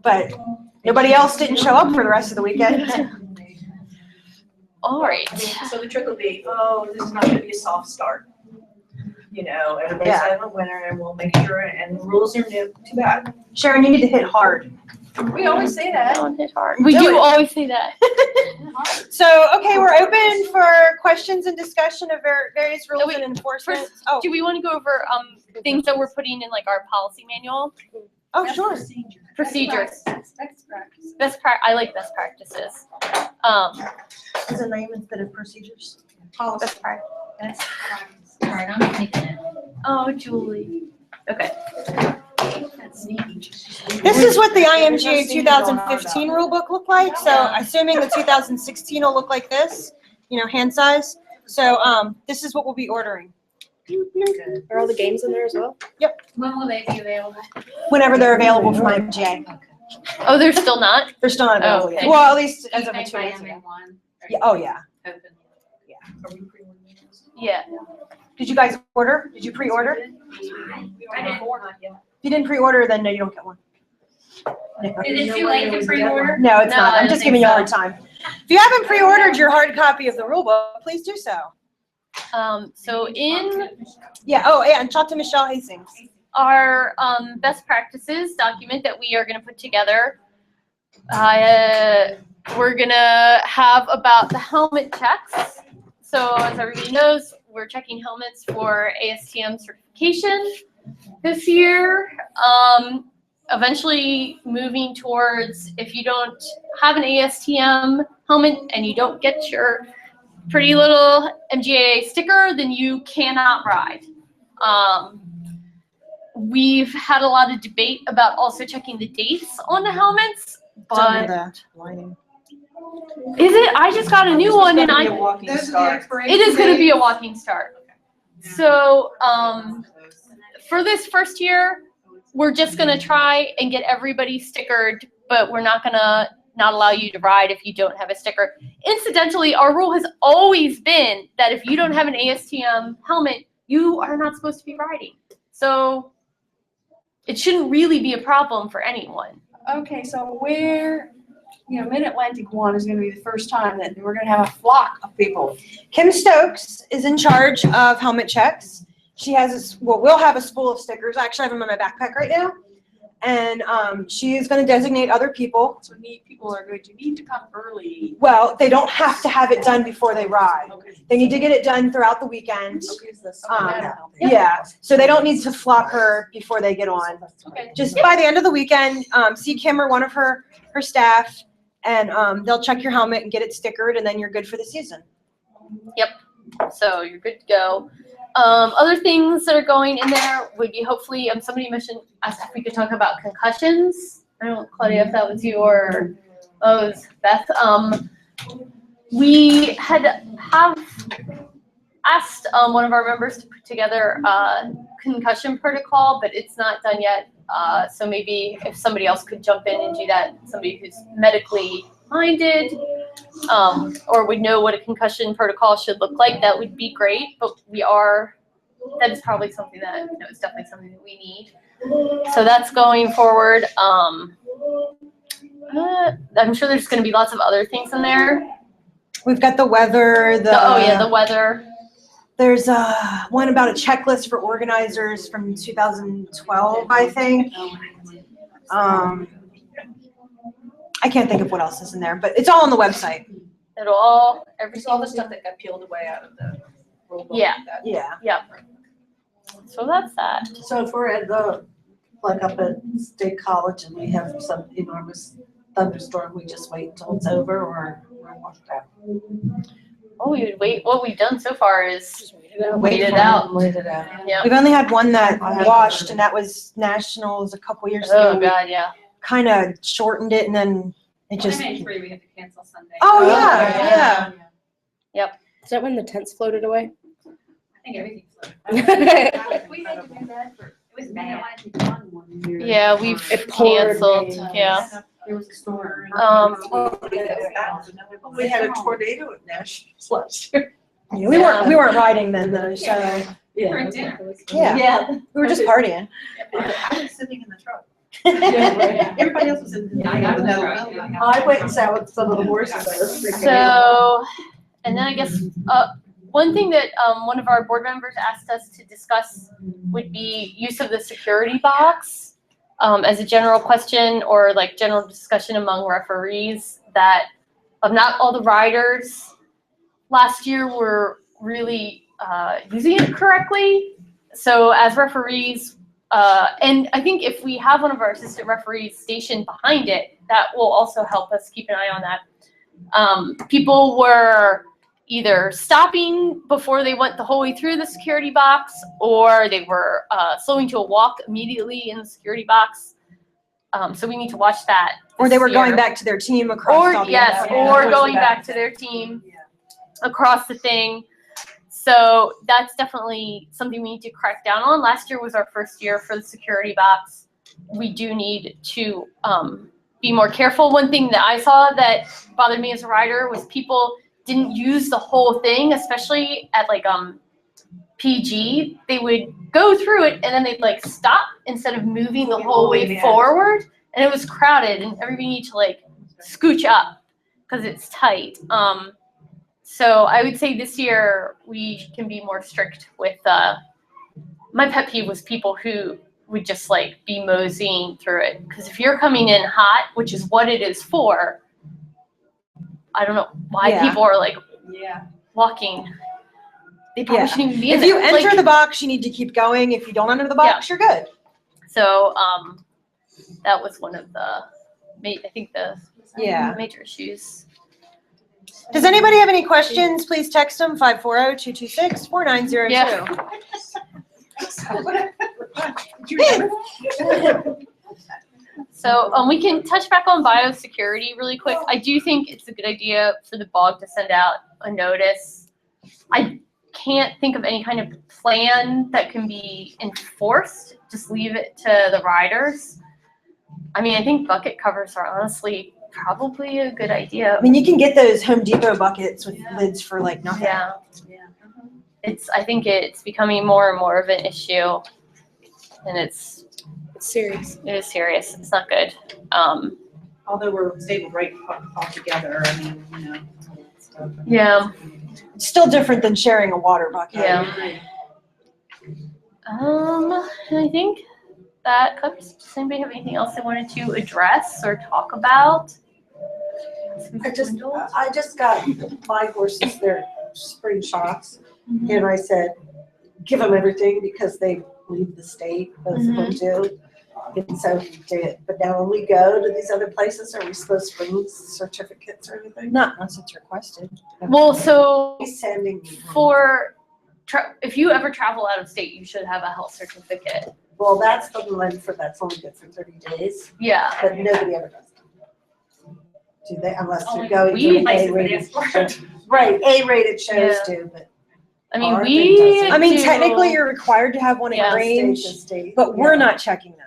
But nobody else didn't show up for the rest of the weekend. all right. So the trick will be, this is not gonna be a soft start. Everybody's Yeah. having a winner and we'll make sure, and the rules are new, too bad. Sharon, you need to hit hard. We always say that. Don't hit hard. We Do do it. always say that. So, okay, we're open for questions and discussion of various rules wait, and enforcement. Oh, Do we want to go over things that we're putting in like our policy manual? oh, sure. Procedures. Best practice. I like best practices. Is a name instead of procedures. Best practice. That's sorry, I'm thinking it. Oh, Julie. Okay. That's sneaky. This is what the IMGA 2015 rule book looked like. So, assuming the 2016 will look like this, hand size. So, this is what we'll be ordering. Are all the games in there as well? When will they be available? Whenever they're available from IMGA. Oh, they're still not? They're still not available yet. Okay. Well, at least as Do of you a think 2 by weeks ago. MA1? Yeah, oh, yeah. Open. Yeah. Did you guys order? Did you pre-order? I didn't order yet. If you didn't pre-order, then no, you don't get one. Is it too late to pre-order? No, it's No, not. I I'm don't just think giving you all so. the time. If you haven't pre-ordered your hard copy of the rule book, please do so. So in Yeah, oh, yeah, and talk to Michelle Hastings. our best practices document that we are going to put together, we're going to have about the helmet checks. So as everybody knows, we're checking helmets for ASTM certification this year. Eventually moving towards, if you don't have an ASTM helmet and you don't get your pretty little MGAA sticker, then you cannot ride. We've had a lot of debate about also checking the dates on the helmets, but is it? I just got a new one and It's gonna be a walking Those are the start. expiration it is going to be a dates. walking start. So for this first year, we're just going to try and get everybody stickered, but we're not going to not allow you to ride if you don't have a sticker. Incidentally, our rule has always been that if you don't have an ASTM helmet, you are not supposed to be riding. So it shouldn't really be a problem for anyone. Okay, so where Mid-Atlantic one is gonna be the first time that we're gonna have a flock of people. Kim Stokes is in charge of helmet checks. She has, we'll have a spool of stickers. Actually, I have them in my backpack right now. And she is going to designate other people. So people are going to need to come early. Well, they don't have to have it done before they ride. They need to get it done throughout the weekend. Yeah, so they don't need to flock her before they get on. Okay. Just by the end of the weekend, see Kim or one of her staff, and they'll check your helmet and get it stickered, and then you're good for the season. So you're good to go. Other things that are going in there would be hopefully, somebody mentioned, asked if we could talk about concussions. I don't know, Claudia, if that was you or, it was Beth. We have asked one of our members to put together a concussion protocol, but it's not done yet. So maybe if somebody else could jump in and do that, somebody who's medically minded, or would know what a concussion protocol should look like, that would be great. But that is probably something that, it's definitely something that we need. So that's going forward. I'm sure there's going to be lots of other things in there. We've got the weather. The weather. There's one about a checklist for organizers from 2012, I think. I can't think of what else is in there, but it's all on the website. Everything. All the stuff that got peeled away out of the rule book. Yeah. Yeah. So that's that. So if we're at like up at State College and we have some enormous thunderstorm, we just wait until it's over, or we're washed out? Oh, we would wait. What we've done so far is Wait it for out. Wait it out. Yeah. We've only had one that washed, and that was nationals a couple years ago. Oh God, yeah. Kind of shortened it, and then it just. May 3, we had to cancel Sunday. Oh yeah, yeah. Is that when the tents floated away? I think everything's We had to do that it was Mid-Atlantic one 1 year. Yeah, we've It poured canceled. rain. Yeah. There was a storm. We had a tornado at Nashville last year. Yeah, we weren't riding then though, so for dinner. yeah, we were just partying. I was sitting in the truck. Yeah. Everybody else was in the. Yeah, I got in the truck, yeah. I went and sat with some of the horses. I was freaking out. So, and then I guess one thing that one of our board members asked us to discuss would be use of the security box as a general question or like general discussion among referees, that not all the riders last year were really using it correctly. So as referees, and I think if we have one of our assistant referees stationed behind it, that will also help us keep an eye on that. People were either stopping before they went the whole way through the security box, or they were slowing to a walk immediately in the security box. So we need to watch that. Or they were this going year. back to their team across. all the Yes, other- or going back to their team across the thing. So that's definitely something we need to crack down on. Last year was our first year for the security box. We do need to be more careful. One thing that I saw that bothered me as a rider was people didn't use the whole thing, especially at like PG. They would go through it and then they'd like stop instead of moving the whole way forward. And it was crowded and everybody needed to like scooch up because it's tight. So I would say this year we can be more strict with, my pet peeve was people who would just like be moseying through it. Because if you're coming in hot, which is what it is for, I don't know why people are like walking. They probably shouldn't even be in If there. you enter Like, the box, you need to keep going. If you don't enter the box, you're good. so that was one of the, I think the major issues. Does anybody have any questions? Please text them 540-226-4902. Yeah. So we can touch back on biosecurity really quick. I do think it's a good idea for the BOG to send out a notice. I can't think of any kind of plan that can be enforced. Just leave it to the riders. I mean, I think bucket covers are honestly probably a good idea. I mean, you can get those Home Depot buckets with lids for like nothing. Yeah. I think it's becoming more and more of an issue, and it's It's serious. It is serious. It's not good. although we're stable right all together, I mean, you know. Yeah. It's still different than sharing a water bucket. Yeah. And I think that covers. Does anybody have anything else they wanted to address or talk about? I just got my horses their spring shots, and I said, give them everything because they leave the state, both of them do. And so we did, but now when we go to these other places, are we supposed to bring certificates or anything? Not unless it's requested. Well, so He's sending me one. for if you ever travel out of state, you should have a health certificate. Well, that's the one that's only good for 30 days, Yeah. but nobody ever does that. Do they, unless Only you're going we to an places where they A-rated ask for it. show. Right, A-rated shows Yeah. do, but I mean, Our we. thing doesn't. I mean, do- technically, you're required to have one in Yeah. Grange, state to state. but we're not checking them.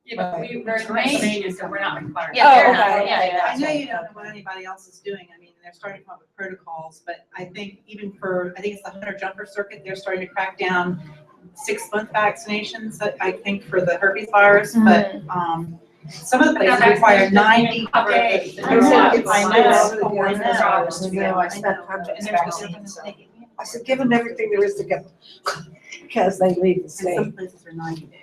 Yeah, but we're in Pennsylvania, so we're not required. Yeah, they're Oh, not. okay. Yeah, yeah. I know you don't know what anybody else is doing. I mean, they're starting to come up with protocols, but I think even for, I think it's the hunter jumper circuit, they're starting to crack down 6-month vaccinations, I think, for the herpes virus, but, some of the places require 90 days. I know. And I said, give them everything there is to give, because they leave the state. some places are 90 days.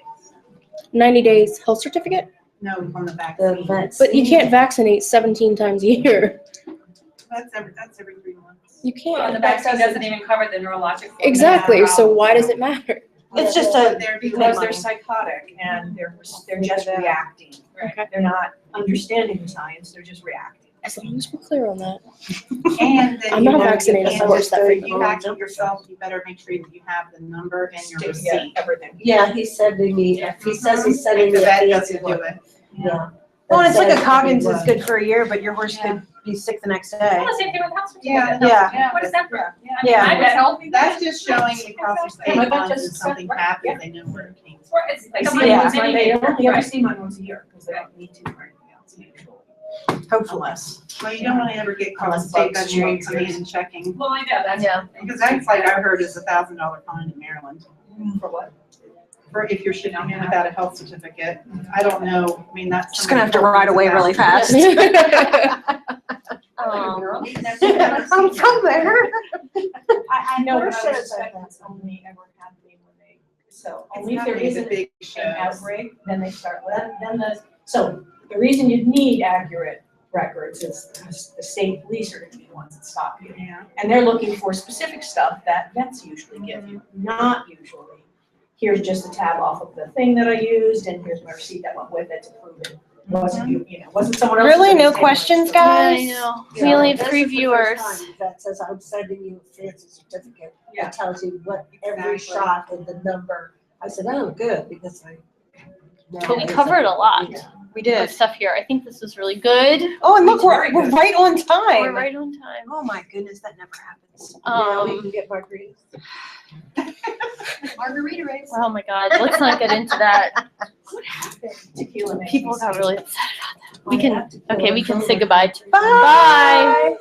90 days health certificate, No, on the The vaccine. vaccine. but you can't vaccinate 17 times a year. That's every 3 months. You Well, and the can't. vaccine doesn't even cover the neurologic. form. Exactly. So why does it matter? It's just But a, they're Because they're psychotic and they're just reacting. Okay. They're not understanding the science, they're just reacting. As long as we're clear on that. And then I'm you not know, vaccinated, and so what's that if for? you vaccinate yourself, you better make sure that you have the number and your Yeah, receipt. everything. Yeah, he's sending me, he says he's sending me. The a vet fancy doesn't do one. it. Yeah. well, and it's like a That says Coggins he is was. good for a year, but your horse could be sick the next day. Well, the same thing with health certificate. Yeah. What is that for? Yeah. I mean, I was healthy. That's just showing across the state My vet lines if just- something happens, they know where it came from. It's like I a see money Yeah. once, mini they meeting. only ever Right. see mine once a year, because they don't need to for anything else usually. Hopefully. Well, you don't wanna ever get caught Unless state bugs budget change coming in yours. and checking, Well, I know, that's. Yeah. because that's like I heard is $1,000 fine in Maryland. For what? For if you're shipping in without a health certificate. I don't know, I mean, that's. Just gonna have to ride away really fast. I'm from there. I know, but I Where would shows expect that? it's only ever happening when they, so It's only if there happening at the isn't big an shows. outbreak, then they start, so the reason you need accurate records is because the state police are gonna be the ones that stop you. Yeah. And they're looking for specific stuff that vets usually give you, not usually. Here's just a tab off of the thing that I used, and here's my receipt that went with it to prove it. Wasn't you know, wasn't someone else. Really? No questions, guys? I know. Yeah, We only have this 3 is the viewers. first time That says I'm sending you a fancy certificate. Yeah. It tells you what every Exactly. shot and the number. I said, oh, good, because I. But we covered a lot We of did. stuff here. I think this was really good. Oh, and look, Very we're good. right on time. We're right on time. Oh my goodness, that never happens. Yeah, we can get margaritas. Margarita race. Oh my God, let's not get into that. Tequila makes me People got sick. really upset about that. We can, I have to okay, we go can home. say goodbye. Bye.